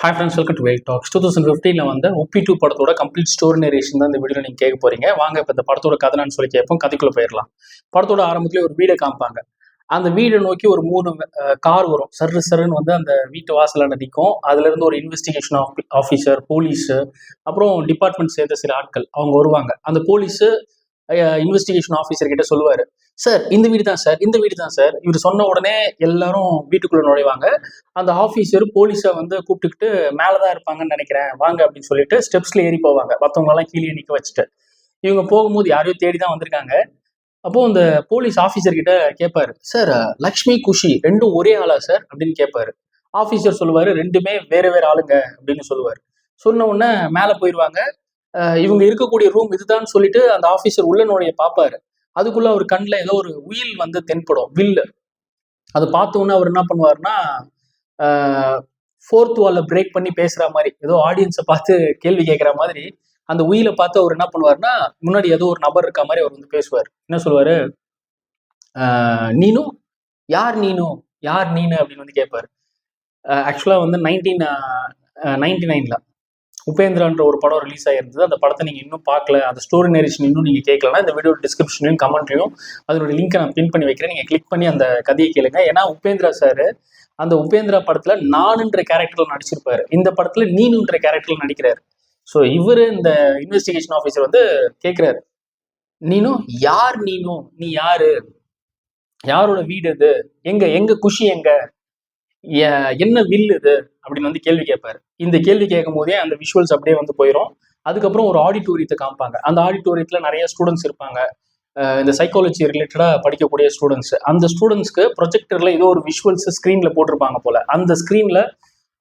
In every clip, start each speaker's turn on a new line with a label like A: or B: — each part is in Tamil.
A: Hi friends, welcome to wait talks. 2015 வந்து OP2 படத்தோட கம்ப்ளீட் ஸ்டோரி நரேஷன் தான் இந்த வீடியோ நீங்கள் கேட்க போறீங்க. வாங்க இப்போ இந்த படத்தோட கதைன்னு சொல்லி கேட்போம். கதைக்குள்ள போயிடலாம். படத்தோட ஆரம்பத்திலே ஒரு வீடை காமிப்பாங்க. அந்த வீடை நோக்கி ஒரு 3 கார் வரும். சர்ன்னு வந்து அந்த வீட்டு வாசலான நிற்கும். அதுல இருந்து ஒரு இன்வெஸ்டிகேஷன் ஆஃபீஸர், போலீஸு, அப்புறம் டிபார்ட்மெண்ட் சேர்ந்த சில ஆட்கள் அவங்க வருவாங்க. அந்த போலீஸு இன்வெஸ்டிகேஷன் ஆஃபீஸர் கிட்ட சொல்லுவாரு, சார் இந்த வீடு தான் சார், இந்த வீடு தான் சார். இவர் சொன்ன உடனே எல்லாரும் வீட்டுக்குள்ள நுழைவாங்க. அந்த ஆஃபீஸர் போலீஸை வந்து கூப்பிட்டுக்கிட்டு மேலதான் இருப்பாங்கன்னு நினைக்கிறேன், வாங்க அப்படின்னு சொல்லிட்டு ஸ்டெப்ஸ்ல ஏறி போவாங்க. மற்றவங்க எல்லாம் கீழே நிக்க வச்சுட்டு. இவங்க போகும்போது யாரையோ தேடி தான் வந்திருக்காங்க. அப்போ அந்த போலீஸ் ஆஃபீஸர் கிட்ட கேட்பாரு, சார் லக்ஷ்மி குஷி ரெண்டும் ஒரே ஆளா சார் அப்படின்னு கேட்பாரு. ஆஃபீஸர் சொல்லுவாரு, ரெண்டுமே வேற வேற ஆளுங்க அப்படின்னு சொல்லுவாரு. சொன்ன உடனே மேல போயிருவாங்க. இவங்க இருக்கக்கூடிய ரூம் இதுதான் சொல்லிட்டு அந்த ஆஃபீஸர் உள்ள நுழைய பார்ப்பாரு. அதுக்குள்ள அவர் கண்ணில் ஏதோ ஒரு உயில் வந்து தென்படும், வில்லு. அதை பார்த்த உடனே அவர் என்ன பண்ணுவாருன்னா, ஃபோர்த் வால்ல பிரேக் பண்ணி பேசுற மாதிரி, ஏதோ ஆடியன்ஸை பார்த்து கேள்வி கேட்குற மாதிரி அந்த உயிலை பார்த்து அவர் என்ன பண்ணுவாருன்னா, முன்னாடி ஏதோ ஒரு நபர் இருக்க மாதிரி அவர் வந்து பேசுவார். என்ன சொல்லுவாரு, நீனு யார், நீனு யார் நீனு அப்படின்னு வந்து கேட்பாரு. ஆக்சுவலா வந்து 1999ல உபேந்திரான்ற ஒரு படம் ரிலீஸ் ஆகிருந்தது. அந்த படத்தை நீங்கள் இன்னும் பார்க்கல, அந்த ஸ்டோரி நரேஷன் இன்னும் நீங்கள் கேட்கலன்னா இந்த வீடியோ டிஸ்கிரிப்ஷன்லையும் கமெண்ட்லையும் அதோட லிங்கை நான் பின் பண்ணி வைக்கிறேன். நீங்கள் கிளிக் பண்ணி அந்த கதையை கேளுங்க. ஏன்னா உபேந்திரா சார் அந்த உபேந்திரா படத்தில் நானுன்ற கேரக்டரில் நடிச்சிருப்பாரு. இந்த படத்தில் நீனுன்ற கேரக்டரில் நடிக்கிறாரு. ஸோ இவர் இந்த இன்வெஸ்டிகேஷன் ஆஃபீஸர் வந்து கேட்குறாரு, நீனும் யார், நீனும் நீ யாரு, யாரோட வீடு இது, எங்க எங்க குஷி எங்க, என்ன வில் இது அப்படின்னு வந்து கேள்வி கேட்பாரு. இந்த கேள்வி கேட்கும் போதே அந்த விஷுவல்ஸ் அப்படியே வந்து போயிடும். அதுக்கப்புறம் ஒரு ஆடிட்டோரியத்தை காமிப்பாங்க. அந்த ஆடிட்டோரியத்துல நிறைய ஸ்டூடெண்ட்ஸ் இருப்பாங்க, இந்த சைக்காலஜி ரிலேட்டடா படிக்கக்கூடிய ஸ்டூடெண்ட்ஸ். அந்த ஸ்டூடெண்ட்ஸ்க்கு ப்ரொஜெக்டர்ல ஏதோ ஒரு விஷுவல்ஸ் ஸ்க்ரீன்ல போட்டிருப்பாங்க போல. அந்த ஸ்க்ரீன்ல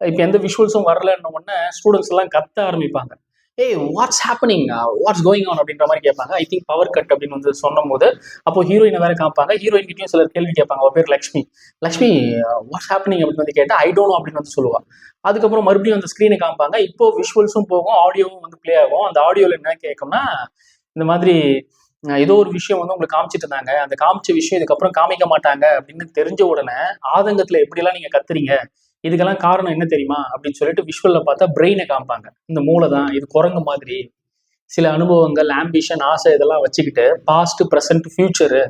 A: இப்போ எந்த விஷுவல்ஸும் வரலன்ன உடனே ஸ்டூடெண்ட்ஸ் எல்லாம் கத்த ஆரம்பிப்பாங்க, ஏய் what's happening, what's going on அப்படின்ற மாதிரி கேட்பாங்க. ஐ திங்க் பவர் கட் அப்படின்னு வந்து சொன்னும் போது அப்போ ஹீரோயினை வேற காமிப்பாங்க. ஹீரோயின் கிட்டையும் சிலர் கேள்வி கேட்பாங்க. அவ பேர் லக்ஷ்மி. லக்ஷ்மி வாட்ஸ் ஹேப்பனிங் அப்படின்னு வந்து கேட்டா ஐ டோன்ட் நோ அப்படின்னு வந்து சொல்லுவா. அதுக்கப்புறம் மறுபடியும் அந்த ஸ்க்ரீனை காமிப்பாங்க. இப்போ விஷுவல்ஸும் போகும், ஆடியோவும் வந்து பிளே ஆகும். அந்த ஆடியோவில் என்ன கேட்கும்னா, இந்த மாதிரி ஏதோ ஒரு விஷயம் வந்து உங்களுக்கு காமிச்சிட்டு இருந்தாங்க, அந்த காமிச்ச விஷயம் இதுக்கப்புறம் காமிக்க மாட்டாங்க அப்படின்னு தெரிஞ்ச உடனே ஆதங்கத்துல எப்படிலாம் நீங்க கத்துறீங்க, இதுக்கெல்லாம் காரணம் என்ன தெரியுமா அப்படின்னு சொல்லிட்டு விஷுவல்ல பார்த்தா பிரெயினை காமிப்பாங்க. இந்த மூளை தான் இது, குரங்கு மாதிரி சில அனுபவங்கள், ஆம்பிஷன், ஆசை இதெல்லாம் வச்சுக்கிட்டு பாஸ்ட், ப்ரெசன்ட், ஃபியூச்சரு,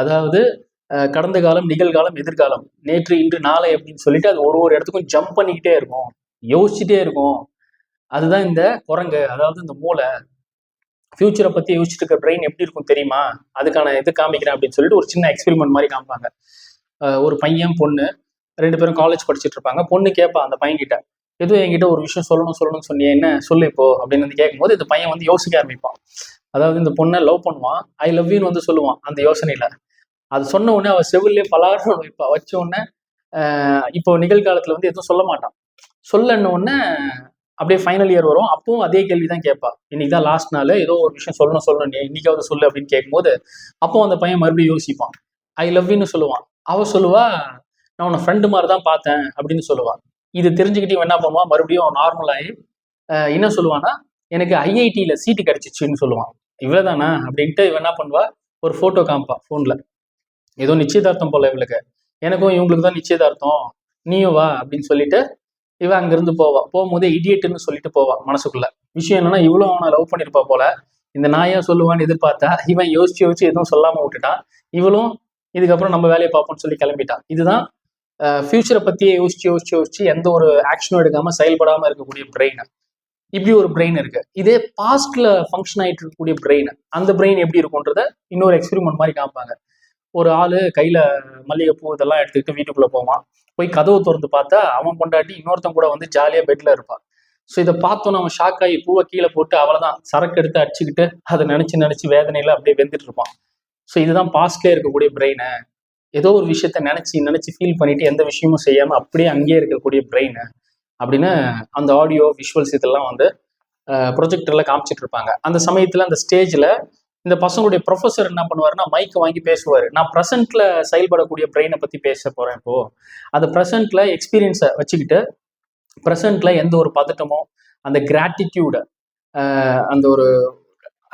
A: அதாவது கடந்த காலம், நிகழ்காலம், எதிர்காலம், நேற்று, இன்று, நாளை அப்படின்னு சொல்லிட்டு அது ஒரு ஒரு இடத்துக்கும் ஜம்ப் பண்ணிக்கிட்டே இருக்கும், யோசிச்சுட்டே இருக்கும். அதுதான் இந்த குரங்கு, அதாவது இந்த மூளை. ஃபியூச்சரை பத்தி யோசிச்சுட்டு இருக்க பிரெயின் எப்படி இருக்கும் தெரியுமா, அதுக்கான இது காமிக்கிறேன் அப்படின்னு சொல்லிட்டு ஒரு சின்ன எக்ஸ்பெரிமெண்ட் மாதிரி காமிப்பாங்க. ஒரு பையன் பொண்ணு 2 பேரும் காலேஜ் படிச்சுட்டு இருப்பாங்க. பொண்ணு கேட்பா அந்த பையன் கிட்ட, ஏதோ என்கிட்ட ஒரு விஷயம் சொல்லணும்னு சொன்னியே, என்ன சொல்லு இப்போ அப்படின்னு வந்து கேட்கும்போது இந்த பையன் வந்து யோசிக்க ஆரம்பிப்பான். அதாவது இந்த பொண்ணை லவ் பண்ணுவான், ஐ லவ் யூன்னு வந்து சொல்லுவான் அந்த யோசனையில. அது சொன்ன உடனே அவ செவிலே பலாருன்னு வைப்பா. வச்ச உடனே இப்போ நிகழ்காலத்துல வந்து எதுவும் சொல்ல மாட்டான். சொல்லன்னு உடனே அப்படியே ஃபைனல் இயர் வரும். அப்பவும் அதே கேள்வி தான் கேட்பா, இன்னைக்கு தான் லாஸ்ட் நாள், ஏதோ ஒரு விஷயம் சொல்லணும், இன்னைக்காவது சொல்லு அப்படின்னு கேட்கும்போது அப்போ அந்த பையன் மறுபடியும் யோசிப்பான். ஐ லவ் யூன்னு சொல்லுவான். அவ சொல்லுவா, நான் உன்னை ஃப்ரெண்டு மாதிரி தான் பார்த்தேன் அப்படின்னு சொல்லுவான். இது தெரிஞ்சுக்கிட்டு என்ன பண்ணுவான், மறுபடியும் நார்மல் ஆகி என்ன சொல்லுவான்னா, எனக்கு ஐஐடியில சீட்டு கிடைச்சிச்சுன்னு சொல்லுவான். இவ்வளவுதானா அப்படின்ட்டு இவன் என்ன பண்ணுவா, ஒரு போட்டோ காமிப்பா போன்ல. ஏதோ நிச்சயதார்த்தம் போல இவளுக்கு, எனக்கும் இவங்களுக்கு தான் நிச்சயதார்த்தம், நீயும் வா அப்படின்னு சொல்லிட்டு இவன் அங்கிருந்து போவா. போகும்போதே இடியட்டுன்னு சொல்லிட்டு போவா மனசுக்குள்ள. விஷயம் என்னன்னா, இவ்வளவு அவனை லவ் பண்ணிருப்பா போல. இந்த நாயா சொல்லுவான்னு எதிர்பார்த்தா இவன் யோசிச்சு எதுவும் சொல்லாம விட்டுட்டான். இவளும் இதுக்கப்புறம் நம்ம வேலையை பார்ப்போம்னு சொல்லி கிளம்பிட்டான். இதுதான் ஃபியூச்சரை பத்தியே யோசிச்சு எந்த ஒரு ஆக்ஷனும் எடுக்காம செயல்படாம இருக்கக்கூடிய பிரெயின். இப்படி ஒரு பிரெயின் இருக்கு. இதே பாஸ்ட்ல ஃபங்க்ஷன் ஆயிட்டு இருக்கக்கூடிய பிரெயின், அந்த பிரெயின் எப்படி இருக்கும்ன்றத இன்னொரு எக்ஸ்பெரிமெண்ட் மாதிரி காமிப்பாங்க. ஒரு ஆளு கையில மல்லிகைப்பூ இதெல்லாம் எடுத்துக்கிட்டு வீட்டுக்குள்ள போவான். போய் கதவு திறந்து பார்த்தா அவன் பொண்டாட்டி இன்னொருத்தன் கூட வந்து ஜாலியா பெட்ல இருப்பான். ஸோ இதை பார்த்தோன்னு அவன் ஷாக் ஆகி பூவை கீழே போட்டு அவ்வளவுதான் சரக்கு எடுத்து அடிச்சுக்கிட்டு அதை நினைச்சு வேதனையில அப்படியே வெந்துட்டு இருப்பான். ஸோ இதுதான் பாஸ்ட்லேயே இருக்கக்கூடிய பிரெயினை. ஏதோ ஒரு விஷயத்த நினைச்சு ஃபீல் பண்ணிட்டு எந்த விஷயமும் செய்யாம அப்படியே அங்கேயே இருக்கக்கூடிய பிரெயின் அப்படின்னு அந்த ஆடியோ விஷுவல்ஸ் இதெல்லாம் வந்து ப்ரொஜெக்டர்ல காமிச்சிட்டு இருப்பாங்க. அந்த சமயத்துல அந்த ஸ்டேஜ்ல இந்த பசங்களுடைய ப்ரொஃபஸர் என்ன பண்ணுவாருன்னா, மைக் வாங்கி பேசுவாரு. நான் ப்ரெசென்ட்ல செயல்படக்கூடிய பிரெயினை பத்தி பேச போறேன் இப்போ. அந்த ப்ரெசென்ட்ல எக்ஸ்பீரியன்ஸை வச்சுக்கிட்டு ப்ரெசென்ட்ல எந்த ஒரு பதட்டமோ, அந்த கிராட்டிடியூட, அந்த ஒரு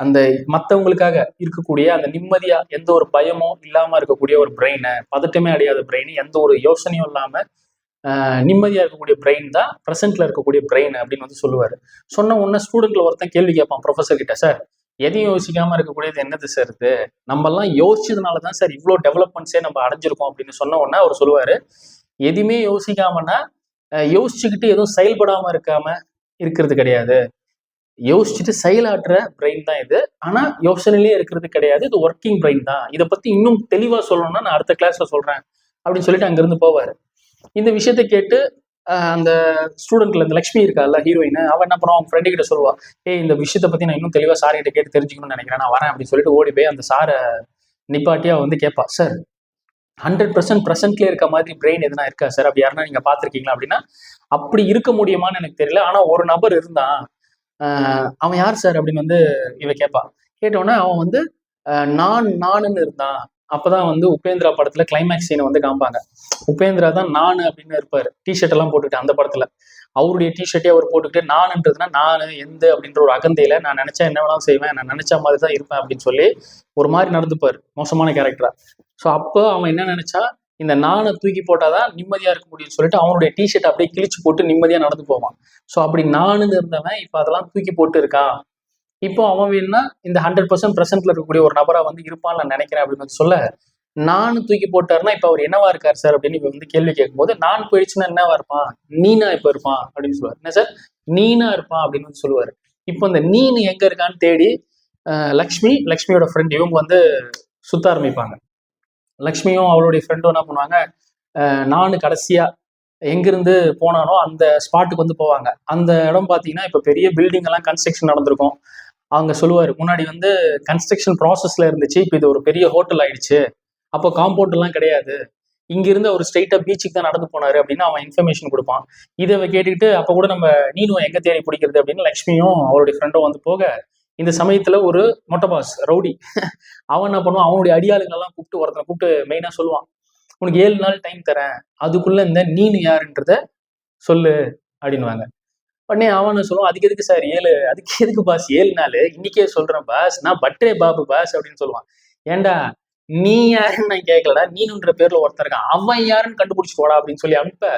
A: அந்த மற்றவங்களுக்காக இருக்கக்கூடிய அந்த நிம்மதியா எந்த ஒரு பயமும் இல்லாம இருக்கக்கூடிய ஒரு பிரெயினை, பதட்டமே அடையாத பிரெயின், எந்த ஒரு யோசனையும் இல்லாம நிம்மதியா இருக்கக்கூடிய பிரெயின் தான் ப்ரெசென்ட்ல இருக்கக்கூடிய பிரெயின் அப்படின்னு வந்து சொல்லுவாரு. சொன்ன உடனே ஸ்டூடெண்ட்ல ஒருத்தன் கேள்வி கேட்பான் ப்ரொஃபசர் கிட்ட, சார் எதையும் யோசிக்காம இருக்கக்கூடியது என்னது சார் இது? நம்ம எல்லாம் யோசிச்சதுனால தான் சார் இவ்வளோ டெவலப்மெண்ட்ஸே நம்ம அடைஞ்சிருக்கோம் அப்படின்னு சொன்ன உடனே அவர் சொல்லுவாரு, எதுவுமே யோசிக்காமன்னா யோசிச்சுக்கிட்டு எதுவும் செயல்படாம இருக்காம இருக்கிறது கிடையாது. யோசிச்சுட்டு செயலாற்றுற பிரெயின் தான் இது. ஆனா யோசனையிலேயே இருக்கிறது கிடையாது. இது ஒர்க்கிங் பிரெயின் தான். இதை பத்தி இன்னும் தெளிவா சொல்லணும்னா நான் அடுத்த கிளாஸ்ல சொல்றேன் அப்படின்னு சொல்லிட்டு அங்கிருந்து போவாரு. இந்த விஷயத்தை கேட்டு அந்த ஸ்டூடெண்ட்ல இந்த லக்ஷ்மி இருக்கால ஹீரோயின், அவன் என்ன பண்ணுவான், அவங்க ஃப்ரெண்டு கிட்ட சொல்லுவா, இந்த விஷயத்தை பத்தி நான் இன்னும் தெளிவா சார் கிட்ட கேட்டு தெரிஞ்சுக்கணும்னு நினைக்கிறேன், நான் வரேன் அப்படின்னு சொல்லிட்டு ஓடி போய் அந்த சாரை நிப்பாட்டியா வந்து கேட்பா, சார் 100% ப்ரெசென்ட்லேயே இருக்க மாதிரி பிரெயின் எதுனா இருக்கா சார், அப்படி யாருன்னா நீங்க பாத்திருக்கீங்களா அப்படின்னா, அப்படி இருக்க முடியுமான்னு எனக்கு தெரியல, ஆனா ஒரு நபர் இருந்தான், அவன் யார் சார் அப்படின்னு வந்து இவ கேட்பா. கேட்டோன்னே அவன் வந்து நானுன்னு இருந்தான். அப்பதான் வந்து உபேந்திரா படத்துல கிளைமேக்ஸ் சீனை வந்து காமிப்பாங்க. உபேந்திரா தான் நானு அப்படின்னு இருப்பாரு, டிஷர்ட் எல்லாம் போட்டுட்டு அந்த படத்துல. அவருடைய டிஷர்ட்டே அவர் போட்டுக்கிட்டு நானுன்றதுன்னா நானு எந்த அப்படின்ற ஒரு அகந்தையில நான் நினைச்சா என்ன வேணாலும் செய்வேன், நான் நினைச்ச மாதிரி தான் இருப்பேன் அப்படின்னு சொல்லி ஒரு மாதிரி நடந்துப்பாரு, மோசமான கேரக்டரா. ஸோ அப்போ அவன் என்ன நினைச்சா, இந்த நானை தூக்கி போட்டாதான் நிம்மதியா இருக்க முடியும்னு சொல்லிட்டு அவனுடைய டிஷர்ட் அப்படியே கிழிச்சு போட்டு நிம்மதியா நடந்து போவான். ஸோ அப்படி நானுன்னு இருந்தவன் இப்ப அதெல்லாம் தூக்கி போட்டு இருக்கான். இப்போ அவன் வேணும்னா இந்த 100% ப்ரெசென்ட்ல இருக்கக்கூடிய ஒரு நபரா வந்து இருப்பான்னு நான் நினைக்கிறேன் அப்படின்னு சொல்ல, நானும் தூக்கி போட்டாருன்னா இப்ப அவர் என்னவா இருக்காரு சார் அப்படின்னு இப்ப வந்து கேள்வி கேட்கும்போது, நான் போயிடுச்சுன்னா என்னவா இருப்பான், நீனா இப்ப இருப்பான் அப்படின்னு சொல்லுவார். என்ன சார் நீனா இருப்பான் அப்படின்னு வந்து சொல்லுவாரு. இப்போ இந்த நீனு எங்க இருக்கான்னு தேடி லக்ஷ்மியோட ஃப்ரெண்ட் இவங்க வந்து சுத்த ஆரம்பிப்பாங்க. லக்ஷ்மியும் அவளுடைய ஃப்ரெண்டும் என்ன பண்ணுவாங்க, நானு கடைசியா எங்கிருந்து போனானோ அந்த ஸ்பாட்டுக்கு வந்து போவாங்க. அந்த இடம் பார்த்தீங்கன்னா இப்போ பெரிய பில்டிங் எல்லாம் கன்ஸ்ட்ரக்ஷன் நடந்திருக்கும். அவங்க சொல்லுவாரு, முன்னாடி வந்து கன்ஸ்ட்ரக்ஷன் ப்ராசஸ்ல இருந்துச்சு, இப்போ இது ஒரு பெரிய ஹோட்டல் ஆயிடுச்சு, அப்போ காம்பவுண்ட் எல்லாம் கிடையாது, இங்கிருந்து அவர் ஸ்ட்ரெயிட்டா பீச்சுக்கு தான் நடந்து போனாரு அப்படின்னு அவன் இன்ஃபர்மேஷன் கொடுப்பான். இதை கேட்டுக்கிட்டு அப்போ கூட நம்ம நீனும் எங்க தேடி பிடிக்கிறது அப்படின்னு லக்ஷ்மியும் அவருடைய ஃப்ரெண்டும் வந்து போக, இந்த சமயத்துல ஒரு மொட்டை பாஸ் ரவுடி அவன் என்ன பண்ணுவான், அவனுடைய அடியாளுங்கள் எல்லாம் ஒருத்தனை கூப்பிட்டு மெயினா சொல்லுவான், உனக்கு 7 நாள் டைம் தரேன், அதுக்குள்ள இந்த நீனு யாருன்றத சொல்லு அப்படின்வாங்க. உடனே அவனு சொல்லுவான், அதுக்கு எதுக்கு சார் 7, அதுக்கு எதுக்கு பாஸ் 7 நாள், இன்னைக்கே சொல்றேன் பாஸ், நான் பட்ரே பாபு பாஸ் அப்படின்னு சொல்லுவான். ஏண்டா நீ யாருன்னு நான் கேட்கலடா, நீனுன்ற பேர்ல ஒருத்தர் இருக்கான், அவன் யாருன்னு கண்டுபிடிச்சு போடா அப்படின்னு சொல்லி அனுப்ப,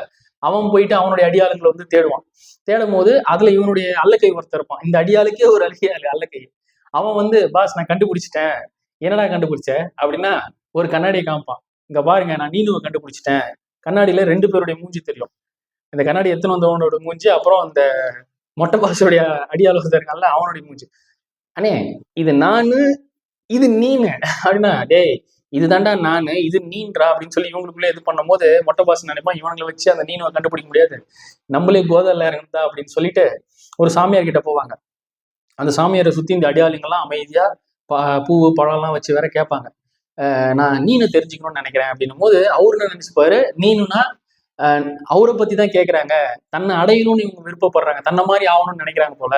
A: அவன் போயிட்டு அவனுடைய அடியாளுங்களை வந்து தேடுவான். தேடும் போது அதுல இவனுடைய அல்லக்கை ஒருத்தர் இருப்பான், இந்த அடியாளுக்கே ஒரு அல்லக்கை. அவன் வந்து பாஸ் நான் கண்டுபிடிச்சிட்டேன், என்னடா கண்டுபிடிச்ச அப்படின்னா ஒரு கண்ணாடியை காமிப்பான், இங்க பாருங்க நான் நீனுவை கண்டுபிடிச்சிட்டேன், கண்ணாடியில 2 பேருடைய மூஞ்சி தெரியும், இந்த கண்ணாடி எத்தனை வந்தவனோட மூஞ்சி, அப்புறம் அந்த மொட்டை பாஸோடைய அடியாளர் இருக்கான்ல அவனுடைய மூஞ்சி. அண்ணே இது நானு இது நீனு அப்படின்னா, டேய் இது தாண்டா நானு இது நீன்றா அப்படின்னு சொல்லி இவங்களுக்குள்ள இது பண்ணும் போது மொட்டை பாஸ் நினைப்பான், இவங்களை வச்சு அந்த நீனுவை கண்டுபிடிக்க முடியாது, நம்மளே கோதல்ல இருந்தா அப்படின்னு சொல்லிட்டு ஒரு சாமியார் கிட்ட போவாங்க. அந்த சாமியாரை சுத்தி இந்த அடியாளுங்கெல்லாம் அமைதியா பூ பழம்லாம் வச்சு வேற கேட்பாங்க, நான் நீனு தெரிஞ்சுக்கணும்னு நினைக்கிறேன் அப்படின்னும் போது அவரு என்ன நினைச்சுப்பாரு, நீனுனா அவரை பத்தி தான் கேட்கறாங்க, தன்னை அடையணும்னு இவங்க விருப்பப்படுறாங்க, தன்னை மாதிரி ஆகணும்னு நினைக்கிறாங்க போல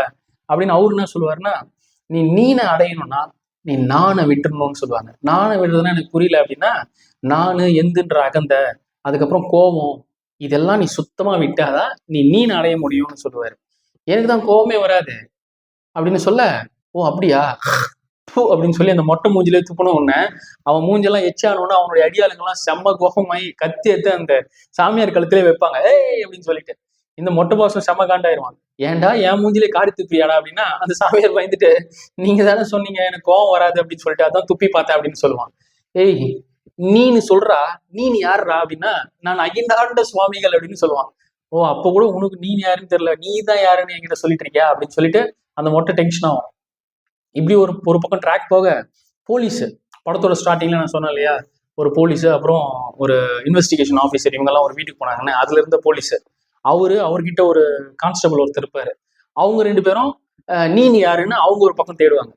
A: அப்படின்னு அவரு என்ன சொல்லுவாருன்னா, நீ நீனை அடையணும்னா நீ நானை விட்டுறணும்னு சொல்லுவாங்க. நானை விடுறதுன்னா எனக்கு புரியல அப்படின்னா, நானு எந்துன்ற அகந்த, அதுக்கப்புறம் கோபம், இதெல்லாம் நீ சுத்தமா விட்டாதான் நீ நீனை அடைய முடியும்னு சொல்லுவாரு. எனக்கு தான் கோபமே வராது அப்படின்னு சொல்ல, ஓ அப்படியா அப்படின்னு சொல்லி அந்த மொட்டை மூஞ்சிலே துப்புன உடனே அவன் மூஞ்செல்லாம் எச்சானோன்னு அவனுடைய அடியாளுங்கெல்லாம் செம்ம கோபமாயி கத்தி எடுத்து அந்த சாமியார் கழுத்திலே வைப்பாங்க, ஏய் அப்படின்னு சொல்லிட்டு. இந்த மொட்டை பாசம் செம்ம காண்டாயிருவான், ஏன்டா என் மூஞ்சிலே காரி துப்பியாடா அப்படின்னா அந்த சாமியார் பயந்துட்டு, நீங்க தானே சொன்னீங்க எனக்கு கோபம் வராது அப்படின்னு சொல்லிட்டு அதான் துப்பி பார்த்தேன் அப்படின்னு சொல்லுவான். ஏய் நீனு சொல்றா, நீனு யாருடா அப்படின்னா, நான் அகிந்தாண்ட சுவாமிகள் அப்படின்னு சொல்லுவான். ஓ அப்ப கூட உனக்கு நீ யாருன்னு தெரியல, நீ தான் யாருன்னு என்கிட்ட சொல்லிட்டு இருக்கியா அப்படின்னு சொல்லிட்டு அந்த மொட்டை டென்ஷன் ஆகும். இப்படி ஒரு பக்கம் ட்ராக் போக, போலீஸ் படத்தோட ஸ்டார்டிங்ல நான் சொன்னேன் இல்லையா, ஒரு போலீஸ் அப்புறம் ஒரு இன்வெஸ்டிகேஷன் ஆஃபீஸர் இவங்கெல்லாம் ஒரு வீட்டுக்கு போனாங்கன்னு, அதுல இருந்த போலீஸ் அவர்கிட்ட ஒரு கான்ஸ்டபிள் ஒருத்தர் இருப்பாரு. அவங்க 2 பேரும் நீ யாருன்னு அவங்க ஒரு பக்கம் தேடுவாங்க.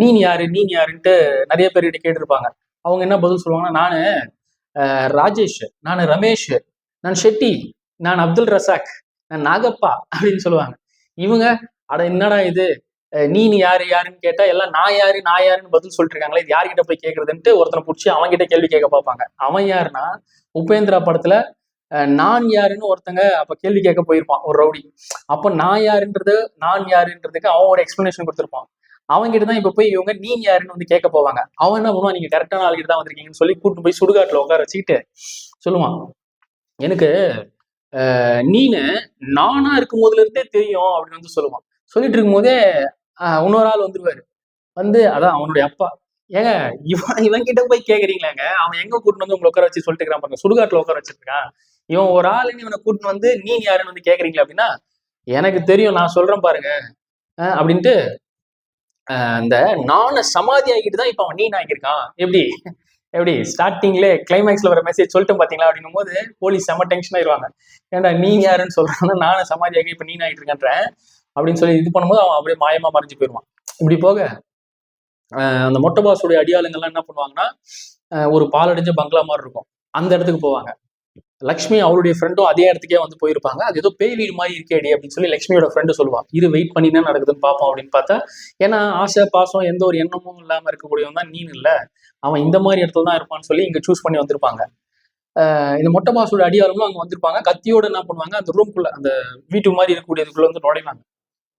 A: நீ யாருன்ட்டு நிறைய பேர்கிட்ட கேட்டிருப்பாங்க. அவங்க என்ன பதில் சொல்லுவாங்கன்னா, நானு ராஜேஷ், நான் ரமேஷ், நான் ஷெட்டி, நான் அப்துல் ரசாக், நான் நாகப்பா அப்படின்னு சொல்லுவாங்க. இவங்க அட என்னடா இது, நீ யாருன்னு கேட்டா எல்லாம் நான் யாருன்னு பதில் சொல்லிட்டு இருக்காங்களே, இது யார்கிட்ட போய் கேட்கறதுன்ட்டு ஒருத்தனை பிடிச்சி அவன்கிட்ட கேள்வி கேட்க பார்ப்பாங்க. அவன் யாருன்னா உபேந்திரா படத்துல நான் யாருன்னு ஒருத்தங்க அப்ப கேள்வி கேட்க போயிருப்பான் ஒரு ரவுடி. அப்ப நான் யாருன்றதுக்கு அவன் ஒரு எக்ஸ்பிளனேஷன் கொடுத்திருப்பான். அவன்கிட்ட தான் இப்ப போய் இவங்க நீ யாருன்னு வந்து கேட்க போவாங்க. அவன் என்ன பண்ணுவான், நீங்க கரெக்டான ஆளுகிட்ட தான் வந்திருக்கீங்கன்னு சொல்லி கூட்டு போய் சுடுகாட்டுல உட்கார வச்சுக்கிட்டு சொல்லுவான், எனக்கு நீனு நானா இருக்கும் போதுல இருந்தே தெரியும் அப்படின்னு வந்து சொல்லுவான். சொல்லிட்டு இருக்கும் போதே இன்னொரு ஆள் வந்துருவாரு. வந்து அதான் அவனுடைய அப்பா. ஏங்க இவன் கிட்ட போய் கேக்குறீங்களாங்க? அவன் எங்க கூட்டிட்டு வந்து உங்களை உட்கார வச்சு சொல்லிட்டு இருக்கிறான் பாருங்க. சுடுகாட்டுல உட்கார வச்சிருக்கான். இவன் ஒரு ஆளுன்னு இவனை கூட்டிட்டு வந்து நீங்க யாருன்னு வந்து கேக்குறீங்களா அப்படின்னா, எனக்கு தெரியும் நான் சொல்றேன் பாருங்க அப்படின்ட்டு இந்த நான சமாதி ஆகிட்டு தான் இப்ப அவன் நீன் ஆகியிருக்கான். எப்படி எப்படி ஸ்டார்டிங்ல கிளைமேக்ஸ்ல வர மெசேஜ் சொல்லிட்டு பாத்தீங்களா அப்படின்னும் போது போலீஸ் செம டென்ஷன் ஆயிடுவாங்க. ஏன்டா நீங்க யாருன்னு சொல்றான்னா நான சமாதி ஆகி இப்ப நீன் ஆகிட்டு இருக்கேன்றேன் அப்படின்னு சொல்லி இது பண்ணும்போது அவன் அப்படியே மாயமா மறைஞ்சு போயிடுவான். இப்படி போக அந்த மொட்டை பாஸுடைய அடியாளுங்கள்லாம் என்ன பண்ணுவாங்கன்னா ஒரு பாலடைஞ்ச பங்களா மாதிரி இருக்கும். அந்த இடத்துக்கு போவாங்க. லக்ஷ்மி அவருடைய ஃப்ரெண்டும் அதே இடத்துக்கே வந்து போயிருப்பாங்க. அது ஏதோ பேய் வீடு மாதிரி இருக்கேடி அப்படின்னு சொல்லி லக்ஷ்மியோட ஃப்ரெண்டு சொல்லுவான். இது வெயிட் பண்ணி தான் நடக்குதுன்னு பார்ப்போம் அப்படின்னு பார்த்தா, ஏன்னா ஆசை பாசம் எந்த ஒரு எண்ணமும் இல்லாம இருக்கக்கூடியவன் தான் நீன் இல்லை, அவன் இந்த மாதிரி இடத்துல தான் இருப்பான்னு சொல்லி இங்க சூஸ் பண்ணி வந்திருப்பாங்க. இந்த மொட்டை பாஸோட அடியாளங்களும் அங்க வந்திருப்பாங்க. கத்தியோட என்ன பண்ணுவாங்க, அந்த ரூம்குள்ள அந்த வீட்டு மாதிரி இருக்கக்கூடியதுக்குள்ள வந்து நுழைவாங்க.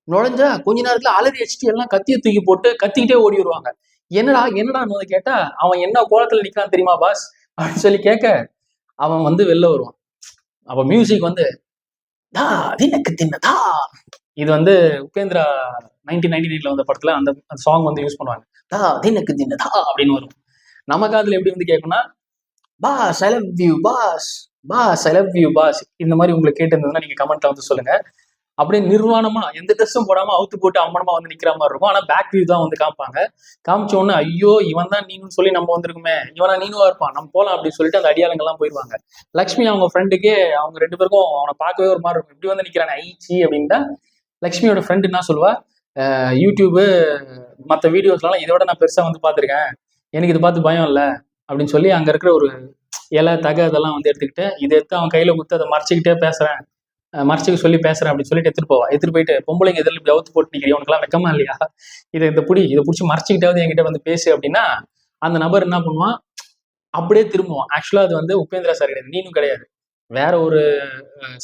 A: நுழைஞ்சா கொஞ்ச நேரத்துல அலறி அடிச்சுட்டு எல்லாம் கத்தியை தூக்கி போட்டு கத்திக்கிட்டே ஓடி வருவாங்க. என்னடா என்னடான்னு கேட்டா, அவன் என்ன கோலத்துல நிக்கிறான் தெரியுமா பாஸ் அப்படின்னு சொல்லி கேட்க, அவன் வந்து வெளில வருவான். அப்ப மியூசிக் வந்து தா தினக்கு தின்னதா, இது வந்து உபேந்திரா 1999ல வந்த படத்துல அந்த சாங் வந்து யூஸ் பண்ணுவாங்க. தா தினக்கு தின்னதா அப்படின்னு வரும். நமக்கு அதுல எப்படி வந்து கேட்கும்னா, boss I love you boss, boss I love you boss, இந்த மாதிரி உங்களுக்கு கேட்டு இருந்ததுன்னா நீங்க கமெண்ட்ல வந்து சொல்லுங்க. அப்படியே நிர்வாணமா எந்த ட்ரெஸ்ஸும் போடாம அவுத்து போட்டு அம்மனமா வந்து நிக்கிற மாதிரி இருக்கும். ஆனா பேக் வியூ தான் வந்து காமிப்பாங்க. காமிச்ச உடனே ஐயோ இவன் தான் நீனு சொல்லி நம்ம வந்திருக்குமே, இவனா நீனுவா இருப்பான், நம்ம போலாம் அப்படின்னு சொல்லிட்டு அந்த அடியாளங்கள்லாம் போயிடுவாங்க. லக்ஷ்மி அவங்க ஃப்ரெண்டுக்கே அவங்க 2 பேருக்கும் அவனை பார்க்கவே ஒரு மாதிரி இருக்கும். இப்படி வந்து நிக்கிறான் ஐச்சி அப்படின்ட்டா லக்ஷ்மியோட ஃப்ரெண்டு என்ன சொல்லுவா, யூடியூபு மற்ற வீடியோஸ்லாம் இதோட நான் பெருசா வந்து பார்த்துருக்கேன், எனக்கு இது பார்த்து பயம் இல்லை அப்படின்னு சொல்லி அங்க இருக்கிற ஒரு இலை தகை அதெல்லாம் வந்து எடுத்துக்கிட்டு இதை எடுத்து அவன் கையில கொடுத்து அதை மறைச்சிக்கிட்டே பேசுறேன், மறைச்சிக்க சொல்லி பேசுறேன் அப்படின்னு சொல்லிட்டு எடுத்துட்டு போவா. எடுத்துட்டு போயிட்டு பொம்பளைங்க எதில் இப்படி அவுத்து போட்டு நிற்கிறீங்க, உனக்குலாம் வெக்கமா இல்லையா, இதை இதை பிடிச்சி மறைச்சிக்கிட்டாவது என்கிட்ட வந்து பேசு அப்படின்னா அந்த நபர் என்ன பண்ணுவான், அப்படியே திரும்புவான். ஆக்சுவலா அது வந்து உபேந்திரா சார் கிடையாது, நீனும் கிடையாது, வேற ஒரு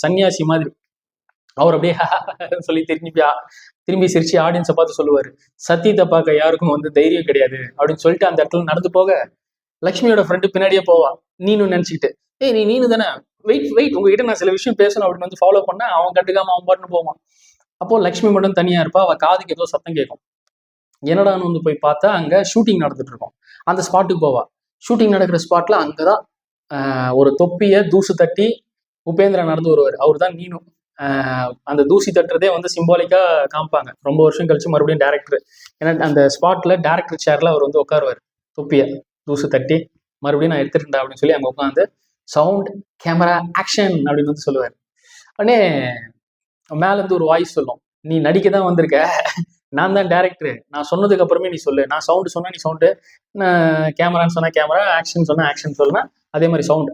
A: சன்னியாசி மாதிரி. அவர் அப்படியே சொல்லி திரும்பி சிரிச்சு ஆடியன்ஸை பார்த்து சொல்லுவாரு, சத்தியத்தை பார்க்க யாருக்கும் வந்து தைரியம் கிடையாது அப்படின்னு சொல்லிட்டு அந்த இடத்துல நடந்து போக லக்ஷ்மியோட ஃப்ரெண்டு பின்னாடியே போவா. நீனு நினைச்சுக்கிட்டு, ஏய் நீனு தானே, வெயிட் உங்ககிட்ட நான் சில விஷயம் பேசணும் அப்படின்னு வந்து ஃபாலோ பண்ண அவன் கண்டுக்காம அவன் பாட்டுன்னு போவான். அப்போ லக்ஷ்மி மட்டும் தனியா இருப்பா. அவ காதுக்கு ஏதோ சத்தம் கேட்கும். என்னடான்னு வந்து போய் பார்த்தா அங்க ஷூட்டிங் நடந்துட்டு இருக்கும். அந்த ஸ்பாட்டுக்கு போவா. ஷூட்டிங் நடக்கிற ஸ்பாட்ல அங்கதான் ஒரு தொப்பிய தூசு தட்டி உபேந்திரா நடந்து வருவார். அவர் தான் நீனு. அந்த தூசி தட்டுறதே வந்து சிம்பாலிக்கா காமிப்பாங்க. ரொம்ப வருஷம் கழிச்சு மறுபடியும் டேரக்டர், ஏன்னா அந்த ஸ்பாட்ல டேரக்டர் சேர்ல அவர் வந்து உட்காருவார். தொப்பிய தூசு தட்டி மறுபடியும் நான் எடுத்துட்டேன் அப்படின்னு சொல்லி அங்க உட்காந்து சவுண்ட் கேமரா ஆக்ஷன் அப்படின்னு வந்து சொல்லுவார். உடனே மேல இருந்து ஒரு வாய்ஸ் சொல்லும், நீ நடிக்க தான் வந்திருக்க, நான் தான் டேரக்டர், நான் சொன்னதுக்கு அப்புறமே நீ சொல்லு, நான் சவுண்டு சொன்னா நீ சவுண்டு, கேமரான்னு சொன்னா கேமரா, ஆக்ஷன் சொன்னா ஆக்ஷன் சொல்லுனா அதே மாதிரி சவுண்ட்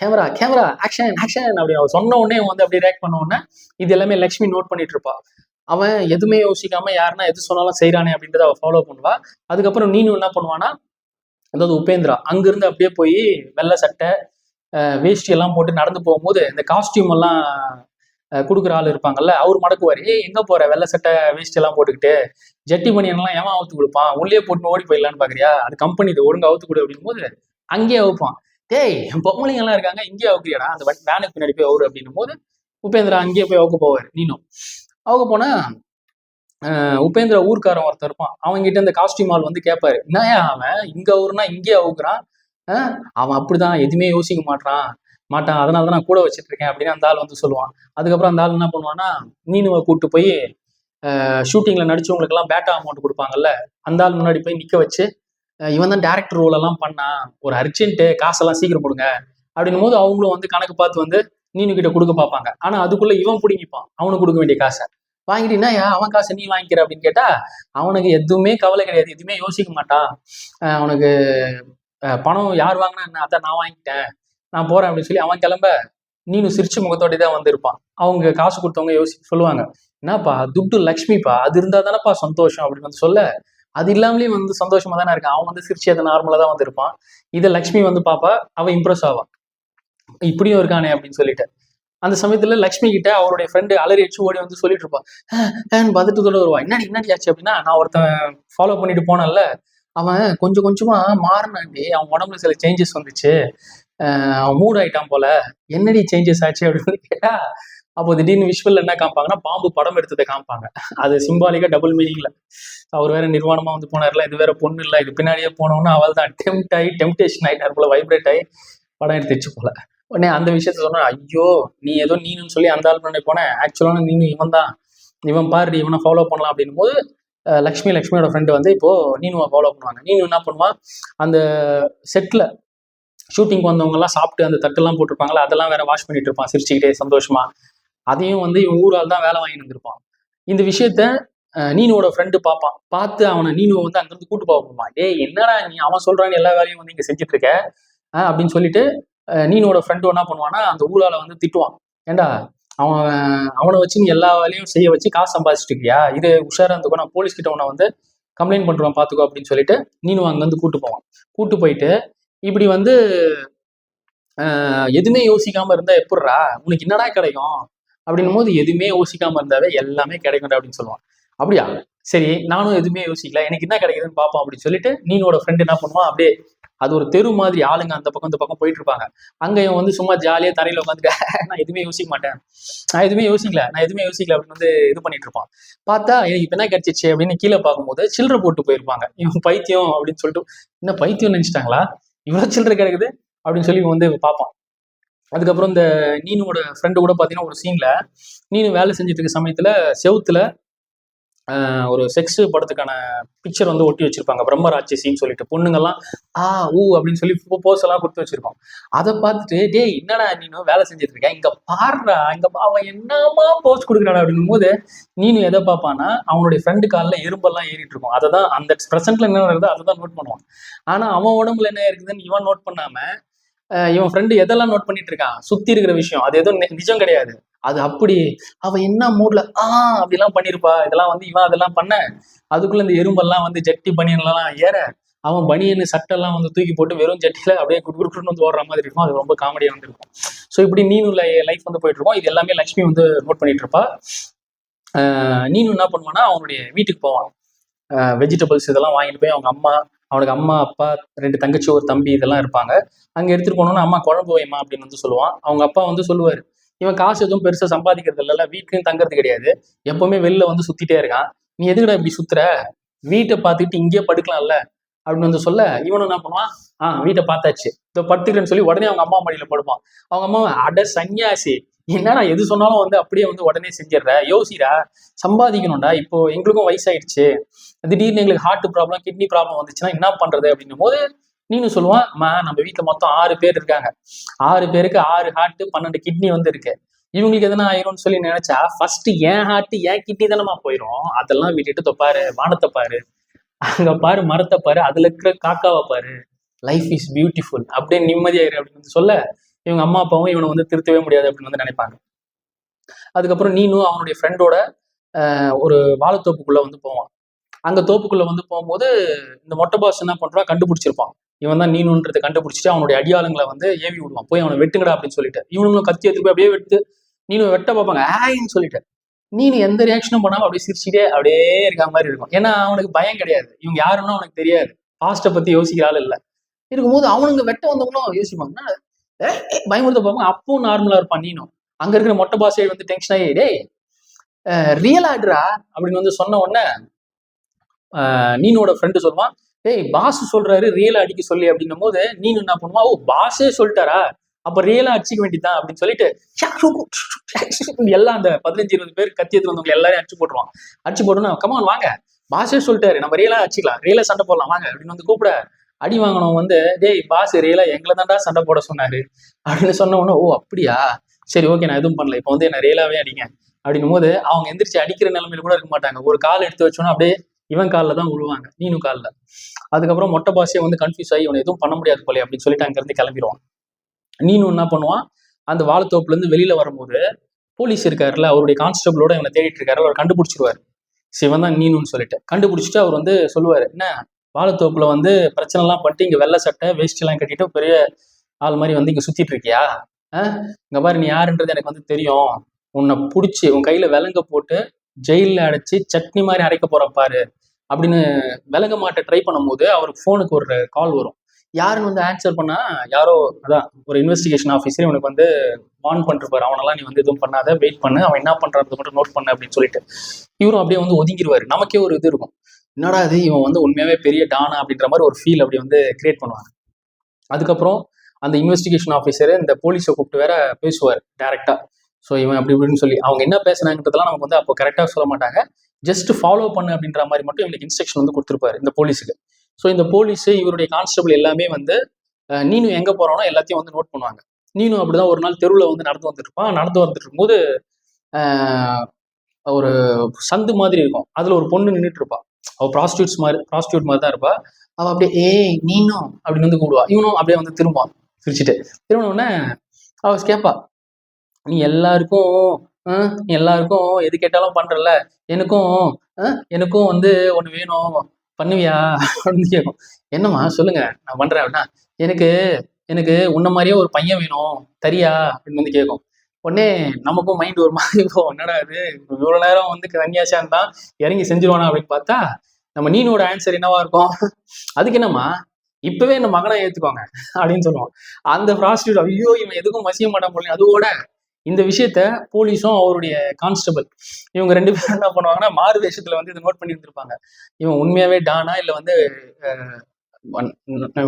A: கேமரா ஆக்ஷன் அப்படி அவன் சொன்ன உடனே வந்து அப்படி ரியாக்ட் பண்ண உடனே இது எல்லாமே லக்ஷ்மி நோட் பண்ணிட்டு இருப்பா. அவன் எதுவுமே யோசிக்காம யாருன்னா எது சொன்னாலும் செய்யறானே அப்படின்றத அவ ஃபாலோ பண்ணுவா. அதுக்கப்புறம் நீனும் என்ன பண்ணுவானா, அதாவது உபேந்திரா அங்கிருந்து அப்படியே போய் வெள்ளை சட்டை வேஷ்டி எல்லாம் போட்டு நடந்து போகும்போது இந்த காஸ்டியூம் எல்லாம் கொடுக்குற ஆள் இருப்பாங்கல்ல, அவர் மடக்குவார். எங்க போற வெள்ளை சட்டை வேஷ்டி எல்லாம் போட்டுக்கிட்டு, ஜட்டி பனியன்லாம் ஏன் அவுத்து கொடுப்பான், உள்ளே போட்டு ஓடி போயிடலான்னு பாக்குறியா, அது கம்பெனி இது ஒழுங்கா அவுத்து கொடு அப்படின் போது அங்கேயே அவுப்பான். டேய் பொம்பளைங்க எல்லாம் இருக்காங்க இங்கேயே அவுக்குறியாடா, அந்த வேனுக்கு பின்னாடி போய் அவரு அப்படின்னும் போது உபேந்திரா அங்கேயே போய் அவுக்க போவார். நீனும் அவுக்க போனா உபேந்திரா ஊர்க்காரன் ஒருத்தர் இருப்பான். அவன்கிட்ட இந்த காஸ்டியூம் ஆள் வந்து கேட்பாரு, என்னயா அவன் இங்க ஊர்னா இங்கேயே அவுக்குறான், அவன் அப்படிதான் எதுவுமே யோசிக்க மாட்டான், அதனால தான் நான் கூட வச்சுட்டு இருக்கேன் அப்படின்னு அந்த ஆள் வந்து சொல்லுவான். அதுக்கப்புறம் அந்த ஆள் என்ன பண்ணுவான்னா, நீனுவை கூப்பிட்டு போய் ஷூட்டிங்ல நடிச்சவங்களுக்கு எல்லாம் பேட்டா அமௌண்ட் கொடுப்பாங்கல்ல, அந்த ஆள் முன்னாடி போய் நிக்க வச்சு, இவன் தான் டேரக்டர் ரோல் எல்லாம் பண்ணான், ஒரு அர்ஜென்ட் காசெல்லாம் சீக்கிரம் கொடுங்க அப்படின்னும் போது அவங்களும் வந்து கணக்கு பார்த்து வந்து நீனு கிட்ட கொடுக்க பார்ப்பாங்க. ஆனா அதுக்குள்ள இவன் பிடிங்கிப்பான் அவனுக்கு கொடுக்க வேண்டிய காசை. வாங்கிட்டீங்கன்னா அவன் காசை நீ வாங்கிக்கிற அப்படின்னு கேட்டா அவனுக்கு எதுவுமே கவலை கிடையாது, எதுவுமே யோசிக்க மாட்டான். அவனுக்கு பணம் யார் வாங்கினா என்ன, அதான் நான் வாங்கிட்டேன், நான் போறேன் அப்படின்னு சொல்லி அவன் கிளம்ப நீனு சிரிச்சு முகத்தோட தான் வந்திருப்பான். அவங்க காசு கொடுத்தவங்க சொல்லுவாங்க, என்னப்பா துட்டு லக்ஷ்மிப்பா, அது இருந்தா தானப்பா சந்தோஷம் அப்படின்னு வந்து சொல்ல, அது இல்லாமலே வந்து சந்தோஷமா தானே இருக்கான். அவன் வந்து சிரிச்சு அதை நார்மலா தான் வந்திருப்பான். இதை லக்ஷ்மி வந்து பாப்பா, அவ இம்ப்ரெஸ் ஆவா, இப்படியும் இருக்கானே அப்படின்னு சொல்லிட்டு. அந்த சமயத்துல லக்ஷ்மி கிட்ட அவருடைய ஃப்ரெண்டு அலறி அடிச்சு ஓடி வந்து சொல்லிட்டு இருப்பான். பதட்டத்தோட வருவா, என்னடி ஆச்சு அப்படின்னா, நான் ஒருத்தன் ஃபாலோ பண்ணிட்டு போனேன்ல, அவன் கொஞ்சம் கொஞ்சமா மாறினாண்டி, அவன் உடம்புல சில சேஞ்சஸ் வந்துச்சு, அவன் மூட் ஆயிட்டான் போல, என்னடி சேஞ்சஸ் ஆச்சு அப்படின்னு கேட்டா, அப்போ திடீர்னு விஷுவல் என்ன காமிப்பாங்கன்னா, பாம்பு படம் எடுத்ததை காமிப்பாங்க. அது சிம்பாலிக்கா டபுள் மீனிங்ல. அவர் வேற நிர்வாணமா வந்து போனார்ல, இது வேற பொண்ணு இல்ல, இது பின்னாடியே போனோம்னா அவள் தான் டெம்டேஷன் ஆயிட்டார் போல, வைப்ரேட் ஆகி படம் எடுத்துச்சு போல. உடனே அந்த விஷயத்த சொன்னா, ஐயோ நீ ஏதோ நீனுன்னு சொல்லி அந்த ஆள் பண்ணி போனேன், ஆக்சுவலான நீனு இவன் தான், இவன் பாரு இவனை ஃபாலோ பண்ணலாம் அப்படின்னும் போது லக்ஷ்மியோட ஃப்ரெண்டு வந்து இப்போ நீனுவை ஃபாலோ பண்ணுவாங்க. நீனு என்ன பண்ணுவான், அந்த செட்ல ஷூட்டிங் வந்தவங்க எல்லாம் சாப்பிட்டு அந்த தட்டெல்லாம் போட்டிருப்பாங்களா, அதெல்லாம் வேற வாஷ் பண்ணிட்டு இருப்பான் சிரிச்சுக்கிட்டே சந்தோஷமா. அதையும் வந்து இவன் ஊரால் தான் வேலை வாங்கி இருந்திருப்பான். இந்த விஷயத்த நீனுவோட ஃப்ரெண்டு பார்ப்பான். பார்த்து அவனை நீனுவை வந்து அங்கிருந்து கூட்டு போக போவான். ஏய் என்னடா நீ அவன் சொல்றான்னு எல்லா வேலையும் வந்து இங்க செஞ்சுட்டு இருக்க அப்படின்னு சொல்லிட்டு நீனோட ஃப்ரெண்டு என்ன பண்ணுவான்னா அந்த ஊரால வந்து திட்டுவான். ஏண்டா அவனை வச்சு நீ எல்லா வேலையும் செய்ய வச்சு காசு சம்பாதிச்சுட்டு இருக்கியா, இது உஷாரா இருந்துக்கோ, நான் போலீஸ் கிட்ட உன்னை வந்து கம்ப்ளைண்ட் பண்ணுவான் பார்த்துக்கோ அப்படின்னு சொல்லிட்டு நீனும் அங்கேருந்து கூட்டு போவான். கூட்டு போயிட்டு இப்படி வந்து எதுவுமே யோசிக்காம இருந்தா எப்படிரா உனக்கு என்னடா கிடைக்கும் அப்படின்னும் போது, எதுவுமே யோசிக்காம இருந்தாவே எல்லாமே கிடைக்கும்டா அப்படின்னு சொல்லுவான். அப்படியா, சரி நானும் எதுவுமே யோசிக்கல, எனக்கு என்ன கிடைக்குதுன்னு பார்ப்போம் அப்படின்னு சொல்லிட்டு நீனோட ஃப்ரெண்டு என்ன பண்ணுவான், அப்படியே அது ஒரு தெரு மாதிரி, ஆளுங்க அந்த பக்கம் இந்த பக்கம் போயிட்டு இருப்பாங்க. அங்க இவன் வந்து சும்மா ஜாலியா தரையில உட்காந்துட்டு நான் எதுவுமே யோசிக்க மாட்டேன், நான் எதுவுமே யோசிக்கல அப்படின்னு வந்து இது பண்ணிட்டு இருப்பான். பார்த்தா எனக்கு இப்ப என்ன கிடைச்சிச்சு அப்படின்னு கீழே பார்க்கும்போது சில்லறை போட்டு போயிருப்பாங்க. இவன் பைத்தியம் அப்படின்னு சொல்லிட்டு, என்ன பைத்தியம் நினைச்சிட்டாங்களா, இவ்வளவு சில்லறை கிடைக்குது அப்படின்னு சொல்லி இவன் வந்து பார்ப்பான். அதுக்கப்புறம் இந்த நீனோட ஃப்ரெண்டு கூட பார்த்தீங்கன்னா ஒரு சீன்ல நீனு வேலை செஞ்சுட்டு இருக்க சமயத்துல செவுத்துல ஒரு செக்ஸ் படத்துக்கான பிக்சர் வந்து ஒட்டி வச்சிருப்பாங்க, பிரம்மராட்சசின்னு சொல்லிட்டு. பொண்ணுங்கெல்லாம் ஊ அப்படின்னு சொல்லி போஸ் எல்லாம் கொடுத்து வச்சிருக்கோம். அதை பார்த்துட்டு டேய் என்னடா நீனு வேலை செஞ்சுட்டு இருக்கேன், இங்க பாடுறா, இங்க அவன் என்னமா போஸ் கொடுக்குறாடா அப்படின்னும் போது நீனு எதை பார்ப்பான்னா அவனுடைய ஃப்ரெண்டு காலில் எறும்பெல்லாம் ஏறிட்டு இருக்கும். அதை தான் அந்த ப்ரெசென்ட்ல என்ன நடக்குதோ அதை தான் நோட் பண்ணுவான். ஆனா அவன் உடம்புல என்ன இருக்குதுன்னு இவன் நோட் பண்ணாம இவன் ஃப்ரெண்டு எதெல்லாம் நோட் பண்ணிட்டு இருக்கான், சுத்தி இருக்கிற விஷயம், அது எதுவும் நிஜம் கிடையாது. அது அப்படி அவ என்ன மூட்ல அப்படிலாம் பண்ணிருப்பா, இதெல்லாம் வந்து இவன் அதெல்லாம் பண்ண அதுக்குள்ள இந்த எறும்பெல்லாம் வந்து ஜட்டி பனியன்லாம் ஏற அவன் பனியன் சட்டெல்லாம் வந்து தூக்கி போட்டு வெறும் ஜட்டியில அப்படியே குடுக்குன்னு வந்து ஓடுற மாதிரி இருக்கும். அது ரொம்ப காமெடியா வந்துருக்கும். ஸோ இப்படி நீனு லைஃப் வந்து போயிட்டு இருக்கும். இது எல்லாமே லக்ஷ்மி வந்து நோட் பண்ணிட்டு இருப்பா. நீனு என்ன பண்ணுவான்னா அவனுடைய வீட்டுக்கு போவான். வெஜிடபிள்ஸ் இதெல்லாம் வாங்கிட்டு போய் அவங்க அம்மா, அவனுக்கு அம்மா அப்பா 2 தங்கச்சி ஒரு தம்பி இதெல்லாம் இருப்பாங்க. அங்க எடுத்துட்டு போனோம்னா அம்மா குழம்பு வைமா அப்படின்னு வந்து சொல்லுவான். அவங்க அப்பா வந்து சொல்லுவாரு, இவன் காசு எதுவும் பெருசா சம்பாதிக்கிறது இல்லைல்ல, வீட்லயும் தங்குறது கிடையாது, எப்பவுமே வெளில வந்து சுத்திட்டே இருக்கான், நீ எதுக்குடா இப்படி சுத்துற, வீட்டை பார்த்துட்டு இங்கேயே படுக்கலாம்ல அப்படின்னு வந்து சொல்ல, இவனும் என்ன பண்ணுவான், வீட்டை பார்த்தாச்சு இதோ படுத்துக்கிறேன்னு சொல்லி உடனே அவங்க அம்மா மடியில படுப்பான். அவங்க அம்மா அட சன்னியாசி, என்னடா எது சொன்னாலும் வந்து அப்படியே வந்து உடனே செஞ்சிடுற, யோசிடா, சம்பாதிக்கணும்டா, இப்போ எங்களுக்கும் வயசாயிடுச்சு, திடீர்னு எங்களுக்கு ஹார்ட் ப்ராப்ளம் கிட்னி ப்ராப்ளம் வந்துச்சுன்னா என்ன பண்றது அப்படின்னும் போது நீனு சொல்லுவான், அம்மா நம்ம வீட்டுல மொத்தம் 6 பேர் இருக்காங்க, 6 பேருக்கு 6 ஹார்ட் 12 கிட்னி வந்து இருக்கு, இவங்களுக்கு எதனா ஆயிரும்னு சொல்லி நினைச்சா ஃபர்ஸ்ட் என் ஹார்ட் என் கிட்னி தானமா போயிடும், அதெல்லாம் விட்டுட்டு பாரு வானத்தை பாரு, அங்க பாரு மரத்தை பாரு, அதுல இருக்கிற காக்காவை பாரு, லைஃப் இஸ் பியூட்டிஃபுல், அப்படியே நிம்மதியாயிரு அப்படின்னு சொல்ல இவங்க அம்மா அப்பாவும் இவனை வந்து திருத்தவே முடியாது அப்படின்னு வந்து நினைப்பாங்க. அதுக்கப்புறம் நீனும் அவனுடைய ஃப்ரெண்டோட ஒரு வாழைத்தோப்புக்குள்ள வந்து போவான். அங்க தோப்புக்குள்ள வந்து போகும்போது இந்த மொட்டை பாஸ் என்ன பண்றான், கண்டுபிடிச்சிருப்பான், இவன் தான் நீனுன்றதை கண்டுபிடிச்சிட்டு அவனுடைய அடியாளுங்களை வந்து ஏவி விடுவான், போய் அவனை வெட்டுங்கடா அப்படின்னு சொல்லிட்டு. இவனுங்களும் கத்தி எடுத்து போய் அப்படியே வெட்டு நீனு வெட்ட பார்ப்பாங்க, ஆயின்னு சொல்லிட்டு. நீனு எந்த ரியாக்ஷனும் பண்ணாம அப்படியே சிரிச்சுட்டே அப்படியே இருக்க மாதிரி இருக்கும். ஏன்னா அவனுக்கு பயம் கிடையாது, இவங்க யாருன்னா அவனுக்கு தெரியாது, பாஸ்ட்டை பத்தி யோசிக்கிற ஆள் இல்லை. இருக்கும்போது அவனுங்க வெட்ட வந்தவங்களும் யோசிப்பாங்க, பயமுறுத்த பார்ப்பாங்க. அப்பவும் நார்மலா இருப்பான் நீனும். அங்க இருக்கிற மொட்டை பாஸே வந்து டென்ஷன் ஆகி டேய் ரியல் ஆடுறா அப்படின்னு வந்து சொன்ன உடனே நீனோட ஃப்ரெண்டு சொல்லுவான், ஏய் பாஸ் சொல்றாரு ரியலா அடிக்க சொல்லி அப்படின்னும் போது நீனு என்ன பண்ணுவான், ஓ பாஸே சொல்லிட்டாரா அப்ப ரியலா அடிச்சுக்க வேண்டியதான் அப்படின்னு சொல்லிட்டு எல்லாம் அந்த 15-20 பேர் கத்தி எடுத்து வந்தவங்க எல்லாரையும் அடிச்சு போட்டுருவான். அடிச்சு போட்டோம்னா கமான் வாங்க, பாஸே சொல்லிட்டாரு நம்ம ரியலா அடிச்சுக்கலாம், ரியலா சண்டை போடலாம் வாங்க அப்படின்னு வந்து கூப்பிட, அடி வாங்கணும் வந்து டேய் பாஸ் ரியலா எங்களை தாண்டா சண்டை போட சொன்னாரு அப்படின்னு சொன்ன உடனே, ஓ அப்படியா சரி ஓகே நான் எதுவும் பண்ணல, இப்போ வந்து என்ன ரியலாவே அடிங்க அப்படின்னும் போது அவங்க எந்திரிச்சு அடிக்கிற நிலைமையில கூட இருக்க மாட்டாங்க, ஒரு கால் எடுத்து வச்சோன்னா அப்படியே இவன் காலில் தான் விழுவாங்க, நீனு காலில். அதுக்கப்புறம் மொட்டை பாஸே வந்து கன்ஃபியூஸ் ஆகி இவனை எதுவும் பண்ண முடியாது போலே அப்படின்னு சொல்லிட்டு அங்கேருந்து கிளம்பிடுவான். நீனு என்ன பண்ணுவான், அந்த வாழைத்தோப்புலேருந்து வெளியில வரும்போது போலீஸ் இருக்காருல்ல, அவருடைய கான்ஸ்டபிளோட இவனை தேடிட்டு இருக்காரு, அவர் கண்டுபிடிச்சிருவாரு சிவன் தான் நீனுன்னு சொல்லிட்டு. கண்டுபிடிச்சிட்டு அவர் வந்து சொல்லுவாரு, என்ன வாழைத்தோப்புல வந்து பிரச்சனை எல்லாம் பண்ணிட்டு இங்க வெள்ளை சட்டை வேஷ்டி எல்லாம் கட்டிட்டு பெரிய ஆள் மாதிரி வந்து இங்க சுத்திட்டு இருக்கியா, இங்க பாரு நீ யாருன்றது எனக்கு வந்து தெரியும், உன்னை பிடிச்சி உன் கையில விலங்க போட்டு ஜெயிலில் அடைச்சி சட்னி மாதிரி அரைக்க போற பாரு அப்படின்னு விலக மாட்ட ட்ரை பண்ணும்போது அவருக்கு ஃபோனுக்கு ஒரு கால் வரும், யாருன்னு வந்து ஆன்சர் பண்ணா யாரோ அதான் ஒரு இன்வெஸ்டிகேஷன் ஆஃபீஸர் இவனுக்கு வந்து வார்ன் பண்ணிருப்பாரு, அவனெல்லாம் நீ வந்து எதுவும் பண்ணாத, வெயிட் பண்ணு, அவன் என்ன பண்றது மட்டும் நோட் பண்ணு அப்படின்னு சொல்லிட்டு இவரும் அப்படியே வந்து ஒதுங்கிடுவாரு. நமக்கே ஒரு இது இருக்கும், என்னடா இது இவன் வந்து உண்மையாவே பெரிய டானா அப்படின்ற மாதிரி ஒரு ஃபீல் அப்படி வந்து கிரியேட் பண்ணுவாங்க. அதுக்கப்புறம் அந்த இன்வெஸ்டிகேஷன் ஆஃபீஸர் இந்த போலீஸை கூப்பிட்டு வேற பேசுவார் டைரக்டா. ஸோ இவன் அப்படி இப்படின்னு சொல்லி அவங்க என்ன பேசுனாங்கிறதுலாம் நமக்கு வந்து அப்போ கரெக்டாக சொல்ல மாட்டாங்க. ஜஸ்ட் ஃபாலோ பண்ணு அப்படின்ற மாதிரி மட்டும் இவனுக்கு இன்ஸ்ட்ரக்ஷன் வந்து கொடுத்துருப்பாரு இந்த போலீஸுக்கு. ஸோ இந்த போலீஸ் இவருடைய கான்ஸ்டபிள் எல்லாமே வந்து நீனு எங்க போறானோ எல்லாத்தையும் வந்து நோட் பண்ணுவாங்க. நீனும் அப்படிதான் ஒரு நாள் தெருவில் வந்து நடந்து வந்துட்டு வந்துட்டு இருக்கும்போது ஒரு சந்து மாதிரி இருக்கும், அதுல ஒரு பொண்ணு நின்றுட்டு இருப்பா. அவ ப்ராஸ்டியூட் மாதிரி தான் இருப்பா. அவ அப்படியே ஏய் நீனும் அப்படின்னு வந்து கூடுவா. இவனும் அப்படியே வந்து திரும்புவான் சிரிச்சுட்டு. திரும்பின உடனே அவ கேட்பா, நீ எல்லாருக்கும் எது கேட்டாலும் பண்றல, எனக்கும் எனக்கும் வந்து ஒண்ணு வேணும், பண்ணுவியா அப்படின்னு கேட்கும். என்னம்மா சொல்லுங்க, நான் பண்றேன் அப்படின்னா, எனக்கு எனக்கு உன்ன மாதிரியே ஒரு பையன் வேணும், தரியா அப்படின்னு வந்து கேட்கும். உடனே நமக்கும் மைண்ட் ஒரு மாதிரி இருக்கும், என்னடா இது இவ்வளவு நேரம் வந்து கன்னியாசான் தான் இறங்கி செஞ்சிருவானா அப்படின்னு பார்த்தா நம்ம நீனோட ஆன்சர் என்னவா இருக்கும், அதுக்கு என்னம்மா இப்பவே இந்த மகனை ஏத்துக்கோங்க அப்படின்னு சொல்லுவான். அந்த ப்ராஸ்டியூட் ஐயோ இவன் எதுக்கும் மசிய மாட்டான் போல. அதோட இந்த விஷயத்த போலீஸும் அவருடைய கான்ஸ்டபிள் இவங்க 2 பேரும் என்ன பண்ணுவாங்கன்னா மாறு வேஷத்துல வந்து இதை நோட் பண்ணி இருந்திருப்பாங்க. இவன் உண்மையாவே டானா இல்ல வந்து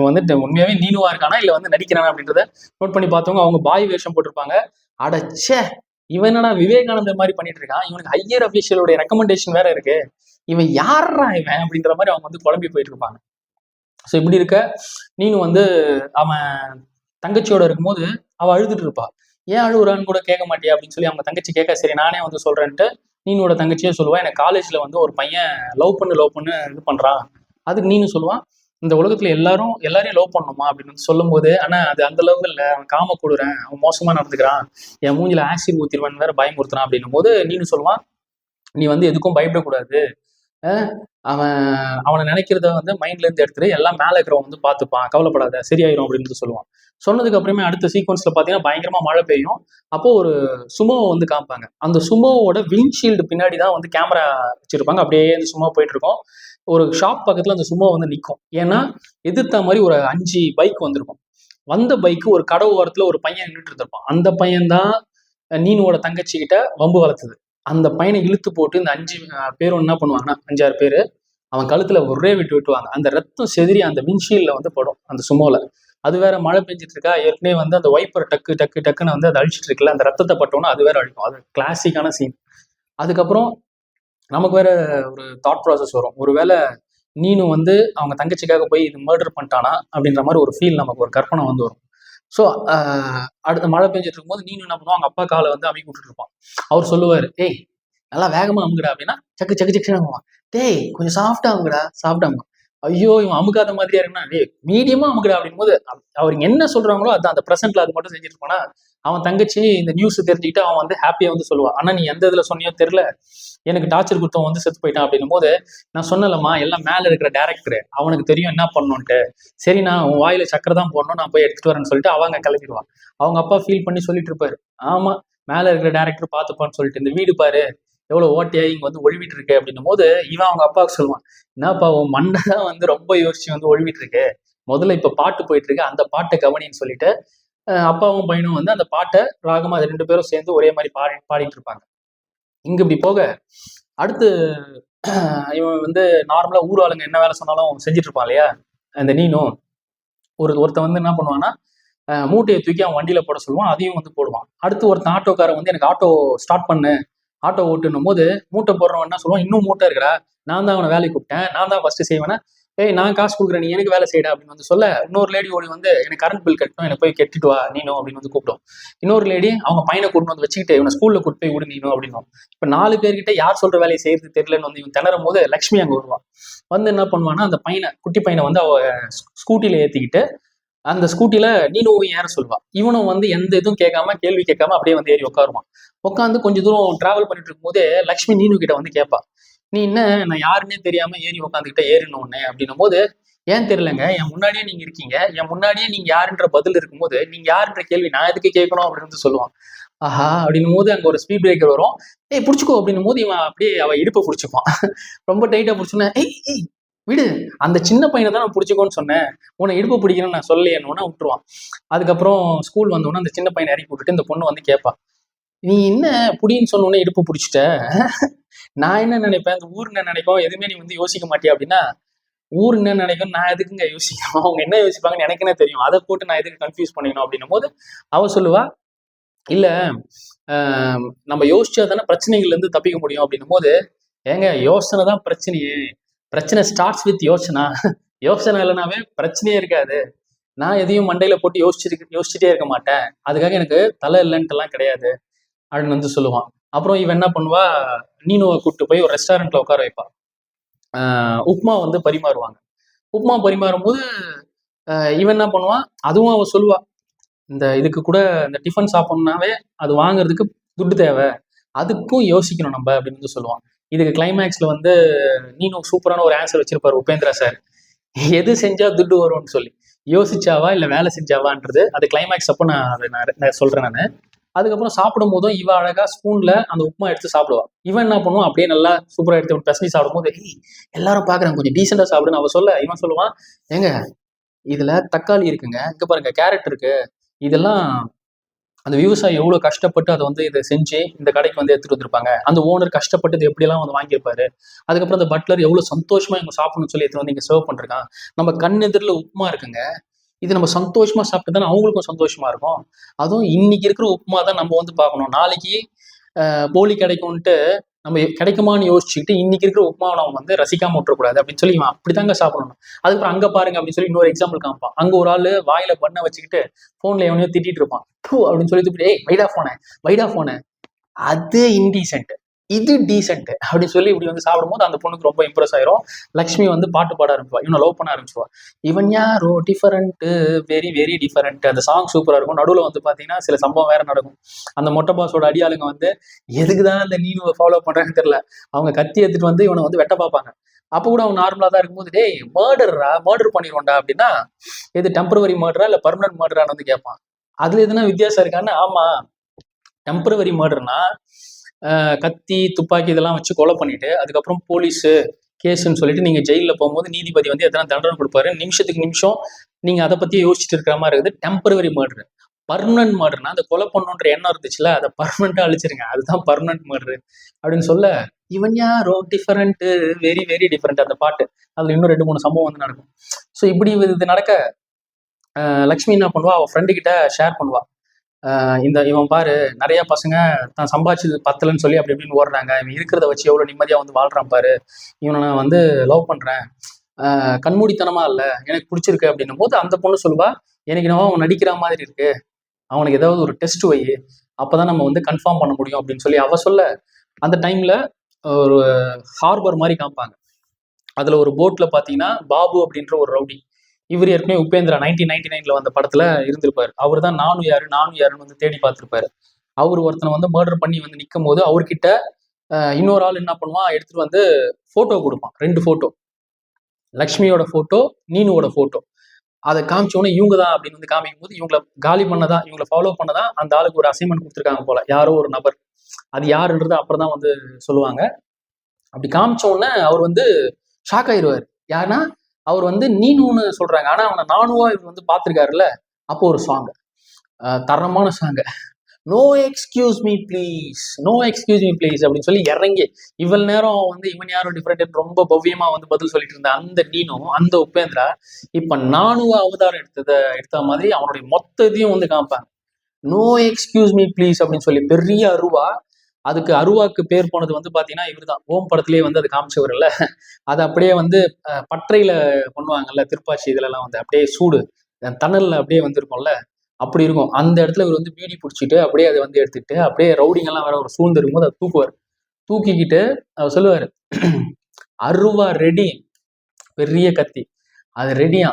A: வந்துட்டு உண்மையாவே நீனுவா இருக்கானா இல்ல வந்து நடிக்கிறானா அப்படின்றத நோட் பண்ணி பார்த்தவங்க அவங்க பாய் வேஷம் போட்டிருப்பாங்க. அடச்சே இவன் என்னடா விவேகானந்தர் மாதிரி பண்ணிட்டு இருக்கான், இவனுக்கு ஹையர் அபிஷியலுடைய ரெக்கமெண்டேஷன் வேற இருக்கு, இவன் யாரா இவன் அப்படின்ற மாதிரி அவங்க வந்து குழம்பி போயிட்டு இருப்பாங்க. ஸோ இப்படி இருக்க நீனு வந்து அவன் தங்கச்சியோட இருக்கும்போது அவள் அழுதுட்டு இருப்பா. ஏன் அழுகுறான்னு கூட கேட்க மாட்டியா அப்படின்னு சொல்லி அவங்க தங்கச்சி கேட்க, சரி நானே வந்து சொல்றேன்ட்டு நீனோட தங்கச்சியே சொல்லுவா, எனக்கு காலேஜ்ல வந்து ஒரு பையன் லவ் பண்ணு இது பண்றான். அதுக்கு நீனு சொல்லுவான், இந்த உலகத்துல எல்லாரையும் லவ் பண்ணணுமா அப்படின்னு வந்து சொல்லும் போது, ஆனா அது அந்த அளவுக்கு இல்லை, அவன் காம கொடுறேன், அவன் மோசமா நடந்துக்கிறான், என் மூஞ்சில ஆசிட் ஊத்திடுவான்னு வேற பயமுறுத்துறான் அப்படின்னும் போது நீனு சொல்லுவான், நீ வந்து எதுக்கும் பயப்படக்கூடாது, அவனை நினைக்கிறத வந்து மைண்ட்ல இருந்து எடுத்துட்டு எல்லாம் மேல இருக்கிறவன் வந்து பார்த்துப்பான், கவலைப்படாத சரியாயிரும் அப்படின்னு சொல்லுவான். சொன்னதுக்கு அப்புறமே அடுத்த சீக்வன்ஸ்ல பாத்தீங்கன்னா பயங்கரமா மழை பெய்யும். அப்போ ஒரு சுமோவை வந்து காமிப்பாங்க. அந்த சுமோவோட விண்ட்ஷீல்டு பின்னாடி தான் வந்து கேமரா வச்சிருப்பாங்க. அப்படியே அந்த சுமோ போயிட்டு இருக்கும். ஒரு ஷாப் பக்கத்துல அந்த சுமோ வந்து நிற்கும். ஏன்னா எதிர்த்த மாதிரி ஒரு 5 பைக் வந்திருக்கும். வந்த பைக்கு ஒரு கடை ஓரத்துல ஒரு பையன் நின்றுட்டு இருந்திருப்பான். அந்த பையன் தான் நீனுவோட தங்கச்சி கிட்ட வம்பு வளர்த்தது. அந்த பையனை இழுத்து போட்டு இந்த 5 பேரும் என்ன பண்ணுவாங்கன்னா 5, 6 பேரு அவன் கழுத்துல ஒரே வெட்டுவாங்க. அந்த ரத்தம் செதிரி அந்த விண்ட்ஷீல்ட்ல வந்து படும் அந்த சுமோல. அது வேற மழை பெஞ்சிட்டு இருக்கா, ஏற்கனவே வந்து அந்த வைப்பர் டக்குன்னு வந்து அதை அழிச்சிட்டு இருக்குல்ல, அந்த ரத்தத்தை பட்டோன்னா அது வேற அழிக்கும். அது கிளாசிக்கான சீன். அதுக்கப்புறம் நமக்கு வேற ஒரு தாட் ப்ராசஸ் வரும், ஒருவேளை நீனு வந்து அவங்க தங்கச்சிக்காக போய் இது மர்டர் பண்ணிட்டானா அப்படின்ற மாதிரி ஒரு ஃபீல், நமக்கு ஒரு கற்பனை வந்து வரும். ஸோ அடுத்த மழை பெஞ்சிட்டு இருக்கும்போது நீனு என்ன பண்ணுவோம், அவங்க அப்பா காலை வந்து அமுக்கி விட்டுட்டு இருப்பான். அவர் சொல்லுவார், ஏய் நல்லா வேகமா அமுக்குடா அப்படின்னா சக்கு டேய் கொஞ்சம் சாஃப்டா அமுக்குடா, சாஃப்டா அமுக்கு. ஐயோ இவன் அமுக்காத மாதிரியா இருக்குன்னா டேய் மீடியமா அமுக்குடா அப்படின் போது அவர் என்ன சொல்றாங்களோ அது அந்த ப்ரெசென்ட்ல அது மட்டும் செஞ்சுட்டு இருப்பானா. அவன் தங்கச்சி இந்த நியூஸ் தெரிஞ்சுக்கிட்டு அவன் வந்து ஹாப்பியா வந்து சொல்லுவான், ஆனா நீ எந்த இதுல சொன்னியோ தெரியல, எனக்கு டார்ச்சர் கொடுத்தவன் வந்து செத்து போயிட்டான் அப்படின்னும் போது நான் சொன்னலம்மா எல்லாம் மேல இருக்கிற டேரக்டர் அவனுக்கு தெரியும் என்ன பண்ணணும்ட்டு, சரி நான் உன் வாயில சக்கரை தான் போடணும், நான் போய் எடுத்துட்டு வரேன்னு சொல்லிட்டு அவங்க கிளம்பிடுவான். அவங்க அப்பா ஃபீல் பண்ணி சொல்லிட்டு இருப்பாரு, ஆமா மேல இருக்கிற டேரக்டர் பார்த்துப்பான்னு சொல்லிட்டு, இந்த வீடு பாரு எவ்வளவு ஓட்டையா இங்க வந்து ஒழிவிட்டு இருக்கு அப்படின்னும் போது இவன் அவங்க அப்பாவுக்கு சொல்லுவான், என்னப்பா உன் மண்டை தான் வந்து ரொம்ப யோசிச்சு வந்து ஒழிவிட்டு இருக்கு, முதல்ல இப்ப பாட்டு போயிட்டு இருக்கு அந்த பாட்டை கவனின்னு சொல்லிட்டு அப்பாவும் பையனும் வந்து அந்த பாட்டை ராகமா அது 2 பேரும் சேர்ந்து ஒரே மாதிரி பாடிட்டு இருப்பாங்க. இங்க இப்படி போக அடுத்து இவன் வந்து நார்மலா ஊர் ஆளுங்க என்ன வேலை சொன்னாலும் செஞ்சுட்டு இருப்பான் இல்லையா, அந்த நீனும் ஒருத்தன் வந்து என்ன பண்ணுவான்னா மூட்டையை தூக்கி அவன் வண்டியில போட சொல்லுவான், அதையும் வந்து போடுவான். அடுத்து ஒருத்தன் ஆட்டோக்காரன் வந்து எனக்கு ஆட்டோ ஸ்டார்ட் பண்ணு, ஆட்டோ ஓட்டுன்னும் போது மூட்டை போடுறவன் என்ன சொல்லுவான், இன்னும் மூட்டை இருக்கிறா, நான் தான் அவனை வேலைக்கு கூப்பிட்டேன், நான் தான் ஃபர்ஸ்ட் செய்வேன்னா, ஏய் நான் காசு கொடுக்குறேன் நீ எனக்கு வேலை செய்யடா அப்படின்னு வந்து சொல்ல, இன்னொரு லேடி ஓடி வந்து எனக்கு கரண்ட் பில் கட்டணும், எனக்கு போய் கட்டிட்டு வா நீனும் அப்படின்னு வந்து கூப்பிட்டோம். இன்னொரு லேடி அவங்க பையனை கூட்டு வந்து வச்சுக்கிட்டு இவனை ஸ்கூல்ல கூட்டு போய் விடு நீனும் அப்படின்னும். இப்ப 4 பேர்கிட்ட யார் சொல்ற வேலையை செய்யறது தெரியலன்னு வந்து இவன் திணறும் போது லக்ஷ்மி அங்க வருவான். வந்து என்ன பண்ணுவான்னா அந்த பையனை குட்டி பையனை வந்து அவ ஸ்கூட்டில ஏத்திக்கிட்டு அந்த ஸ்கூட்டில நீனும் ஏற சொல்லுவா. இவனும் வந்து எந்த இதுவும் கேட்காம கேள்வி கேட்காம அப்படியே வந்து ஏறி உட்காருவான். உட்காந்து கொஞ்சம் தூரம் டிராவல் பண்ணிட்டு இருக்கும் போதே லக்ஷ்மி நீனு கிட்ட வந்து கேட்பா, நீ என்ன நான் யாருன்னே தெரியாம ஏறி உட்காந்துக்கிட்ட ஏறின உடனே அப்படின்னும் போது, ஏன் தெரியலங்க என் முன்னாடியே நீங்க இருக்கீங்க, என் முன்னாடியே நீங்க யாருன்ற பதில் இருக்கும்போது நீங்க யாருன்ற கேள்வி நான் எதுக்கு கேட்கணும் அப்படின்னு சொல்லுவான். ஆஹா அப்படின்னும் போது அங்க ஒரு ஸ்பீட் பிரேக்கர் வரும், ஏய் பிடிச்சிக்கோ அப்படின்னும் போது இவன் அப்படியே அவ இடுப்பை பிடிச்சிப்பான். ரொம்ப டைட்டா பிடிச்சுன்னா ஏய் விடு, அந்த சின்ன பையனை தான் நான் பிடிச்சிக்கோன்னு சொன்னேன், உன்னை இடுப்பு பிடிக்கணும்னு நான் சொல்லலையேன்னு விட்டுருவான். அதுக்கப்புறம் ஸ்கூல் வந்தோடனே அந்த சின்ன பையனை இறக்கி விட்டுட்டு இந்த பொண்ணு வந்து கேட்பா, நீ என்ன புடின்னு சொன்னோடனே இடுப்பு பிடிச்சிட்ட, நான் என்ன நினைப்பேன், இந்த ஊர் என்ன நினைப்போம், எதுவுமே நீ வந்து யோசிக்க மாட்டியா அப்படின்னா, ஊர் என்ன நினைக்கும், நான் எதுக்குங்க யோசிக்கணும், அவங்க என்ன யோசிப்பாங்கன்னு எனக்கு என்ன தெரியும், அதை போட்டு நான் எதுக்கு கன்ஃபியூஸ் பண்ணிக்கணும் அப்படின்னும் போது அவ சொல்லுவா, இல்ல நம்ம யோசிச்சா தானே பிரச்சனைகள்ல இருந்து தப்பிக்க முடியும் அப்படின்னும் போது, ஏங்க யோசனை தான் பிரச்சனையே, பிரச்சனை ஸ்டார்ட்ஸ் வித் யோசனா, யோசனை இல்லைனாவே பிரச்சனையே இருக்காது, நான் எதையும் மண்டையில போட்டு யோசிச்சுட்டே இருக்க மாட்டேன், அதுக்காக எனக்கு தலை இல்லைன்ட்டுலாம் கிடையாது அப்படின்னு வந்து சொல்லுவான். அப்புறம் இவன் என்ன பண்ணுவா, நீனுவை கூப்பிட்டு போய் ஒரு ரெஸ்டாரண்ட்ல உட்கார வைப்பா. உப்மா வந்து பரிமாறுவாங்க. உப்மா பரிமாறும் போது இவன் என்ன பண்ணுவான், அதுவும் அவ சொல்லுவா, இந்த இதுக்கு கூட இந்த டிஃபன் சாப்பிடணும்னாவே அது வாங்குறதுக்கு துட்டு தேவை, அதுக்கும் யோசிக்கணும் நம்ம அப்படின்னு வந்து சொல்லுவான். இதுக்கு கிளைமேக்ஸ்ல வந்து நீனும் சூப்பரான ஒரு ஆன்சர் வச்சிருப்பாரு உபேந்திரா சார், எது செஞ்சா துட்டு வரும்னு சொல்லி, யோசிச்சாவா இல்ல வேலை செஞ்சாவான்றது அது கிளைமேக்ஸ் அப்போ நான் சொல்றேன் நான். அதுக்கப்புறம் சாப்பிடும் போதும் இவ அழகா ஸ்பூன்ல அந்த உப்புமா எடுத்து சாப்பிடுவா. இவன் என்ன பண்ணுவான், அப்படியே நல்லா சூப்பரா எடுத்து பிசைஞ்சு சாப்பிடும் போது, எல்லாரும் பாக்குறாங்க கொஞ்சம் டீசெண்டா சாப்பிடுன்னு அவ சொல்ல, இவன் சொல்லுவான், ஏங்க இதுல தக்காளி இருக்குங்க, இங்க பாருங்க கேரட் இருக்கு, இதெல்லாம் அந்த விவசாயி எவ்வளவு கஷ்டப்பட்டு அதை வந்து இதை செஞ்சு இந்த கடைக்கு வந்து எடுத்துட்டு வந்திருப்பாங்க, அந்த ஓனர் கஷ்டப்பட்டு இது எப்படியெல்லாம் வந்து வாங்கியிருப்பாரு, அதுக்கப்புறம் அந்த பட்லர் எவ்வளவு சந்தோஷமா இவங்க சாப்பிடணும்னு சொல்லி எடுத்துட்டு வந்து இங்க சர்வ் பண்ணிருக்கான், நம்ம கண் எதிரில் உப்புமா இருக்குங்க, இது நம்ம சந்தோஷமா சாப்பிட்டு தானே அவங்களுக்கும் சந்தோஷமா இருக்கும், அதுவும் இன்னைக்கு இருக்கிற உப்புமா தான் நம்ம வந்து பார்க்கணும், நாளைக்கு போலி கிடைக்கும்ட்டு நம்ம கிடைக்குமான்னு யோசிச்சுக்கிட்டு இன்னைக்கு இருக்கிற உப்புமாவை நம்ம வந்து ரசிக்காம விட்டுறக்கூடாது அப்படின்னு சொல்லி இவன் அப்படித்தாங்க சாப்பிடணும். அதுக்கப்புறம் அங்க பாருங்க அப்படின்னு சொல்லி இன்னொரு எக்ஸாம்பிள் காமிப்பான். அங்க ஒரு ஆளு வாயில பண்ண வச்சுக்கிட்டு போன்ல எவனையோ திட்டிட்டு இருப்பான், அப்படின்னு சொல்லி வைடா போன, அது இன்டீசென்ட், இது டீசென்ட் அப்படின்னு சொல்லி இப்படி வந்து சாப்பிடும்போது அந்த பொண்ணுக்கு ரொம்ப இம்ப்ரெஸ் ஆயிரும். லக்ஷ்மி வந்து பாட்டு பாட ஆரம்பிப்பா, இவனை லவ் பண்ண ஆரம்பிச்சுவா, இவன் யாரோ டிஃபரெண்ட், வெரி வெரி டிஃபரெண்ட், அந்த சாங் சூப்பரா இருக்கும். நடுவில் வந்து பாத்தீங்கன்னா சில சம்பவம் வேற நடக்கும். அந்த மொட்டை பாஸோட அடியாளுங்க வந்து எதுக்குதான் அந்த நீனுவை ஃபாலோ பண்றான்னு தெரியல, அவங்க கத்தி எடுத்துட்டு வந்து இவனை வந்து வெட்ட பார்ப்பாங்க. அப்போ கூட அவன் நார்மலா தான் இருக்கும்போது, டேய் மர்டர் பண்ணிடுவோம்டா அப்படின்னா, இது டெம்பரவரி மர்டரா இல்ல பர்மனன்ட் மர்டரான்னு வந்து கேட்பான். அதுல எதுனா வித்தியாசம் இருக்கான்னு, ஆமா டெம்பரவரி மர்டர்னா கத்தி துப்பாக்கி இதெல்லாம் வச்சு கொலை பண்ணிட்டு அதுக்கப்புறம் போலீஸ் கேஸ்ன்னு சொல்லிட்டு நீங்க ஜெயில போகும்போது நீதிபதி வந்து எத்தனை தண்டனை கொடுப்பாரு, நிமிஷத்துக்கு நிமிஷம் நீங்க அதை பத்தி யோசிச்சுட்டு இருக்கிற மாதிரி இருக்குது டெம்பரவரி மர்டர். பர்மனன்ட் மர்டர்னா அந்த கொலை பண்ணுன்ற எண்ணம் இருந்துச்சுல, அதை பர்மனண்டா அழிச்சிருங்க, அதுதான் பர்மனன்ட் மர்டர் அப்படின்னு சொல்ல, இவன் யாரோ டிஃபரெண்ட், வெரி வெரி டிஃபரெண்ட் அந்த பாட்டு, அதுல இன்னும் 2-3 சம்பவம் வந்து நடக்கும். ஸோ இப்படி இது நடக்க லக்ஷ்மி என்ன பண்ணுவா, அவ ஃப்ரெண்டு கிட்ட ஷேர் பண்ணுவா, இந்த இவன் பாரு நிறைய பசங்க தான் சம்பாதிச்சது பத்தலன்னு சொல்லி அப்படி இப்படின்னு ஓடுறாங்க, இவன் இருக்கிறத வச்சு எவ்வளவு நிம்மதியா வந்து வாழ்றான் பாரு, இவனை நான் வந்து லவ் பண்றேன், கண்மூடித்தனமா இல்ல எனக்கு பிடிச்சிருக்கு அப்படின்னும் போது அந்த பொண்ணு சொல்லுவா, எனக்கு என்னவோ அவன் நடிக்கிற மாதிரி இருக்கு, அவனுக்கு ஏதாவது ஒரு டெஸ்ட் வை, அப்பதான் நம்ம வந்து கன்ஃபார்ம் பண்ண முடியும் அப்படின்னு சொல்லி அவ சொல்ல, அந்த டைம்ல ஒரு ஹார்பர் மாதிரி காமிப்பாங்க. அதுல ஒரு போட்ல பாத்தீங்கன்னா பாபு அப்படின்ற ஒரு ரவுடி, இவர் ஏற்கனவே உபேந்திரா 1999 வந்த படத்துல இருந்திருப்பாரு, அவர் தான் நானும் யாருன்னு வந்து தேடி பார்த்திருப்பாரு. அவர் ஒருத்தனை வந்து மர்டர் பண்ணி வந்து நிற்கும் போது அவர்கிட்ட இன்னொரு ஆள் என்ன பண்ணுவான், எடுத்துட்டு வந்து போட்டோ கொடுப்பான், 2 போட்டோ, லக்ஷ்மியோட போட்டோ, நீனுவோட போட்டோ, அதை காமிச்சோன்னே இவங்க தான் அப்படின்னு வந்து காமிக்கும் போது இவங்களை காலி பண்ணதான், இவங்களை ஃபாலோ பண்ணதான் அந்த ஆளுக்கு ஒரு அசைன்மெண்ட் கொடுத்துருக்காங்க போல, யாரோ ஒரு நபர், அது யாருன்றது அப்புறம் தான் வந்து சொல்லுவாங்க. அப்படி காமிச்ச உடனே அவர் வந்து ஷாக் ஆயிடுவார், யாருன்னா அவர் வந்து நீனுன்னு சொல்றாங்க, ஆனா அவனை நானுவா இவர் வந்து பார்த்துருக்காருல்ல, அப்போ ஒரு சாங், தரமான song, no excuse me please, no excuse me please அப்படின்னு சொல்லி இறங்கி இவ்வளவு நேரம் வந்து இவன் யாரும் டிஃப்ரெண்ட் ரொம்ப பவ்யமா வந்து பதில் சொல்லிட்டு இருந்த அந்த நீனும் அந்த உபேந்திரா இப்ப நானும் அவதாரம் எடுத்த மாதிரி அவனுடைய மொத்த இதையும் வந்து காமிப்பாங்க, நோ எக்ஸ்கியூஸ் மீ ப்ளீஸ் அப்படின்னு சொல்லி பெரிய அருவா. அதுக்கு அருவாக்கு பேர் போனது வந்து பாத்தீங்கன்னா இவர் தான், ஓம் படத்திலேயே வந்து அது காமிச்சவர் இல்ல, அது அப்படியே வந்து பற்றையில பண்ணுவாங்கல்ல திருப்பாச்சி, இதுல எல்லாம் வந்து அப்படியே சூடு தணல்ல அப்படியே வந்துருக்கும்ல, அப்படி இருக்கும் அந்த இடத்துல இவர் வந்து பீடி பிடிச்சிட்டு அப்படியே அதை வந்து எடுத்துக்கிட்டு அப்படியே ரவுடிங் எல்லாம் வேற ஒரு சூழ்ந்து இருக்கும்போது அதை தூக்குவார், தூக்கிக்கிட்டு அவர் சொல்லுவாரு, அருவா ரெடி, பெரிய கத்தி அது ரெடியா,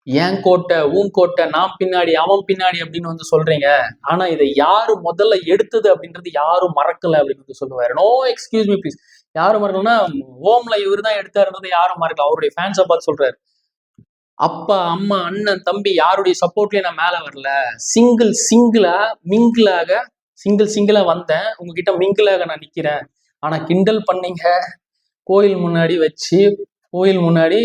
A: ஏன் கோட்டை உன் கோட்டை நான் பின்னாடி அவன் பின்னாடி அப்படின்னு வந்து சொல்றீங்க, ஆனா இதை யாரு முதல்ல எடுத்தது அப்படின்றது யாரும் மறக்கல அப்படின்னு வந்து சொல்லுவாரு, நோ எக்ஸ்கியூஸ் மீ ப்ளீஸ், யாரும் மறக்கலன்னா ஓம்ல இவர் தான் எடுத்தாருன்றது யாரும் மறக்கல, அவருடைய ஃபேன்ஸை பார்த்து சொல்றாரு, அப்பா அம்மா அண்ணன் தம்பி யாருடைய சப்போர்ட்லயும் நான் மேல வரல, சிங்கிளா வந்தேன், உங்ககிட்ட மிங்கிளாக நான் நிக்கிறேன், ஆனா கிண்டல் பண்ணீங்க, கோயில் முன்னாடி வச்சு கோயில் முன்னாடி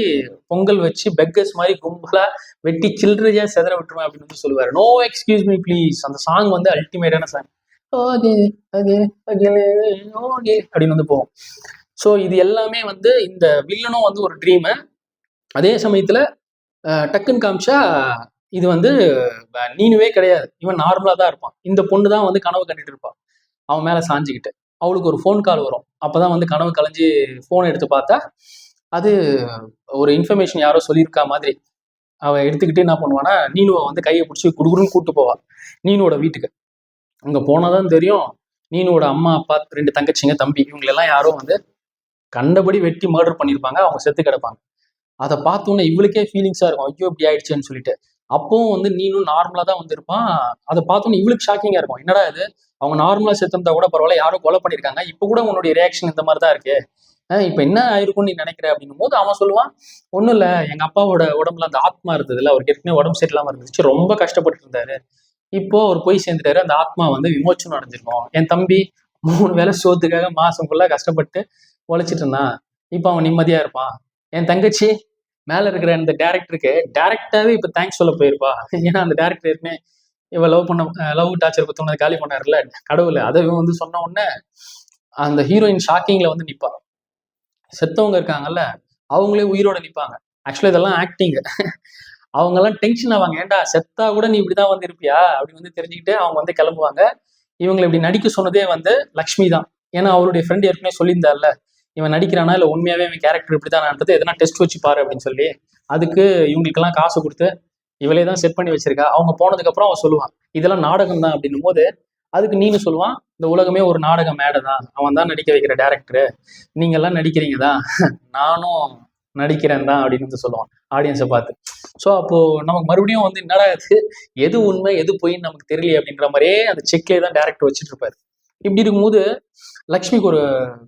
A: பொங்கல் வச்சு பெக்கர்ஸ் மாதிரி கும்பலா வெட்டி சில்லறையா செதற விட்டுருவேன் அப்படின்னு வந்து சொல்லுவாரு. No excuse me please. அந்த சாங் வந்து அல்டிமேட்டான song. Okay okay okay okay அப்படின்னு வந்து போவோம். ஸோ இது எல்லாமே வந்து இந்த வில்லனும் வந்து ஒரு ட்ரீமு. அதே சமயத்துல டக்குன்னு காமிச்சா இது வந்து நீனுவே கிடையாது, இவன் நார்மலா தான் இருப்பான். இந்த பொண்ணு தான் வந்து கனவு கண்டுட்டு இருப்பான் அவன் மேல சாஞ்சிக்கிட்டு. அவளுக்கு ஒரு ஃபோன் கால் வரும். அப்பதான் வந்து கனவு கலைஞ்சு ஃபோன் எடுத்து பார்த்தா அது ஒரு இன்ஃபர்மேஷன் யாரோ சொல்லியிருக்கா மாதிரி. அவன் எடுத்துக்கிட்டு என்ன பண்ணுவானா, நீனுவை வந்து கையை பிடிச்சி குடுகுடுன்னு கூட்டு போவான் நீனுவோட வீட்டுக்கு. அங்க போனாதான் தெரியும் நீனுவோட அம்மா அப்பா 2 தங்கச்சிங்க தம்பி இவங்களெல்லாம் யாரோ வந்து கண்டபடி வெட்டி மர்டர் பண்ணியிருப்பாங்க. அவங்க செத்து கிடப்பாங்க. அதை பார்த்தோன்னே இவளுக்கே ஃபீலிங்ஸா இருக்கும், ஐயோ இப்படி ஆயிடுச்சேன்னு சொல்லிட்டு. அப்பவும் வந்து நீனும் நார்மலா தான் வந்திருப்பான். அதை பார்த்தோன்னே இவளுக்கு ஷாக்கிங்கா இருக்கும், என்னடா இது அவங்க நார்மலா செத்துருந்தா கூட பரவாயில்ல, யாரோ கொலை பண்ணியிருக்காங்க, இப்போ கூட உன்னுடைய ரியாக்ஷன் இந்த மாதிரி தான் இருக்கு, இப்போ என்ன ஆயிருக்கும்னு நீ நினைக்கிற அப்படின்னும் போது அவன் சொல்லுவான், ஒன்றும் இல்லை, எங்க அப்பாவோட உடம்புல அந்த ஆத்மா இருந்ததுல, அவருக்கு ஏற்கனவே உடம்பு சரியில்லாம இருந்துச்சு, ரொம்ப கஷ்டப்பட்டு இருந்தாரு, இப்போ அவர் போய் சேர்ந்துட்டாரு, அந்த ஆத்மா வந்து விமோச்சனம் அடைஞ்சிருக்கும். என் தம்பி 3 வேளை சோத்துக்காக மாசம் ஃபுல்லா கஷ்டப்பட்டு உழைச்சிட்டு இருந்தான், இப்போ அவன் நிம்மதியா இருப்பான். என் தங்கச்சி மேல இருக்கிற இந்த டேரக்டருக்கு டேரக்டாவே இப்ப தேங்க்ஸ் சொல்ல போயிருப்பா. ஏன்னா அந்த டேரக்டர் ஏற்கனவே இவ லவ் டார்ச்சர் பத்தி காலி பண்ணாருல்ல கடவுள், அதை இவன் வந்து சொன்ன உடனே அந்த ஹீரோயின் ஷாக்கிங்ல வந்து நிப்பா. செத்தவங்க இருக்காங்கல்ல அவங்களே உயிரோட நிப்பாங்க. ஆக்சுவலா இதெல்லாம் ஆக்டிங். அவங்க எல்லாம் டென்ஷன் ஆவாங்க, ஏன்டா செத்தா கூட நீ இப்படிதான் வந்து இருப்பியா அப்படின்னு வந்து தெரிஞ்சுக்கிட்டு அவங்க வந்து கிளம்புவாங்க. இவங்களை இப்படி நடிக்க சொன்னதே வந்து லக்ஷ்மி தான். ஏன்னா அவருடைய ஃப்ரெண்ட் ஏற்கனவே சொல்லியிருந்தார்ல, இவன் நடிக்கிறானா இல்லை உண்மையாவே இவன் கேரக்டர் இப்படிதான்ன்றது எதனா டெஸ்ட் வச்சு பாரு அப்படின்னு சொல்லி, அதுக்கு இவங்களுக்கெல்லாம் காசு கொடுத்து இவளே தான் செட் பண்ணி வச்சிருக்கா. அவங்க போனதுக்கு அப்புறம் அவன் சொல்லுவான், இதெல்லாம் நாடகம் தான் அப்படின்னும் போது, அதுக்கு நீனு சொல்லுவான், இந்த உலகமே ஒரு நாடக மேடை தான், அவன் தான் நடிக்க வைக்கிற டேரக்டரு, நீங்க எல்லாம் நடிக்கிறீங்க தான், நானும் நடிக்கிறேன் தான் அப்படின்னு வந்து சொல்லுவான் ஆடியன்ஸை பார்த்து. ஸோ அப்போ நமக்கு மறுபடியும் வந்து என்னடா எது உண்மை எது பொய்ன்னு நமக்கு தெரியல அப்படின்ற மாதிரியே அந்த செக்லேயே தான் டேரக்டர் வச்சுட்டு இருப்பாரு. இப்படி இருக்கும்போது லக்ஷ்மிக்கு ஒரு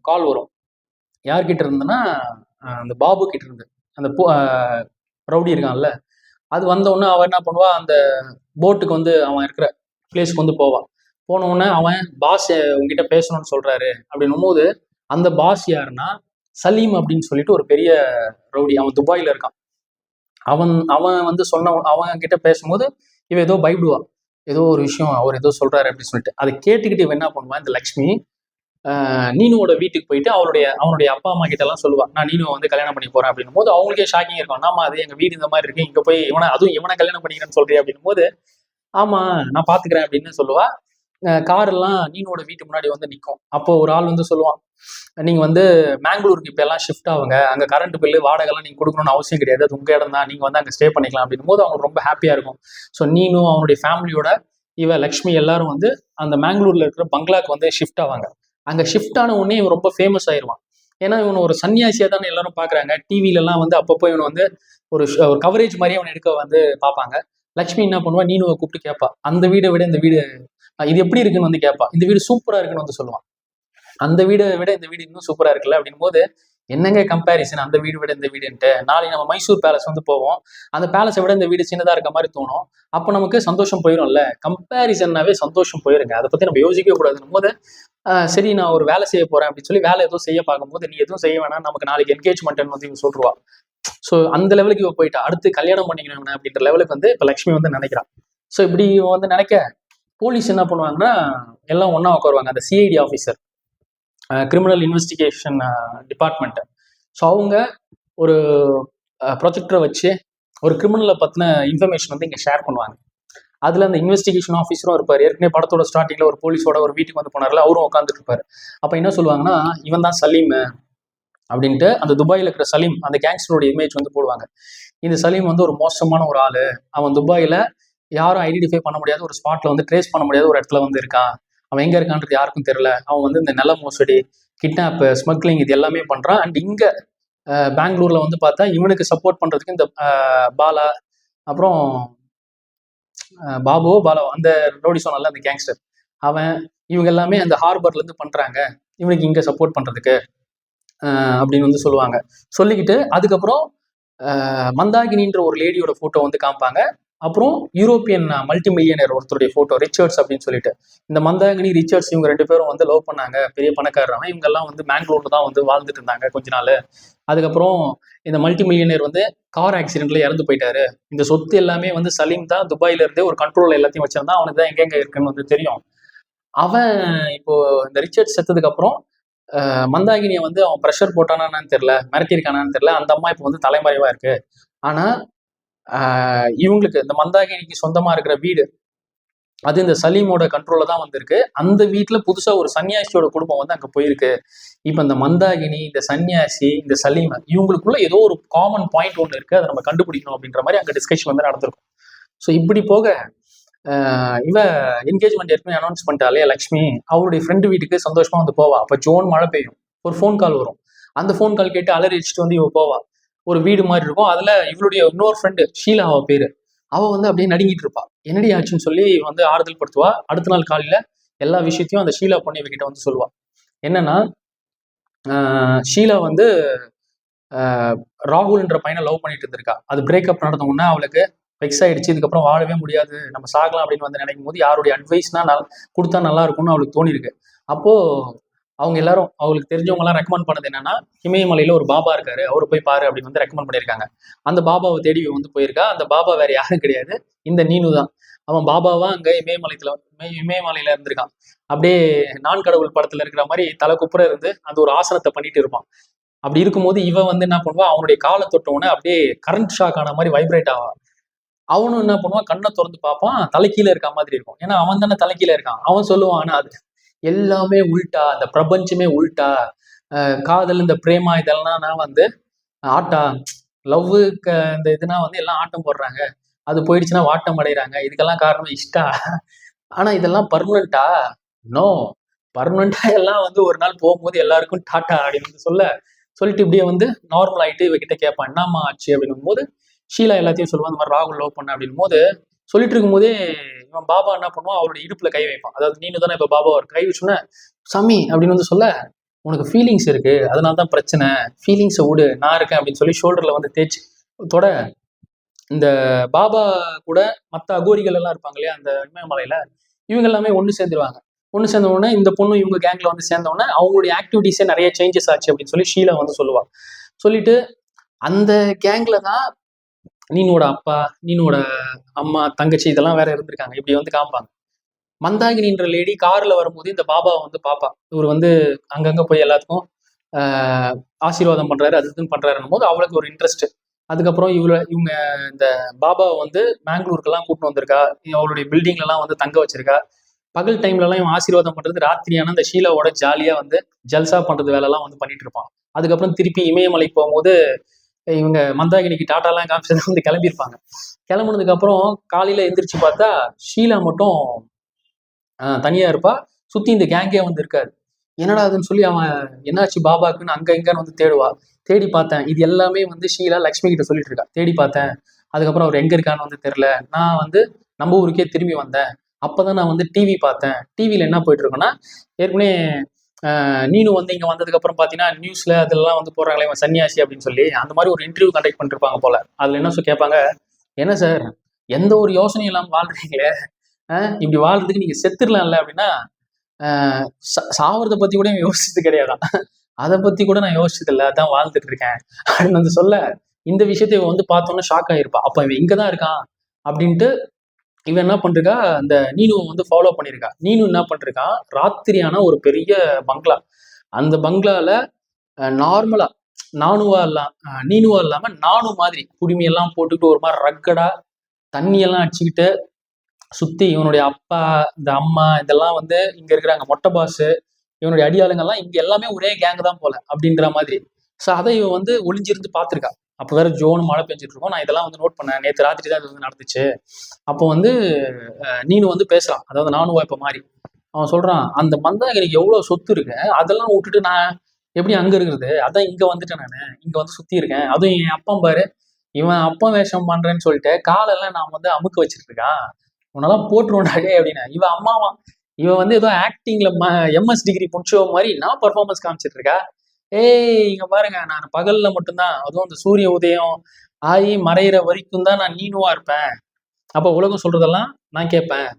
A: கால் வரும். யார்கிட்ட இருந்துன்னா அந்த பாபு கிட்ட இருந்து, அந்த ரவுடி இருக்கான்ல, அது வந்தவுடனே அவன் என்ன பண்ணுவா, அந்த போட்டுக்கு வந்து அவன் இருக்கிற பிளேஸ்க்கு வந்து போவான். போன உடனே அவன் பாஸ் உங்ககிட்ட பேசணும்னு சொல்றாரு அப்படின்னும் போது, அந்த பாஸ் யாருன்னா சலீம் அப்படின்னு சொல்லிட்டு ஒரு பெரிய ரவுடி, அவன் துபாயில இருக்கான். அவன் வந்து அவன் கிட்ட பேசும்போது இவன் ஏதோ பயப்படுவான், ஏதோ ஒரு விஷயம் அவர் ஏதோ சொல்றாரு அப்படின்னு சொல்லிட்டு. அதை கேட்டுக்கிட்டு இவன் என்ன பண்ணுவான், இந்த லக்ஷ்மி நீனுவோட வீட்டுக்கு போயிட்டு அவனுடைய அப்பா அம்மா கிட்ட எல்லாம் சொல்லுவான், நான் நீனுவை வந்து கல்யாணம் பண்ணி போறேன் அப்படின்னும் போது அவங்களுக்கே ஷாக்கிங் இருக்கும், ஆமா அது எங்க வீடு இந்த மாதிரி இருக்கு, இங்க போய் இவனை கல்யாணம் பண்ணிக்கிறேன்னு சொல்றேன் அப்படின்னும் போது, ஆமா நான் பாத்துக்கிறேன் அப்படின்னு சொல்லுவா. கார் எல்லாம் நீனோட வீட்டு முன்னாடி வந்து நிற்கும். அப்போ ஒரு ஆள் வந்து சொல்லுவான், நீங்க வந்து மேங்களூருக்கு இப்ப எல்லாம் ஷிஃப்ட் ஆகுங்க, அங்க கரண்ட் பில்லு வாடகைலாம் நீங்க கொடுக்கணும்னு அவசியம் கிடையாது, அது உங்க இடம் தான், நீங்க வந்து அங்க ஸ்டே பண்ணிக்கலாம் அப்படின்னும் போது அவங்களுக்கு ரொம்ப ஹாப்பியா இருக்கும். ஸோ நீனும் அவனுடைய ஃபேமிலியோட இவ லக்ஷ்மி எல்லாரும் வந்து அந்த மேங்களூர்ல இருக்கிற பங்களாக்கு வந்து ஷிஃப்ட் ஆவாங்க. அங்க ஷிஃப்ட் ஆன உடனே இவன் ரொம்ப ஃபேமஸ் ஆயிடுவான். ஏன்னா இவன் ஒரு சன்னியாசியா தானே எல்லாரும் பாக்குறாங்க. டிவில எல்லாம் வந்து அப்பப்போ இவன் வந்து ஒரு கவரேஜ் மாதிரியே அவன் எடுக்க வந்து பார்ப்பாங்க. லக்ஷ்மி என்ன பண்ணுவா, நீனுவை கூப்பிட்டு கேட்பா, அந்த வீடை விட இந்த வீடு இது எப்படி இருக்குன்னு வந்து கேட்பா. இந்த வீடு சூப்பரா இருக்குன்னு வந்து சொல்லுவான். அந்த வீடை விட இந்த வீடு இன்னும் சூப்பரா இருக்குல்ல அப்படின் போது, என்னங்க கம்பேரிசன் அந்த வீடு விட இந்த வீடுன்ட்டு. நாளைக்கு நம்ம மைசூர் பேலஸ் வந்து போவோம், அந்த பேலஸை விட இந்த வீடு சின்னதா இருக்க மாதிரி தோணும். அப்போ நமக்கு சந்தோஷம் போயிடும்ல. கம்பேரிசன்னாவே சந்தோஷம் போயிருங்க, அதை பத்தி நம்ம யோசிக்கவே கூடாதுன்னு போது, சரி நான் ஒரு வேலை செய்ய போறேன் அப்படின்னு சொல்லி வேலை எதுவும் செய்ய பார்க்கும்போது, நீ எதுவும் செய்ய வேணாம், நமக்கு நாளைக்கு என்கேஜ்மெண்ட்னு வந்து இவங்க சொல்லுவா. ஸோ அந்த லெவலுக்கு இவ போயிட்டா, அடுத்து கல்யாணம் பண்ணிக்கணும் அப்படின்ற லெவலுக்கு வந்து இப்போ லக்ஷ்மி வந்து நினைக்கிறான். ஸோ இப்படி வந்து நினைக்க போலீஸ் என்ன பண்ணுவாங்கன்னா, எல்லாம் ஒன்னா உட்காருவாங்க. அந்த CID officer, criminal investigation department. So அவங்க ஒரு ப்ரொஜெக்டரை வச்சு ஒரு கிரிமினலை பற்றின இன்ஃபர்மேஷன் வந்து இங்கே ஷேர் பண்ணுவாங்க. அதில் அந்த இன்வெஸ்டிகேஷன் ஆஃபீஸரும் இருப்பார். ஏற்கனவே படத்தோட ஸ்டார்டிங்கில் ஒரு போலீஸோட ஒரு வீட்டுக்கு வந்து போனார்ல, அவரும் உட்காந்துட்டு இருப்பார். அப்போ என்ன சொல்லுவாங்கன்னா, இவன் தான் சலீம் அப்படின்ட்டு அந்த துபாயில் இருக்கிற சலீம், அந்த கேங்ஸ்டரோட இமேஜ் வந்து போடுவாங்க. இந்த சலீம் வந்து ஒரு மோசமான ஒரு ஆள், அவன் துபாயில் யாரும் ஐடென்டிஃபை பண்ண முடியாத ஒரு ஸ்பாட்ல வந்து ட்ரேஸ் பண்ண முடியாத ஒரு இடத்துல வந்து இருக்கான், அவன் எங்கே இருக்கான்றது யாருக்கும் தெரியல, அவன் வந்து இந்த நில மோசடி, கிட்னாப், ஸ்மக்லிங் இது எல்லாமே பண்ணுறான். அண்ட் இங்கே பெங்களூரில் வந்து பார்த்தா இவனுக்கு சப்போர்ட் பண்ணுறதுக்கு இந்த பாலா, அப்புறம் பாபுவோ பாலாவோ அந்த ரவுடி சொன்னால அந்த கேங்ஸ்டர், அவன் இவங்க எல்லாமே அந்த ஹார்பர்லேருந்து பண்ணுறாங்க இவனுக்கு இங்கே சப்போர்ட் பண்ணுறதுக்கு அப்படின்னு வந்து சொல்லுவாங்க. சொல்லிக்கிட்டு அதுக்கப்புறம் மந்தாகினின்ற ஒரு லேடியோட ஃபோட்டோ வந்து காமிப்பாங்க. அப்புறம் யூரோப்பியன் மல்டி மில்லியனர் ஒருத்தருடைய ஃபோட்டோ, ரிச்சர்ட்ஸ் அப்படின்னு சொல்லிட்டு. இந்த மந்தாகினி, ரிச்சர்ட்ஸ் இவங்க 2 பேரும் வந்து லவ் பண்ணாங்க, பெரிய பணக்காரரான. இவங்கெல்லாம் வந்து பெங்களூர்ல தான் வந்து வாழ்ந்துட்டு இருந்தாங்க கொஞ்ச நாள். அதுக்கப்புறம் இந்த மல்டி மில்லியனர் வந்து கார் ஆக்சிடென்ட்ல இறந்து போயிட்டாரு. இந்த சொத்து எல்லாமே வந்து சலீம் தான் துபாயில இருந்தே ஒரு கண்ட்ரோல் எல்லாத்தையும் வச்சிருந்தான். அவனுக்கு தான் எங்கெங்க இருக்குன்னு வந்து தெரியும். அவன் இப்போ இந்த ரிச்சர்ட் செத்ததுக்கு அப்புறம் மந்தாகினியை வந்து அவன் ப்ரெஷர் போட்டானான்னு தெரியல, மிரட்டியிருக்கானான்னு தெரியல. அந்த அம்மா இப்போ வந்து தலைமறைவா இருக்கு. ஆனா இவங்களுக்கு இந்த மந்தாகினிக்கு சொந்தமா இருக்கிற வீடு அது இந்த சலீமோட கண்ட்ரோல்ல தான் வந்திருக்கு. அந்த வீட்டுல புதுசா ஒரு சன்னியாசியோட குடும்பம் வந்து அங்க போயிருக்கு. இப்ப இந்த மந்தாகினி, இந்த சன்னியாசி, இந்த சலீம் இவங்களுக்குள்ள ஏதோ ஒரு காமன் பாயிண்ட் ஒன்று இருக்கு, அதை நம்ம கண்டுபிடிக்கணும் அப்படின்ற மாதிரி அங்க டிஸ்கஷன் வந்து நடந்திருக்கும். ஸோ இப்படி போக இவ என்கேஜ்மெண்ட் ஏற்கனவே அனௌன்ஸ் பண்ணிட்டாலே லக்ஷ்மி அவருடைய ஃப்ரெண்டு வீட்டுக்கு சந்தோஷமா வந்து போவா. அப்ப ஜோன் மழை பெய்யும், ஒரு ஃபோன் கால் வரும். அந்த ஃபோன் கால் கேட்டு அலறி அடிச்சுட்டு வந்து இவ போவா. ஒரு வீடு மாதிரி இருக்கும். அதுல இவளுடைய இன்னொரு ஃப்ரெண்டு ஷீலா அவ பேரு, அவ வந்து அப்படியே நடுங்கிட்டு இருப்பா. என்னடி ஆச்சுன்னு சொல்லி வந்து ஆறுதல் படுத்துவா. அடுத்த நாள் காலையில எல்லா விஷயத்தையும் அந்த ஷீலா பொண்ணு இவகிட்ட வந்து சொல்லுவா. என்னன்னா ஷீலா வந்து ராகுல்ன்ற பையனை லவ் பண்ணிட்டு இருந்திருக்கா. அது பிரேக்கப் நடந்த உடனே அவளுக்கு வெக்ஸ் ஆயிடுச்சு. இதுக்கப்புறம் வாழவே முடியாது, நம்ம சாகலாம் அப்படின்னு வந்து நினைக்கும் போது யாருடைய அட்வைஸ்னா கொடுத்தா நல்லா இருக்கும்னு அவளுக்கு தோணிருக்கு. அப்போ அவங்க எல்லாரும் அவங்களுக்கு தெரிஞ்சவங்க எல்லாம் ரெக்கமெண்ட் பண்ணது என்னன்னா, இமயமலையில ஒரு பாபா இருக்காரு, அவரு போய் பாரு அப்படின்னு வந்து ரெக்கமெண்ட் பண்ணியிருக்காங்க. அந்த பாபாவை தேடி வந்து போயிருக்கா. அந்த பாபா வேற யாரும் கிடையாது, இந்த நீனு தான். அவன் பாபாவா அங்க இமயமலையில இருந்திருக்கான். அப்படியே நான் கடவுள் படத்துல இருக்கிற மாதிரி தலை குப்புற இருந்து அந்த ஒரு ஆசனத்தை பண்ணிட்டு இருப்பான். அப்படி இருக்கும்போது இவன் வந்து என்ன பண்ணுவான், அவனுடைய காலை தொட்டவுடனே அப்படியே கரண்ட் ஷாக் ஆன மாதிரி வைப்ரேட் ஆவான். அவனும் என்ன பண்ணுவான், கண்ணை திறந்து பார்ப்பான், தலைக்கீழ இருக்க மாதிரி இருக்கும். ஏன்னா அவன் தானே தலைக்கீழ இருக்கான். அவன் சொல்லுவான், ஆனா அது எல்லாமே உள்டா, அந்த பிரபஞ்சமே உள்டா, காதல் இந்த பிரேமா இதெல்லாம் நான் வந்து ஆட்டா, லவ் இந்த இதுனா வந்து எல்லாம் ஆட்டம் போடுறாங்க, அது போயிடுச்சுன்னா வாட்டம் அடைகிறாங்க, இதுக்கெல்லாம் காரணம் இஷ்டா. ஆனா இதெல்லாம் பர்மனண்டா? நோ, பர்மனண்டா எல்லாம் வந்து ஒரு நாள் போகும்போது எல்லாருக்கும் டாட்டா அப்படின்னு சொல்லிட்டு இப்படியே வந்து நார்மல் ஆயிட்டு இவகிட்ட கேட்பான், என்னம்மா ஆச்சு அப்படின்னும் போது ஷீலா எல்லாத்தையும் சொல்லுவான், இந்த மாதிரி ராகுல் லவ் பண்ண அப்படின் போது சொல்லிட்டு இருக்கும் போதே இவன் பாபா என்ன பண்ணுவான், அவருடைய இடுப்புல கை வைப்பான். அதாவது நீனு தானே இப்ப பாபா ஒரு கை வச்சுன்னா, சாமி அப்படின்னு வந்து சொல்ல, உனக்கு ஃபீலிங்ஸ் இருக்கு, அதனால தான் பிரச்சனை, ஃபீலிங்ஸை விடு, நான் இருக்கேன் அப்படின்னு சொல்லி ஷோல்டர்ல வந்து தேய்ச்சி தொட. இந்த பாபா கூட மற்ற அகோரிகள் எல்லாம் இருப்பாங்க இல்லையா அந்த இமயமலையில, இவங்க எல்லாமே ஒன்று சேர்ந்துருவாங்க. ஒன்று சேர்ந்த உடனே இந்த பொண்ணு இவங்க கேங்ல வந்து சேர்ந்த உடனே அவங்களுடைய ஆக்டிவிட்டிஸே நிறைய சேஞ்சஸ் ஆச்சு அப்படின்னு சொல்லி ஷீலா வந்து சொல்லுவா. சொல்லிட்டு அந்த கேங்ல தான் நீனோட அப்பா, நீனோட அம்மா, தங்கச்சி இதெல்லாம் வேற இருந்திருக்காங்க. இப்படி வந்து காமிப்பாங்க. மந்தாகினின்ற லேடி கார்ல வரும்போது இந்த பாபாவை வந்து பாப்பா. இவர் வந்து அங்கங்க போய் எல்லாத்துக்கும் ஆசீர்வாதம் பண்றாரு, அது இதுன்னு பண்றாருன்னும் போது அவளுக்கு ஒரு இன்ட்ரெஸ்ட். அதுக்கப்புறம் இவங்க இந்த பாபாவை வந்து பெங்களூருக்கெல்லாம் கூட்டிட்டு வந்திருக்கா. அவளுடைய பில்டிங்ல எல்லாம் வந்து தங்க வச்சிருக்கா. பகல் டைம்ல எல்லாம் இவன் ஆசீர்வாதம் பண்றது, ராத்திரியான இந்த ஷீலாவோட ஜாலியா வந்து ஜல்சா பண்றது வேலை எல்லாம் வந்து பண்ணிட்டு இருப்பான். அதுக்கப்புறம் திருப்பி இமயமலைக்கு போகும்போது இவங்க மந்தாகினிக்கு டாட்டாலாம் காமிச்சது வந்து கிளம்பியிருப்பாங்க. கிளம்புனதுக்கு அப்புறம் காலையில எந்திரிச்சு பார்த்தா ஷீலா மட்டும் தனியா இருப்பா. சுத்தி இந்த கேங்கே வந்து இருக்காது. என்னடா அதுன்னு சொல்லி அவன் என்னாச்சு பாபாக்குன்னு அங்க இங்கன்னு வந்து தேடுவா. தேடி பார்த்தேன், இது எல்லாமே வந்து ஷீலா லக்ஷ்மி கிட்ட சொல்லிட்டு இருக்கா. தேடி பார்த்தேன், அதுக்கப்புறம் அவர் எங்க இருக்கான்னு வந்து தெரியல, நான் வந்து நம்ம ஊருக்கே திரும்பி வந்தேன். அப்பதான் நான் வந்து டிவி பார்த்தேன். டிவியில என்ன போயிட்டு இருக்குன்னா, ஏற்கனவே நீனும் வந்து இங்க வந்ததுக்கு அப்புறம் பாத்தீங்கன்னா நியூஸ்ல அதெல்லாம் வந்து போடுறாங்களே இவன் சன்னியாசி அப்படின்னு சொல்லி, அந்த மாதிரி ஒரு இன்டர்வியூ கண்டக்ட் பண்ணிருப்பாங்க போல. அதுல என்ன கேட்பாங்க, என்ன சார் எந்த ஒரு யோசனையும் இல்லாம வாழ்றீங்களே, இப்படி வாழ்றதுக்கு நீங்க செத்துடலாம்ல அப்படின்னா, சாவறதை பத்தி கூட யோசிச்சது கிடையாதான். அதை பத்தி கூட நான் யோசிச்சது இல்லை, அதான் வாழ்ந்துட்டு இருக்கேன் அப்படின்னு வந்து சொல்ல, இந்த விஷயத்த வந்து பார்த்தோன்னா ஷாக் ஆகிருப்பா. அப்ப இவன் இங்கதான் இருக்கான் அப்படின்ட்டு இவன் என்ன பண்ணிருக்கா, அந்த நீனு வந்து ஃபாலோ பண்ணியிருக்கா. நீனு என்ன பண்ணிருக்கான், ராத்திரியான ஒரு பெரிய பங்களா, அந்த பங்களால நார்மலா நீனுவா இல்லாம நானு மாதிரி குடுமையெல்லாம் போட்டுக்கிட்டு ஒரு மாதிரி ரக்கடா தண்ணியெல்லாம் அடிச்சுக்கிட்டு சுத்தி இவனுடைய அப்பா, இந்த அம்மா இதெல்லாம் வந்து இங்க இருக்கிறாங்க, மொட்டை பாஸ், இவனுடைய அடியாளுங்கெல்லாம் இங்க எல்லாமே ஒரே கேங் தான் போல அப்படின்ற மாதிரி. ஸோ அதை இவன் வந்து ஒளிஞ்சிருந்து பார்த்துருக்கா. அப்போ வேற ஜோன் மழை பெஞ்சிட்டு இருக்கோம். நான் இதெல்லாம் வந்து நோட் பண்ணேன், நேற்று ராத்திரி தான் இது வந்து நடந்துச்சு. அப்போ வந்து நீனு வந்து பேசுறான், அதாவது நானும் இப்ப மாதிரி அவன் சொல்றான், அந்த மந்தாகிரிக்கு எவ்வளவு சொத்து இருக்கு, அதெல்லாம் விட்டுட்டு நான் எப்படி அங்க இருக்கிறது, அதான் இங்க வந்துட்டேன், நானு இங்க வந்து சுத்தி இருக்கேன். அதுவும் என் அப்பா பாரு, இவன் அப்பா வேஷம் பண்றேன்னு சொல்லிட்டு காலெல்லாம் நான் வந்து அமுக்க வச்சிட்டு இருக்கான், உன்னெல்லாம் போட்டுருவோண்டாடே அப்படின்னு. இவன் அம்மாவா, இவன் வந்து ஏதோ ஆக்டிங்ல எம்எஸ் டிகிரி முடிச்ச மாதிரி நான் பர்ஃபார்மன்ஸ் காமிச்சிட்டு இருக்கா. ஏய் இங்க பாருங்க, நான் பகல்ல மட்டும்தான், அதுவும் இந்த சூரிய உதயம் ஆகி மறையிற வரைக்கும் தான் நான் நீனுவா இருப்பேன், அப்போ உலகம் சொல்றதெல்லாம் நான் கேட்பேன்.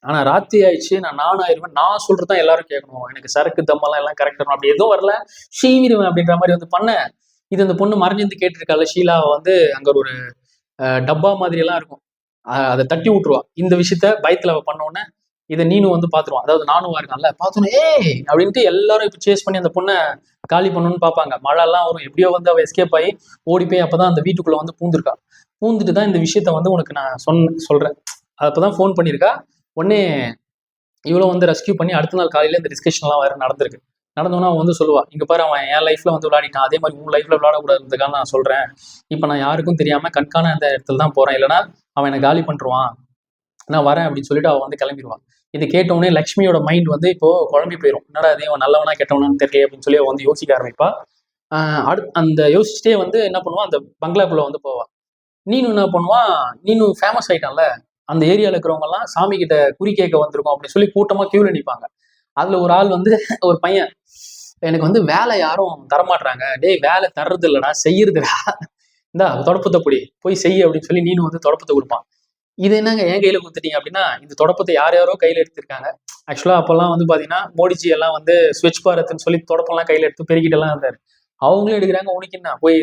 A: ஆனா ராத்திரி ஆயிடுச்சு, நானும் ஆயிருவேன். நான் சொல்றது தான் எல்லாரும் கேட்கணும். எனக்கு சரக்கு தம்மெல்லாம் எல்லாம் கரெக்ட் இருக்கணும். அப்படி எதுவும் வரல, சீவிருவேன் அப்படின்ற மாதிரி வந்து பண்ணேன். இது அந்த பொண்ணு மறைஞ்சிருந்து கேட்டிருக்கால ஷீலா வந்து அங்க ஒரு டப்பா மாதிரி எல்லாம் இருக்கும். அதை தட்டி விட்டுருவா. இந்த விஷயத்த பயத்துல அவ பண்ண உடனே இதை நீனும் வந்து பாத்துருவான். அதாவது நானும் இருக்கான்ல, பார்த்தோன்னே ஏய் அப்படின்ட்டு எல்லாரும் இப்ப சேஸ் பண்ணி அந்த பொண்ணை காலி பண்ணணும்னு பார்ப்பாங்க. மழை எல்லாம் வரும், எப்படியோ வந்து அவ எஸ்கேப் ஆகி ஓடி போய் அப்பதான் அந்த வீட்டுக்குள்ள வந்து பூந்திருக்கா. பூந்துட்டு தான் இந்த விஷயத்த வந்து உனக்கு நான் சொல்றேன். அப்பதான் ஃபோன் பண்ணியிருக்கா. உடனே இவ்வளோ வந்து ரெஸ்கியூ பண்ணி அடுத்த நாள் காலையில இந்த டிஸ்கஷன்லாம் வேற நடந்திருக்கு. நடந்தோன்னா அவன் வந்து சொல்லுவா, இங்க பாரு அவன் என் லைஃப்ல வந்து விளையாடிட்டான், அதே மாதிரி உன் லைஃப்ல விளையாடக்கூடாதுக்காக நான் சொல்றேன். இப்போ நான் யாருக்கும் தெரியாம கண்காண அந்த இடத்துல தான் போறேன், இல்லைன்னா அவன் என்னை காலி பண்ணிருவான், நான் வரேன் அப்படின்னு சொல்லிட்டு அவன் வந்து கிளம்பிடுவான். இது கேட்டவுடனே லக்ஷ்மியோட மைண்ட் வந்து இப்போ குழம்பி போயிடும். என்னடா அதே அவன் நல்லவனா கெட்டவனான்னு தெரியல அப்படின்னு சொல்லி அவன் வந்து யோசிக்க ஆரம்பிப்பா. அந்த யோசிச்சுட்டே வந்து என்ன பண்ணுவான், அந்த பங்களாக்குள்ள வந்து போவான். நீனு என்ன பண்ணுவான், நீனு ஃபேமஸ் ஆயிட்டான்ல, அந்த ஏரியாவில் இருக்கிறவங்க எல்லாம் சாமி கிட்ட குறி கேட்க வந்திருக்கோம் அப்படின்னு சொல்லி கூட்டமா கியூல நிற்பாங்க. அதுல ஒரு ஆள் வந்து ஒரு பையன், எனக்கு வந்து வேலை யாரும் தரமாட்டுறாங்க, டேய் வேலை தர்றது இல்லடா செய்யறதுடா, இந்தா தொடப்பத்தை பொடி போய் செய்ய அப்படின்னு சொல்லி நீனு வந்து தொடப்பத்தை கொடுப்பான். இது என்னங்க என் கையில கொடுத்துட்டீங்க அப்படின்னா, இந்த தொடப்பத்தை யார் யாரோ கையில எடுத்திருக்காங்க. ஆக்சுவலா அப்பெல்லாம் வந்து பாத்தீங்கன்னா மோடிஜி எல்லாம் வந்து ஸ்வச் பாரத்ன்னு சொல்லி தொடப்பெல்லாம் கையில எடுத்து பெருக்கிட்டு எல்லாம் இருந்தாரு. அவங்களும் எடுக்கிறாங்க, உனக்கு என்ன போய்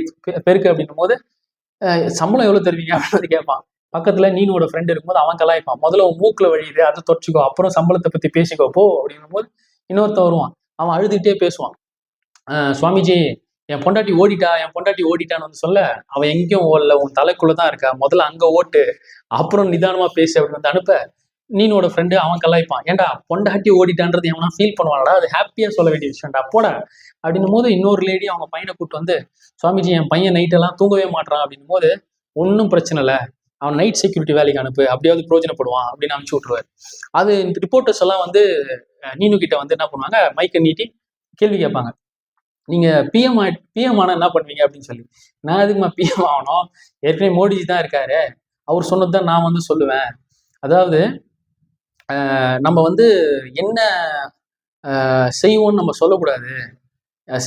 A: பெருக்கு அப்படின்னும் போது சம்பளம் எவ்வளவு தருவீங்க அப்படின்னு கேட்பான். பக்கத்துல நீனோட ஃப்ரெண்ட் இருக்கும்போது அவன் கலாய்ப்பான், முதல்ல உன் மூக்குல வழியுது அதை தொடச்சிக்கோ, அப்புறம் சம்பளத்தை பத்தி பேசிக்கோ போ அப்படின்னும் போது இன்னொருத்த வருவான். அவன் அழுதுகிட்டே பேசுவான், சுவாமிஜி என் பொண்டாட்டி ஓடிட்டா, என் பொண்டாட்டி ஓடிட்டான்னு வந்து சொல்ல, அவன் எங்கேயும் ஓடல, உன் தலைக்குள்ளதான் இருக்கா, முதல்ல அங்க ஓட்டு, அப்புறம் நிதானமா பேசு அப்படின்னு வந்து அனுப்ப, நீனோட ஃப்ரெண்டு அவன் கலாய்ப்பான், ஏன்டா பொண்டாட்டி ஓடிட்டான்றது எவனா ஃபீல் பண்ணுவான்டா, அது ஹாப்பியா சொல்ல வேண்டிய விஷயம்டா போட அப்படின்னும் போது இன்னொரு லேடி அவங்க பையனை கூப்பிட்டு வந்து, சுவாமிஜி என் பையன் நைட் எல்லாம் தூங்கவே மாட்டான் அப்படின்னும் போது, ஒன்றும் பிரச்சனை இல்லை, அவன் நைட் செக்யூரிட்டி வேலைக்கு அனுப்பு, அப்படியாவது பிரயோஜனப்படுவான் அப்படின்னு அனுப்பிச்சு விட்டுருவாரு. அது இந்த ரிப்போர்ட்டர்ஸ் எல்லாம் வந்து நீனு கிட்ட வந்து என்ன பண்ணுவாங்க, மைக்கை நீட்டி கேள்வி கேட்பாங்க, நீங்க பிஎம் ஆனா என்ன பண்ணுவீங்க அப்படின்னு சொல்லி. நான் எதுக்குமா பிஎம் ஆகணும், ஏற்கனவே மோடிஜி தான் இருக்காரு, அவர் சொன்னதுதான் நான் வந்து சொல்லுவேன். அதாவது நம்ம வந்து என்ன செய்வோம்னு நம்ம சொல்லக்கூடாது,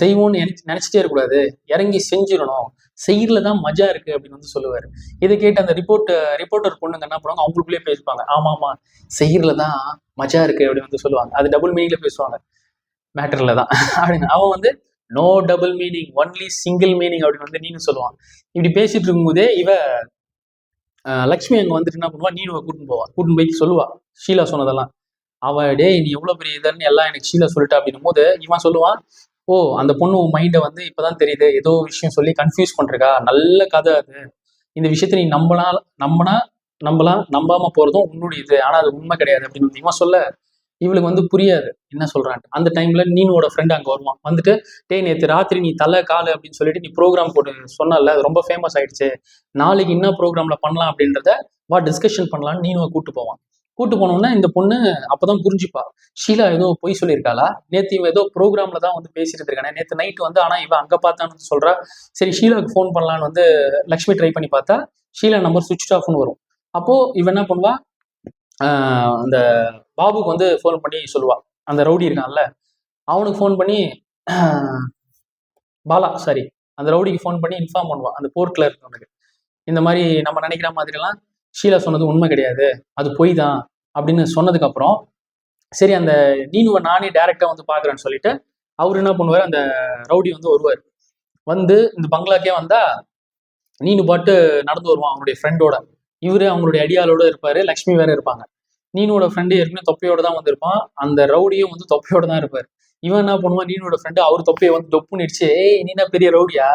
A: செய்வோம்னு நினைச்சிட்டே இருக்கக்கூடாது, இறங்கி செஞ்சிடணும், செய்யறதுல தான் மஜா இருக்கு அப்படின்னு வந்து சொல்லுவாரு. இதை கேட்டு அந்த ரிப்போர்ட்டர் பொண்ணுங்க என்ன பண்ணுவாங்க, அவங்களுக்குள்ளேயே பேசிப்பாங்க, ஆமா ஆமா செய்யறதுல தான் மஜா இருக்கு அப்படின்னு வந்து சொல்லுவாங்க. அது டபுள் மீனிங்ல பேசுவாங்க, மேட்டர்ல தான் அப்படின்னு. அவன் வந்து no double meaning, only single meaning அப்படின்னு வந்து நீனு சொல்லுவான். இப்படி பேசிட்டு இருக்கும்போதே இவ லக்ஷ்மி அங்க வந்துட்டு என்ன பண்ணுவா, நீனுவை கூட்டின்னு போய் சொல்லுவா ஷீலா சொன்னதெல்லாம். அவ டேய் நீ எவ்வளவு பெரிய இதுன்னு எல்லாம் எனக்கு ஷீலா சொல்லிட்டா அப்படின்னும் போது இவன் சொல்லுவான், ஓ அந்த பொண்ணு உன் மைண்டை வந்து இப்பதான் தெரியுது, ஏதோ விஷயம் சொல்லி கன்ஃபியூஸ் பண்றா, நல்ல கதை அது, இந்த விஷயத்த நீ நம்பலாம், நம்பாம போறதும் உன்னுடைய இது, ஆனா அது உண்மை கிடையாது அப்படின்னு இவன் சொல்ல, இவளுக்கு வந்து புரியாது என்ன சொல்றான். அந்த டைம்ல நீனோட ஃப்ரெண்ட் அங்க வருவான். வந்துட்டு டேய் நேற்று ராத்திரி நீ தலை காலு அப்படின்னு சொல்லிட்டு நீ ப்ரோக்ராம் போட்டு சொன்னல, அது ரொம்ப ஃபேமஸ் ஆயிடுச்சு, நாளைக்கு என்ன ப்ரோக்ராம்ல பண்ணலாம் அப்படின்றத வா டிஸ்கஷன் பண்ணலான்னு நீனுவை கூட்டு போவான். கூட்டு போனோம்னா இந்த பொண்ணு அப்பதான் புரிஞ்சுப்பா, ஷீலா ஏதோ பொய் சொல்லியிருக்காளா, நேற்று இவன் ஏதோ ப்ரோக்ராம்ல தான் வந்து பேசிட்டு இருக்கானே, நேற்று நைட் வந்து ஆனா இவன் அங்க பார்த்தான்னு சொல்றா. சரி ஷீலாவுக்கு ஃபோன் பண்ணலான்னு வந்து லக்ஷ்மி ட்ரை பண்ணி பார்த்தா ஷீலா நம்பர் சுவிட்ச் ஆஃப்னு வரும். அப்போ இவன் என்ன பண்ணுவா, அந்த பாபுக்கு வந்து ஃபோன் பண்ணி சொல்லுவா, அந்த ரவுடி இருக்கான்ல அவனுக்கு ஃபோன் பண்ணி பாலா சாரி அந்த ரவுடிக்கு ஃபோன் பண்ணி இன்ஃபார்ம் பண்ணுவா, அந்த போர்ட்ல இருக்கவனுக்கு, இந்த மாதிரி நம்ம நினைக்கிற மாதிரி எல்லாம் ஷீலா சொன்னது உண்மை கிடையாது, அது பொய் தான் அப்படின்னு சொன்னதுக்கு அப்புறம் சரி அந்த நீனுவை நானே டைரக்டா வந்து பாக்குறேன்னு சொல்லிட்டு அவர் என்ன பண்ணுவார், அந்த ரவுடி வந்து வருவார். வந்து இந்த பங்களாக்கே வந்தா நீனு பாட்டு நடந்து வருவான் அவனுடைய ஃப்ரெண்டோட, இவரு அவங்களுடைய அடியாளோட இருப்பாரு, லக்ஷ்மி வேற இருப்பாங்க. நீனோட ஃப்ரெண்டு ஏற்கனவே தொப்பையோட தான் வந்திருப்பான், அந்த ரவுடியும் வந்து தொப்பையோட தான் இருப்பாரு. இவன் என்ன பண்ணுவான், நீனோட ஃப்ரெண்டு அவர் தொப்பையை வந்து டொப்புன்னு இடிச்சு, ஏய் நீனா பெரிய ரவுடியா,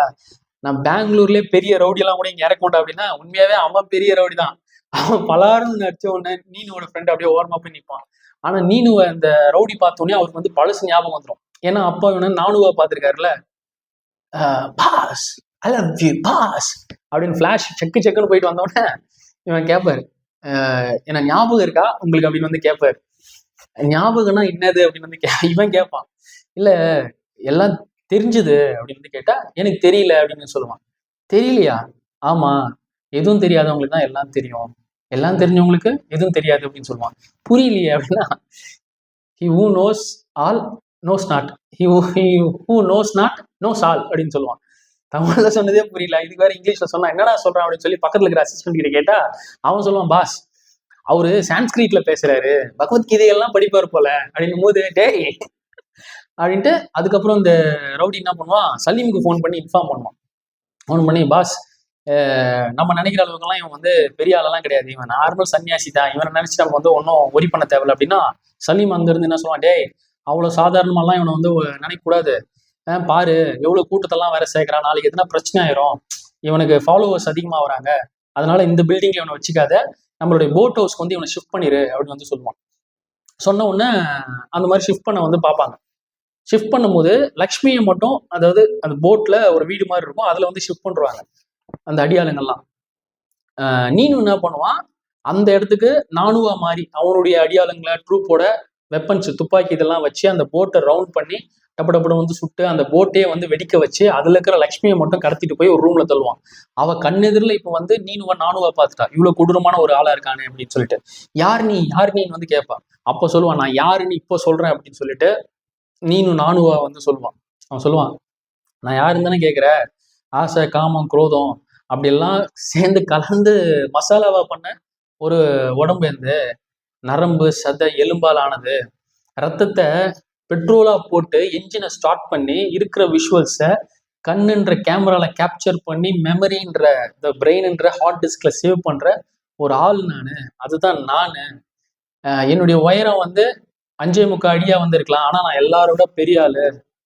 A: நான் பெங்களூர்லயே பெரிய ரவுடி எல்லாம் கூட இங்க இறக்க மாட்டா அப்படின்னா, உண்மையாவே அவன் பெரிய ரவுடி தான். அவன் பலாரும் நடிச்ச உடனே நீனோட ஃப்ரெண்ட் அப்படியே ஓரமா போய் நிற்பான். ஆனா நீனுவ அந்த ரவுடி பார்த்தோன்னே அவருக்கு வந்து பழசு ஞாபகம் வந்துடும். ஏன்னா அப்பா இவனை நானுவா பார்த்திருக்காருல்ல, boss I love you boss அப்படின்னு ஃபிளாஷ் செக்குன்னு போயிட்டு வந்தோடனே இவன் கேட்பாரு, என்ன ஞாபகம் இருக்கா உங்களுக்கு அப்படின்னு வந்து கேட்பாரு. ஞாபகம்னா என்னது அப்படின்னு வந்து இவன் கேட்பான். இல்ல எல்லாம் தெரிஞ்சது அப்படின்னு வந்து கேட்டா, எனக்கு தெரியல அப்படின்னு சொல்லுவான். தெரியலையா, ஆமா எதுவும் தெரியாதவங்களுக்கு தான் எல்லாம் தெரியும், எல்லாம் தெரிஞ்சவங்களுக்கு எதுவும் தெரியாது அப்படின்னு சொல்லுவான். புரியலையே அப்படின்னா, he who knows all knows not, he who knows not knows all அப்படின்னு சொல்லுவான். தமிழ்ல சொன்னதே புரியல, இதுக்கு வேற இங்கிலீஷ்ல சொன்னா என்னடா சொல்றான் அப்படின்னு சொல்லி பக்கத்துல இருக்கிற அசிஸ்டன்ட் கிட்ட கேட்டா அவன் சொல்லுவான், பாஸ் அவரு சான்ஸ்கிரிட்ல பேசுறாரு, பகவத்கீதையெல்லாம் படிப்பாரு போல அப்படின்னும் போது, டேய் அப்படின்ட்டு அதுக்கப்புறம் இந்த ரவுடி என்ன பண்ணுவான், சலீமுக்கு ஃபோன் பண்ணி இன்ஃபார்ம் பண்ணுவான். ஃபோன் பண்ணி, பாஸ் நம்ம நினைக்கிற அளவுக்குலாம் இவன் வந்து பெரிய ஆளெல்லாம் கிடையாது, இவன் நார்மல் சன்னியாசி தான், இவனை நினைச்சு நம்ம வந்து ஒன்றும் ஒரி பண்ண தேவையில்ல அப்படின்னா, சலீம் அங்கிருந்து என்ன சொல்லுவான், டேய் அவ்வளோ சாதாரணமாலாம் இவனை வந்து நினைக்கக்கூடாது, பாரு எவ்வளவு கூட்டத்தெல்லாம் வேற சேர்க்கிறான், நாளைக்கு எதுனா பிரச்சனை ஆயிரும், இவனுக்கு ஃபாலோவர்ஸ் அதிகமாக வராங்க, அதனால இந்த பில்டிங்ல இவனை வச்சுக்காத, நம்மளுடைய போட் ஹவுஸ்க்கு வந்து இவனை ஷிஃப்ட் பண்ணிரு அப்படின்னு வந்து சொல்லுவான். சொன்ன உடனே அந்த மாதிரி ஷிஃப்ட் பண்ண வந்து பார்ப்பாங்க. ஷிஃப்ட் பண்ணும்போது லக்ஷ்மியை மட்டும், அதாவது அந்த போட்ல ஒரு வீடு மாதிரி இருக்கும், அதுல வந்து ஷிஃப்ட் பண்ணுவாங்க அந்த அடியாளுங்கள்லாம். நீனு என்ன பண்ணுவான், அந்த இடத்துக்கு நானுவா மாறி அவனுடைய அடியாளுங்களை ட்ரூப்போட வெப்பன்ஸ் துப்பாக்கி இதெல்லாம் வச்சு அந்த போட்டை ரவுண்ட் பண்ணி டப்பு டப்புட வந்து சுட்டு அந்த போட்டையே வந்து வெடிக்க வச்சு அதுல இருக்கிற லக்ஷ்மியை மட்டும் கடத்திட்டு போய் ஒரு ரூம்ல தள்ளுவான். அவ கண்ணெதிரில் இப்ப வந்து நானுவா பார்த்துட்டா, இவ்வளவு கொடூரமான ஒரு ஆளா இருக்கானே அப்படின்னு சொல்லிட்டு. யார் நீன்னு வந்து கேட்பான். அப்ப சொல்லுவான், நான் யாருன்னு இப்போ சொல்றேன் அப்படின்னு சொல்லிட்டு நானுவா வந்து சொல்லுவான். அவன் சொல்லுவான், நான் யாருன்னு தானே கேட்குற, ஆசை காமம் குரோதம் அப்படியெல்லாம் சேர்ந்து கலந்து மசாலாவா பண்ண ஒரு உடம்பு இருந்து நரம்பு சதை எலும்பால் ஆனது, ரத்தத்தை பெட்ரோலா போட்டு என்ஜினை ஸ்டார்ட் பண்ணி இருக்கிற விஷுவல்ஸை கண்ணுன்ற கேமரால கேப்சர் பண்ணி மெமரின்ற இந்த பிரெயின்ன்ற ஹார்ட் டிஸ்க்ல சேவ் பண்ற ஒரு ஆள் நானு, அதுதான் நானு. என்னுடைய உயரம் வந்து 5.25 அடியா வந்து இருக்கலாம், ஆனா நான் எல்லாரோட பெரிய ஆளு,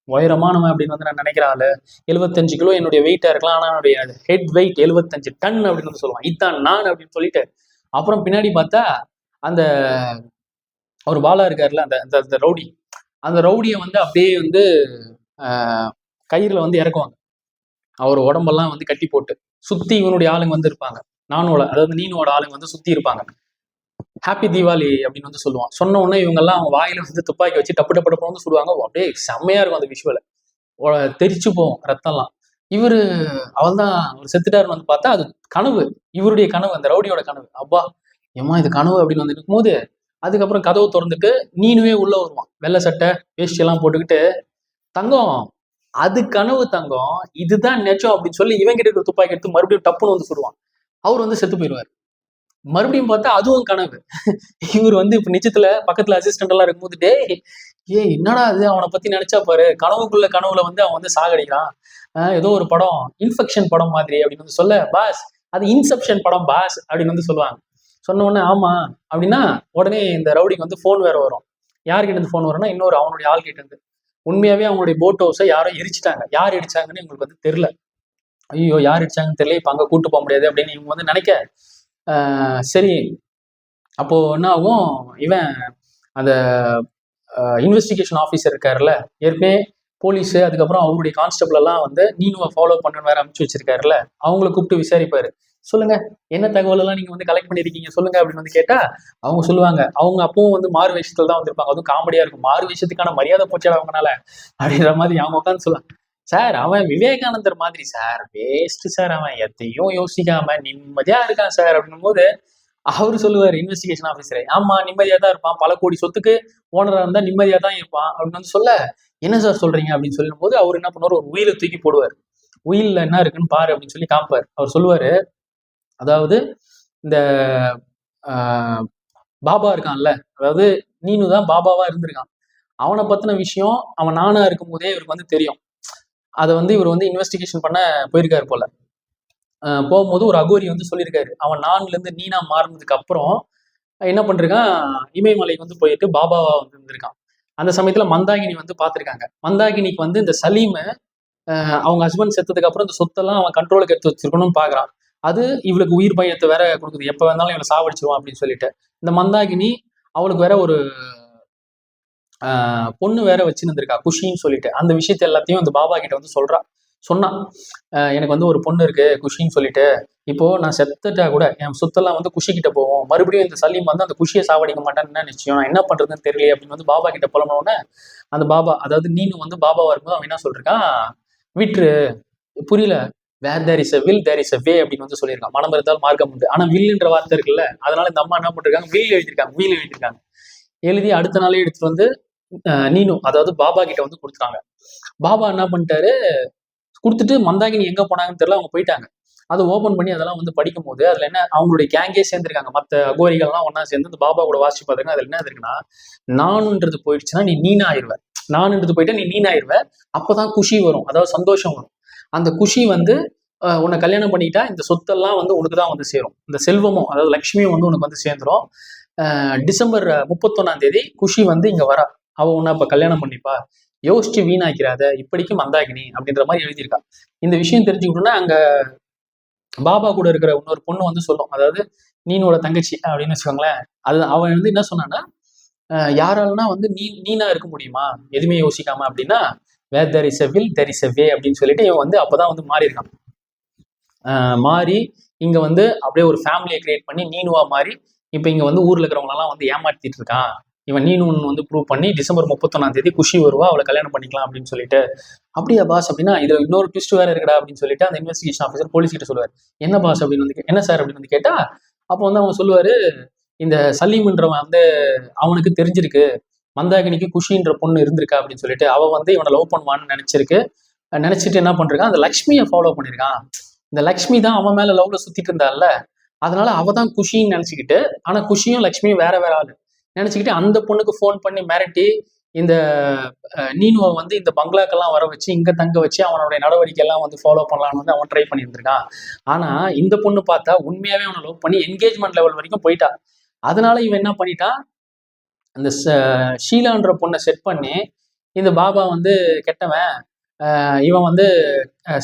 A: உயரமானவன் அப்படின்னு வந்து நான் நினைக்கிற ஆளு. 75 கிலோ என்னுடைய வெயிட்டா இருக்கலாம், ஆனா என்னுடைய ஹெட் வெயிட் 75 டன் அப்படின்னு வந்து சொல்லுவான். இதுதான் நான் அப்படின்னு சொல்லிட்டு அப்புறம் பின்னாடி பார்த்தா அந்த ஒரு பாலா இருக்காருல்ல, அந்த ரவுடி, அந்த ரவுடியை வந்து அப்படியே வந்து கயிறுல வந்து இறக்குவாங்க. அவர் உடம்பெல்லாம் வந்து கட்டி போட்டு சுத்தி இவனுடைய ஆளுங்க வந்து இருப்பாங்க, அதாவது நீனோட ஆளுங்க வந்து சுத்தி இருப்பாங்க. ஹாப்பி தீபாவளி அப்படின்னு வந்து சொல்லுவான். சொன்ன உடனே இவங்க எல்லாம் அவங்க வாயில வந்து துப்பாக்கி வச்சு டப்பு டப்பு டப்பு வந்து சொல்லுவாங்க. அப்படியே செம்மையா இருக்கும் அந்த விஷுவல, தெரிச்சு போகும் ரத்தம்லாம். அவள் தான் அவர் செத்துட்டாருன்னு வந்து பார்த்தா அது கனவு, இவருடைய கனவு, அந்த ரவுடியோட கனவு. அப்பா ஏமா இது கனவு அப்படின்னு வந்து இருக்கும்போது அதுக்கப்புறம் கதவு திறந்துட்டு நீனுவே உள்ள வருவான், வெள்ளை சட்டை வேஷ்டி எல்லாம் போட்டுக்கிட்டு. தங்கம் அது கனவு தங்கம், இதுதான் நெச்சம் அப்படின்னு சொல்லி இவன் கிட்ட இருக்கிற துப்பாக்கி எடுத்து மறுபடியும் டப்புன்னு வந்து சுடுவான். அவர் வந்து செத்து போயிடுவார். மறுபடியும் பார்த்தா அதுவும் கனவு. இவர் வந்து இப்ப நிஜத்துல பக்கத்துல அசிஸ்டன்ட் எல்லாம் இருக்கும்போது, என்னடா அது, அவனை பத்தி நினைச்சா பாரு, கனவுல வந்து அவன் வந்து சாகடிக்கிறான், ஏதோ ஒரு படம் இன்ஃபெக்ஷன் படம் மாதிரி அப்படின்னு வந்து சொல்ல, பாஸ் அது இன்செப்ஷன் படம் பாஸ் அப்படின்னு வந்து சொல்லுவாங்க. சொன்ன உடனே ஆமா அப்படின்னா உடனே இந்த ரவுடிக்கு வந்து ஃபோன் வேற வரும். யார்கிட்ட இருந்து ஃபோன் வரும்னா இன்னொரு அவனுடைய ஆள் கிட்ட இருந்து. உண்மையாவே அவங்களுடைய போட் ஹவுஸை யாரோ எரிச்சிட்டாங்க, யார் எரிச்சாங்கன்னு இவங்களுக்கு வந்து தெரியல. ஐயோ யார் எரிச்சாங்கன்னு தெரியல, இப்ப அங்க கூட்டு போக முடியாது அப்படின்னு இவங்க வந்து நினைக்க, சரி அப்போ என்ன ஆகும், இவன் அந்த இன்வெஸ்டிகேஷன் ஆஃபீஸர் இருக்காருல்ல, ஏற்கனவே போலீஸு அதுக்கப்புறம் அவருடைய கான்ஸ்டபிள் எல்லாம் வந்து நீனுவை ஃபாலோ பண்ண வேற அனுப்பிச்சு வச்சிருக்காருல்ல, அவங்கள கூப்பிட்டு விசாரிப்பாரு. சொல்லுங்க என்ன தகவல் எல்லாம் நீங்க வந்து கலெக்ட் பண்ணிருக்கீங்க சொல்லுங்க அப்படின்னு வந்து கேட்டா அவங்க சொல்லுவாங்க, அவங்க அப்பவும் வந்து மாறு விஷயத்துல தான் வந்திருப்பாங்க. அதுவும் காமெடியா இருக்கும், மாறு விஷயத்துக்கான மரியாதை போச்சாட அவங்கனால அப்படின்ற மாதிரி அவங்க உட்காந்து சொல்லுவாங்க. சார் அவன் விவேகானந்தர் மாதிரி சார், வேஸ்ட் சார், அவன் எதையும் யோசிக்காம நிம்மதியா இருக்கான் சார் அப்படின்னும் போது அவரு சொல்லுவாரு இன்வெஸ்டிகேஷன் ஆஃபீஸரே, ஆமா நிம்மதியா தான் இருப்பான், பல கோடி சொத்துக்கு ஓனரா இருந்தா நிம்மதியா தான் இருப்பான் அப்படின்னு வந்து சொல்ல, என்ன சார் சொல்றீங்க அப்படின்னு சொல்லும் போது அவர் என்ன பண்ணுவார், ஒரு உயிரை தூக்கி போடுவார். உயில்ல என்ன இருக்குன்னு பாரு அப்படின்னு சொல்லி காப்பாரு. அவர் சொல்லுவாரு, அதாவது இந்த பாபா இருக்கான்ல, அதாவது நீனு தான் பாபாவா இருந்திருக்கான், அவனை பத்தின விஷயம் அவன் நானா இருக்கும் போதே இவருக்கு வந்து தெரியும். அதை வந்து இவர் வந்து இன்வெஸ்டிகேஷன் பண்ண போயிருக்காரு போல. போகும்போது ஒரு அகோரி வந்து சொல்லியிருக்காரு, அவன் நான்ல இருந்து நீனா மாறினதுக்கு அப்புறம் என்ன பண்ணிருக்கான், இமயமலைக்கு வந்து போயிட்டு பாபாவா வந்து இருந்திருக்கான். அந்த சமயத்துல மந்தாகினி வந்து பார்த்திருக்காங்க. மந்தாகினிக்கு வந்து இந்த சலீமை அவங்க ஹஸ்பண்ட் செத்ததுக்கு அப்புறம் இந்த சொத்தெல்லாம் அவன் கண்ட்ரோலுக்கு எடுத்து வச்சிருக்கணும்னு பாக்குறான். அது இவளுக்கு உயிர் பயத்தை வேற கொடுக்குது, எப்ப வேணாலும் இவளை சாவடிச்சிருவான் அப்படின்னு சொல்லிட்டு. இந்த மந்தாகினி அவளுக்கு வேற ஒரு பொண்ணு வேற வச்சுருந்துருக்கா குஷின்னு சொல்லிட்டு. அந்த விஷயத்த எல்லாத்தையும் அந்த பாபா கிட்ட வந்து சொன்னான், எனக்கு வந்து ஒரு பொண்ணு இருக்கு குஷின்னு சொல்லிட்டு, இப்போ நான் செத்துட்டா கூட என் சொத்தெல்லாம் வந்து குஷி கிட்ட போவோம், மறுபடியும் இந்த சலீம் வந்து அந்த குஷியை சாவடிக்க மாட்டான்னு நிச்சயம், நான் என்ன பண்றதுன்னு தெரியல அப்படின்னு வந்து பாபா கிட்ட புலம்புனோடனே அந்த பாபா, அதாவது நீனு வந்து பாபாவா இருக்கும்போது அவன் என்ன சொல்றான், விட்ரு, புரியல, where there is a will there is a way அப்படின்னு வந்து சொல்லியிருக்கான். மனம் இருந்தால் மார்க்கம் உண்டு. ஆனா வில்லுன்ற வார்த்தை இருக்குல்ல, அதனால இந்த அம்மா என்ன பண்ணிருக்காங்க, வீல் எழுதியிருக்காங்க. எழுதி அடுத்த நாளே எடுத்துட்டு வந்து நீனு அதாவது பாபா கிட்ட வந்து கொடுத்துட்டாங்க. பாபா என்ன பண்ணிட்டாரு, கொடுத்துட்டு மந்தாகினி எங்க போனாங்கன்னு தெரியல, அவங்க போயிட்டாங்க. அதை ஓப்பன் பண்ணி அதெல்லாம் வந்து படிக்கும் போது அதுல என்ன, அவங்களுடைய கேங்கே சேர்ந்துருக்காங்க, மற்ற அகோரிகள்லாம் ஒன்னா சேர்ந்து அந்த பாபா கூட வாசிச்சு பார்த்துருங்க. அதுல என்ன இருக்குன்னா, நானுன்றது போயிடுச்சுன்னா நீ நீனா ஆயிடுவ, நானுன்றது போயிட்டா நீ நீனா ஆயிடுவ, அப்பதான் குஷி வரும், அதாவது சந்தோஷம் வரும். அந்த குஷி வந்து உன்னை கல்யாணம் பண்ணிட்டா இந்த சொத்தெல்லாம் வந்து உனக்கு தான் வந்து சேரும், இந்த செல்வமும் அதாவது லட்சுமியும் வந்து உனக்கு வந்து சேர்ந்துரும். டிசம்பர் 31 குஷி வந்து இங்க வரா, அவ உன்னை அப்ப கல்யாணம் பண்ணிப்பா, யோசிச்சு வீணாக்கிறாத, இப்படிக்கு மந்தாகினி அப்படின்ற மாதிரி எழுதியிருக்கா. இந்த விஷயம் தெரிஞ்சுக்கிட்டோம்னா அங்க பாபா கூட இருக்கிற இன்னொரு பொண்ணு வந்து சொல்லும், அதாவது நீனோட தங்கச்சி அப்படின்னு வச்சுக்கோங்களேன். அது அவன் வந்து என்ன சொன்னான்னா, யாராலனா வந்து நீனா இருக்க முடியுமா எதுவுமே யோசிக்காம அப்படின்னா, where there is a will there is a way அப்படின்னு சொல்லிட்டு இவன் வந்து அப்பதான் வந்து மாறி இருக்கான். மாறி இங்க வந்து அப்படியே ஒரு ஃபேமிலியை கிரியேட் பண்ணி நீனுவா மாறி இப்ப இங்க வந்து ஊர்ல இருக்கிறவங்களெல்லாம் வந்து ஏமாத்திட்டு இருக்கான். இவன் நீனு வந்து ப்ரூவ் பண்ணி டிசம்பர் 31 குஷி வருவா, அவளை கல்யாணம் பண்ணிக்கலாம் அப்படின்னு சொல்லிட்டு. அப்படியா பாஸ் அப்படின்னா, இதுல இன்னொரு ட்விஸ்ட் வேற இருக்கடா அப்படின்னு சொல்லிட்டு அந்த இன்வெஸ்டிகேஷன் ஆஃபீஸர் போலீஸ் கிட்ட சொல்லுவார். என்ன பாஸ் அப்படின்னு வந்து என்ன சார் அப்படின்னு வந்து கேட்டா, அப்போ வந்து அவங்க சொல்லுவாரு, இந்த சலீம்ன்றவன் வந்து அவனுக்கு தெரிஞ்சிருக்கு மந்தாகினிக்கு குஷின்ற பொண்ணு இருந்திருக்கா அப்படின்னு சொல்லிட்டு, அவ வந்து இவனை லவ் பண்ணுவான்னு நினைச்சிட்டு என்ன பண்றான், அந்த லக்ஷ்மியை ஃபாலோ பண்ணிருக்கான். இந்த லக்ஷ்மி தான் அவன் மேல லவ்ல சுத்திட்டு இருந்தால, அதனால அவ தான் குஷின்னு நினைச்சுக்கிட்டு, ஆனா குஷியும் லக்ஷ்மியும் வேற வேற ஆளு நினைச்சுக்கிட்டு அந்த பொண்ணுக்கு ஃபோன் பண்ணி மிரட்டி இந்த நீனுவை வந்து இந்த பங்களாக்கெல்லாம் வர வச்சு இங்க தங்க வச்சு அவனுடைய நடவடிக்கை எல்லாம் வந்து ஃபாலோ பண்ணலாம்னு வந்து அவன் ட்ரை பண்ணியிருந்திருக்கான். ஆனா இந்த பொண்ணு பார்த்தா உண்மையாவே அவனை லவ் பண்ணி என்கேஜ்மெண்ட் லெவல் வரைக்கும் போயிட்டா. அதனால இவன் என்ன பண்ணிட்டான், அந்த ஷீலான்ற பொண்ணை செட் பண்ணி இந்த பாபா வந்து கெட்டவன், இவன் வந்து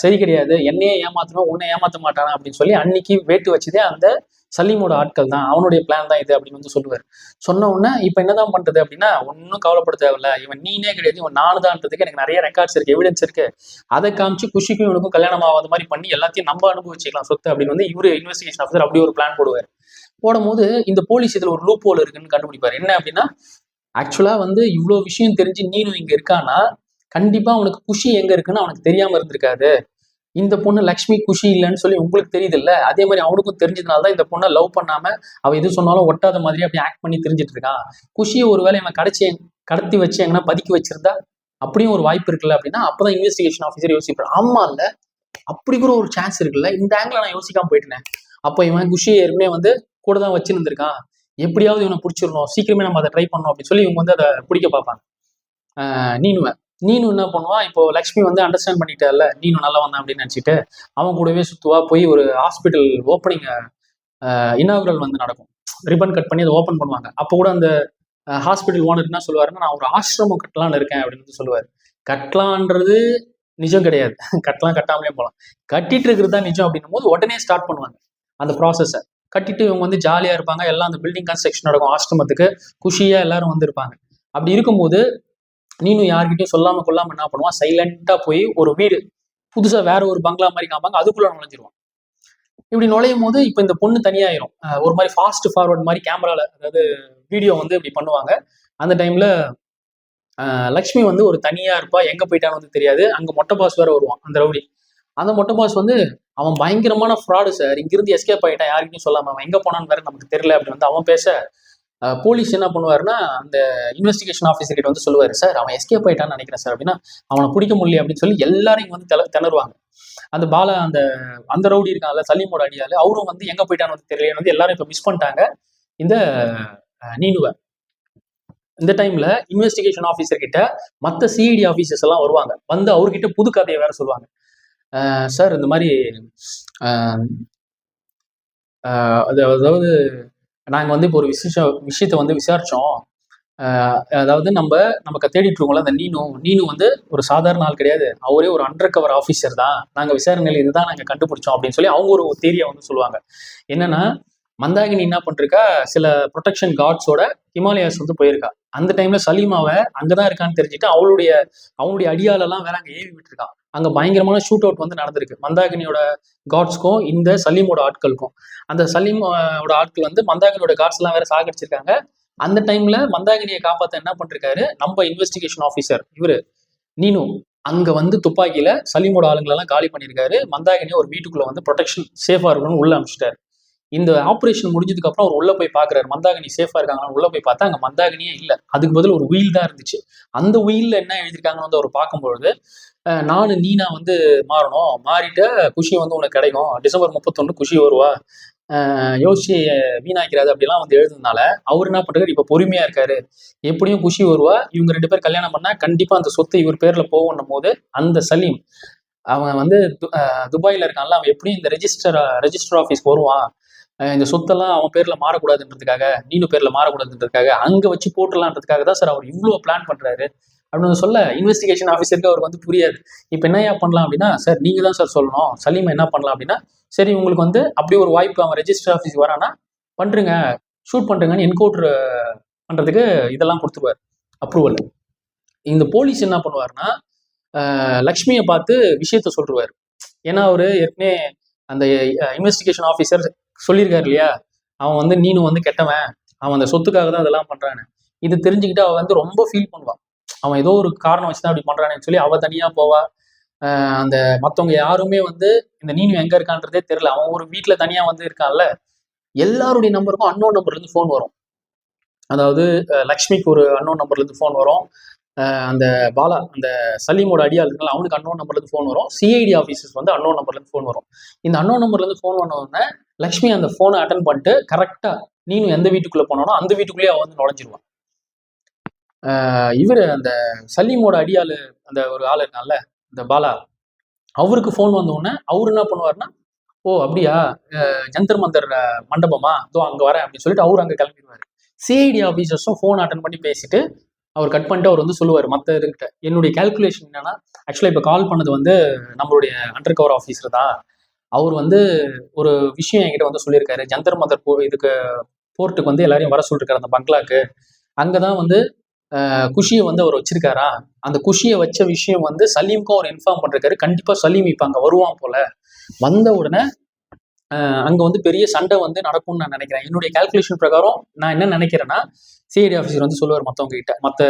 A: சரி கிடையாது, என்னையே ஏமாத்தணும் உன்னை ஏமாத்த மாட்டானா அப்படின்னு சொல்லி அன்னைக்கு வேட்டு வச்சதே அந்த சலீமோட ஆட்கள் தான், அவனுடைய பிளான் தான் இது அப்படின்னு வந்து சொல்லுவார். சொன்ன உடனே இப்ப என்னதான் பண்றது அப்படின்னா, ஒன்னும் கவலைப்பட தேவையில்ல, இவன் நீனே கிடையாது இவன் நானுதான்றதுக்கு எனக்கு நிறைய ரெக்கார்ட்ஸ் இருக்கு, எவிடன்ஸ் இருக்கு, அதை காமிச்சு குஷிக்கும் இவனுக்கும் கல்யாணம் ஆகாத மாதிரி பண்ணி எல்லாத்தையும் நம்ம அனுபவிச்சுக்கலாம் சொத்து அப்படின்னு வந்து இவரு இன்வெஸ்டிகேஷன் ஆஃபீஸர் அப்படி ஒரு பிளான் போடுவார். போடும்போது இந்த போலீஸ் இதுல ஒரு லூப் ஹோல் இருக்குன்னு கண்டுபிடிப்பாரு. என்ன அப்படின்னா, ஆக்சுவலா வந்து இவ்வளவு விஷயம் தெரிஞ்சு நீனும் இங்க இருக்கானா, கண்டிப்பா அவனுக்கு குஷி எங்க இருக்குன்னு அவனுக்கு தெரியாம இருந்திருக்காது. இந்த பொண்ணு லக்ஷ்மி குஷி இல்லைன்னு சொல்லி உங்களுக்கு தெரியுது இல்ல, அதே மாதிரி அவனுக்கும் தெரிஞ்சதுனாலதான் இந்த பொண்ணை லவ் பண்ணாம அவ எது சொன்னாலும் ஒட்டாத மாதிரி அப்படி ஆக்ட் பண்ணி தெரிஞ்சிட்டு இருக்கான். குஷியை ஒருவேளை இவன் கடத்தி வச்சு எங்கன்னா பதுக்கி வச்சிருந்தா அப்படியும் ஒரு வாய்ப்பு இருக்குல்ல அப்படின்னா, அப்பதான் இன்வெஸ்டிகேஷன் ஆஃபீஸர் யோசிப்பாரு, ஆமா இல்ல அப்படி கூட ஒரு சான்ஸ் இருக்குல்ல, இந்த ஆங்கில நான் யோசிக்காம போயிட்டேன். அப்போ இவன் குஷியை ஏற்கனவே வந்து கூட தான் வச்சிருந்திருக்கான், எப்படியாவது இவனை பிடிச்சிடணும், சீக்கிரமே நம்ம அதை ட்ரை பண்ணணும் அப்படின்னு சொல்லி இவங்க வந்து அதை பிடிக்க பார்ப்பாங்க. நீனு என்ன பண்ணுவான், இப்போ லக்ஷ்மி வந்து அண்டர்ஸ்டாண்ட் பண்ணிட்டால நீனு நல்லா வந்தான் அப்படின்னு நினைச்சிட்டு அவன் கூடவே சுத்துவா. போய் ஒரு ஹாஸ்பிட்டல் ஓப்பனிங் இனாகுரல் வந்து நடக்கும், ரிப்பன் கட் பண்ணி அதை ஓப்பன் பண்ணுவாங்க. அப்போ கூட அந்த ஹாஸ்பிட்டல் ஓனர் என்ன சொல்லுவாருன்னா, நான் ஒரு ஆசிரமம் கட்டலான்னு இருக்கேன் அப்படின்னு சொல்லுவார். கட்டலான்றது நிஜம் கிடையாது, கட்டலாம் கட்டாமலே போகலாம், கட்டிட்டு இருக்கிறது தான் நிஜம் அப்படின்னும் போது உடனே ஸ்டார்ட் பண்ணுவாங்க அந்த ப்ராசஸை. கட்டிட்டு இவங்க வந்து ஜாலியா இருப்பாங்க, எல்லாம் அந்த பில்டிங் கன்ஸ்ட்ரக்ஷன் நடக்கும், ஆசிரமத்துக்கு குஷியா எல்லாரும் வந்து இருப்பாங்க. அப்படி இருக்கும்போது நீனும் யார்கிட்டயும் சொல்லாம கொள்ளாம என்ன பண்ணுவான், சைலண்டா போய் ஒரு வீடு புதுசா வேற ஒரு பங்களா மாதிரி காப்பாங்க, அதுக்குள்ள நுழைஞ்சிருவான். இப்படி நுழையும் போது இப்ப இந்த பொண்ணு தனியாயிரும், ஒரு மாதிரி ஃபாஸ்ட் ஃபார்வர்ட் மாதிரி கேமரால, அதாவது வீடியோ வந்து இப்படி பண்ணுவாங்க. அந்த டைம்ல லக்ஷ்மி வந்து ஒரு தனியா இருப்பா, எங்க போயிட்டான்னு வந்து தெரியாது. அங்க மொட்டை பாஸ் வேற வருவான் அந்த ரவுடி. அந்த மொட்டை பாஸ் வந்து அவன் பயங்கரமான ஃப்ராடு சார், இங்கிருந்து எஸ்கேப் ஆயிட்டான் யாருக்கும் சொல்லாம, அவன் எங்க போனான்னு வேற நமக்கு தெரியல அப்படின்னு வந்து அவன் பேச, போலீஸ் என்ன பண்ணுவாருன்னா அந்த இன்வெஸ்டிகேஷன் ஆஃபீஸர் கிட்ட வந்து சொல்லுவாரு, சார் அவன் எஸ்கேப் ஆயிட்டான்னு நினைக்கிறேன் சார் அப்படின்னா, அவனை பிடிக்க முடியல அப்படின்னு சொல்லி எல்லாரும் வந்து திணறுவாங்க. அந்த பாலா அந்த அந்த ரவுடி இருக்காங்கல்ல சலீமோட அடியால, அவரும் வந்து எங்க போயிட்டான்னு வந்து தெரியல வந்து எல்லாரும் இப்ப மிஸ் பண்ணிட்டாங்க இந்த நீனுவை. இந்த டைம்ல இன்வெஸ்டிகேஷன் ஆஃபீஸர் கிட்ட மற்ற சிஐடி ஆஃபீஸர்ஸ் எல்லாம் வருவாங்க, வந்து அவர்கிட்ட புது கதையை வேற சொல்லுவாங்க. சார் இந்த மாதிரி அதாவது நாங்க வந்து இப்போ ஒரு விஷயத்த வந்து விசாரிச்சோம், அதாவது நமக்கு தேடிட்டு இருக்கோம்ல அந்த நீனு வந்து ஒரு சாதாரண ஆள் கிடையாது, அவரே ஒரு அண்டர் கவர் ஆஃபீஸர் தான், நாங்க விசாரணையில இதுதான் நாங்க கண்டுபிடிச்சோம் அப்படின்னு சொல்லி அவங்க ஒரு தேரியை வந்து சொல்லுவாங்க. என்னன்னா, மந்தாகினி என்ன பண்ணிருக்கா, சில ப்ரொடெக்ஷன் கார்ட்ஸோட ஹிமாலயாஸ் வந்து போயிருக்கா. அந்த டைம்ல சலீமாவை அங்கதான் இருக்கான்னு தெரிஞ்சுட்டு அவங்களுடைய அடியாலெல்லாம் வேற அங்க ஏவி விட்டுருக்கான். அங்க பயங்கரமான ஷூட் அவுட் வந்து நடந்திருக்கு மந்தாகினியோட கார்ட்ஸ்க்கும் இந்த சலீமோட ஆட்களுக்கும். அந்த சலீமோட ஆட்கள் வந்து மந்தாகினியோட கார்ட்ஸ் எல்லாம் வேற சாகடிச்சிருக்காங்க. அந்த டைம்ல மந்தாகினியை காப்பாத்த என்ன பண்ணிருக்காரு நம்ம இன்வெஸ்டிகேஷன் ஆஃபீஸர் இவரு நீனு, அங்க வந்து துப்பாக்கியில சலீமோட ஆளுங்களெல்லாம் காலி பண்ணியிருக்காரு. மந்தாகினியை ஒரு வீட்டுக்குள்ள வந்து ப்ரொடெக்ஷன் சேஃபா இருக்கணும்னு உள்ள அனுப்பிச்சிட்டாரு. இந்த ஆப்ரேஷன் முடிஞ்சதுக்கு அப்புறம் அவர் உள்ள போய் பாக்குறாரு, மந்தாகினி சேஃபா இருக்காங்கன்னு உள்ள போய் பார்த்தா அங்க மந்தாகினியே இல்ல, அதுக்கு பதில் ஒரு வீல் தான் இருந்துச்சு. அந்த வீல்ல என்ன எழுதிருக்காங்கன்னு வந்து அவர் பார்க்கும்பொழுது நானும் நீனா வந்து மாறணும், மாறிட்டு குஷி வந்து உனக்கு கிடைக்கும், டிசம்பர் 31 குஷி வருவா, யோசிச்சு வீணாக்கிறாது அப்படிலாம் வந்து எழுதுனால அவர் என்ன பண்றாரு, இப்ப பொறுமையா இருக்காரு. எப்படியும் குஷி வருவா, இவங்க 2 பேர் கல்யாணம் பண்ணா கண்டிப்பா அந்த சொத்து இவர் பேர்ல போகணும் போது அந்த சலீம் அவன் வந்து துபாயில இருக்கான்ல, அவன் எப்படியும் இந்த ரெஜிஸ்டர் ஆஃபீஸ்க்கு வருவான். இந்த சொத்தெல்லாம் அவன் பேர்ல மாறக்கூடாதுன்றதுக்காக, நீனு பேர்ல மாறக்கூடாதுன்றதுக்காக அங்க வச்சு போட்டுடலான்றதுக்காக தான் சார் அவர் இவ்வளவு பிளான் பண்றாரு அப்படின்னு சொல்ல, இன்வெஸ்டிகேஷன் ஆஃபீஸருக்கு அவருக்கு வந்து புரியாது. இப்ப என்னையா பண்ணலாம் அப்படின்னா, சார் நீங்க தான் சார் சொல்லணும், சலீம் என்ன பண்ணலாம் அப்படின்னா, சரி உங்களுக்கு வந்து அப்படி ஒரு வாய்ப்பு அவன் ரெஜிஸ்டர் ஆஃபீஸ் வரானா பண்றீங்க, ஷூட் பண்றீங்கன்னு என்கவுண்டர் பண்றதுக்கு இதெல்லாம் கொடுத்துருவாரு அப்ரூவல். இந்த போலீஸ் என்ன பண்ணுவாருன்னா, லக்ஷ்மியை பார்த்து விஷயத்த சொல்லிருவாரு. ஏன்னா அவரு ஏற்கனவே அந்த இன்வெஸ்டிகேஷன் ஆஃபீஸர் சொல்லியிருக்காரு இல்லையா, அவன் வந்து நீனும் வந்து கெட்டவன், அவன் அந்த சொத்துக்காக தான் அதெல்லாம் பண்றான்னு. இது தெரிஞ்சுக்கிட்டு அவ வந்து ரொம்ப ஃபீல் பண்ணுவான். அவன் ஏதோ ஒரு காரணம் வச்சுதான் அப்படி பண்றானேன்னு சொல்லி அவ தனியா போவா. அந்த மத்தவங்க யாருமே வந்து இந்த நீனு எங்க இருக்கான்றதே தெரியல. அவன் ஒரு வீட்டுல தனியா வந்து இருக்கான்ல, எல்லாருடைய நம்பருக்கும் அன்னோன் நம்பர்ல இருந்து ஃபோன் வரும். அதாவது லக்ஷ்மிக்கு ஒரு அன்னோன் நம்பர்ல இருந்து ஃபோன் வரும். அந்த பாலா அந்த சலீமோட அடியாள் இருக்குல்ல, அவனுக்கு அன்னோன் நம்பர்ல இருந்து ஃபோன் வரும். சிஐடி ஆஃபீஸர்ஸ் வந்து அன்னோன் நம்பர்ல இருந்து ஃபோன் வரும். இந்த அன்னோன் நம்பர்ல இருந்து ஃபோன் பண்ண உடனே லக்ஷ்மி அந்த ஃபோனை அட்டன் பண்ணிட்டு கரெக்டா நீனும் எந்த வீட்டுக்குள்ள போனானோ அந்த வீட்டுக்குள்ளேயே அவன் வந்து நுழைஞ்சிருவான். இவர் அந்த சலீமோட அடியாள் அந்த ஒரு ஆள் இருக்கான்ல, இந்த பாலா, அவருக்கு ஃபோன் வந்த உடனே அவர் என்ன பண்ணுவாருன்னா, ஓ அப்படியா, ஜந்தர் மந்தர் மண்டபமா, இதோ அங்க வரேன் அப்படின்னு சொல்லிட்டு அவரு அங்க கிளம்பிடுவாரு. சிஐடி ஆஃபீஸர்ஸும் ஃபோன் அட்டன் பண்ணி பேசிட்டு அவர் கட் பண்ணிட்டு அவர் வந்து சொல்லுவார் மற்ற இதுகிட்ட, என்னுடைய கால்குலேஷன் என்னன்னா, ஆக்சுவலாக இப்போ கால் பண்ணது வந்து நம்மளுடைய அண்டர் கவர் ஆஃபீஸர் தான். அவர் வந்து ஒரு விஷயம் என்கிட்ட வந்து சொல்லியிருக்காரு, ஜந்தர் மந்தர் இதுக்கு போர்ட்டுக்கு வந்து எல்லாரையும் வர சொல்லிருக்காரு அந்த பங்களாக்கு. அங்கதான் வந்து குஷியை வந்து அவர் வச்சிருக்காரா, அந்த குஷியை வச்ச விஷயம் வந்து சலீமுக்கும் அவர் இன்ஃபார்ம் பண்ணிருக்காரு. கண்டிப்பா சலீம் இப்ப அங்க வருவான் போல, வந்த உடனே அங்க வந்து பெரிய சண்டை வந்து நடக்கும்னு நான் நினைக்கிறேன். என்னுடைய கால்குலேஷன் பிரகாரம் நான் என்ன நினைக்கிறேன்னா, சிஐடி ஆஃபீஸர் வந்து சொல்லுவார் மற்றவங்க கிட்ட, மற்ற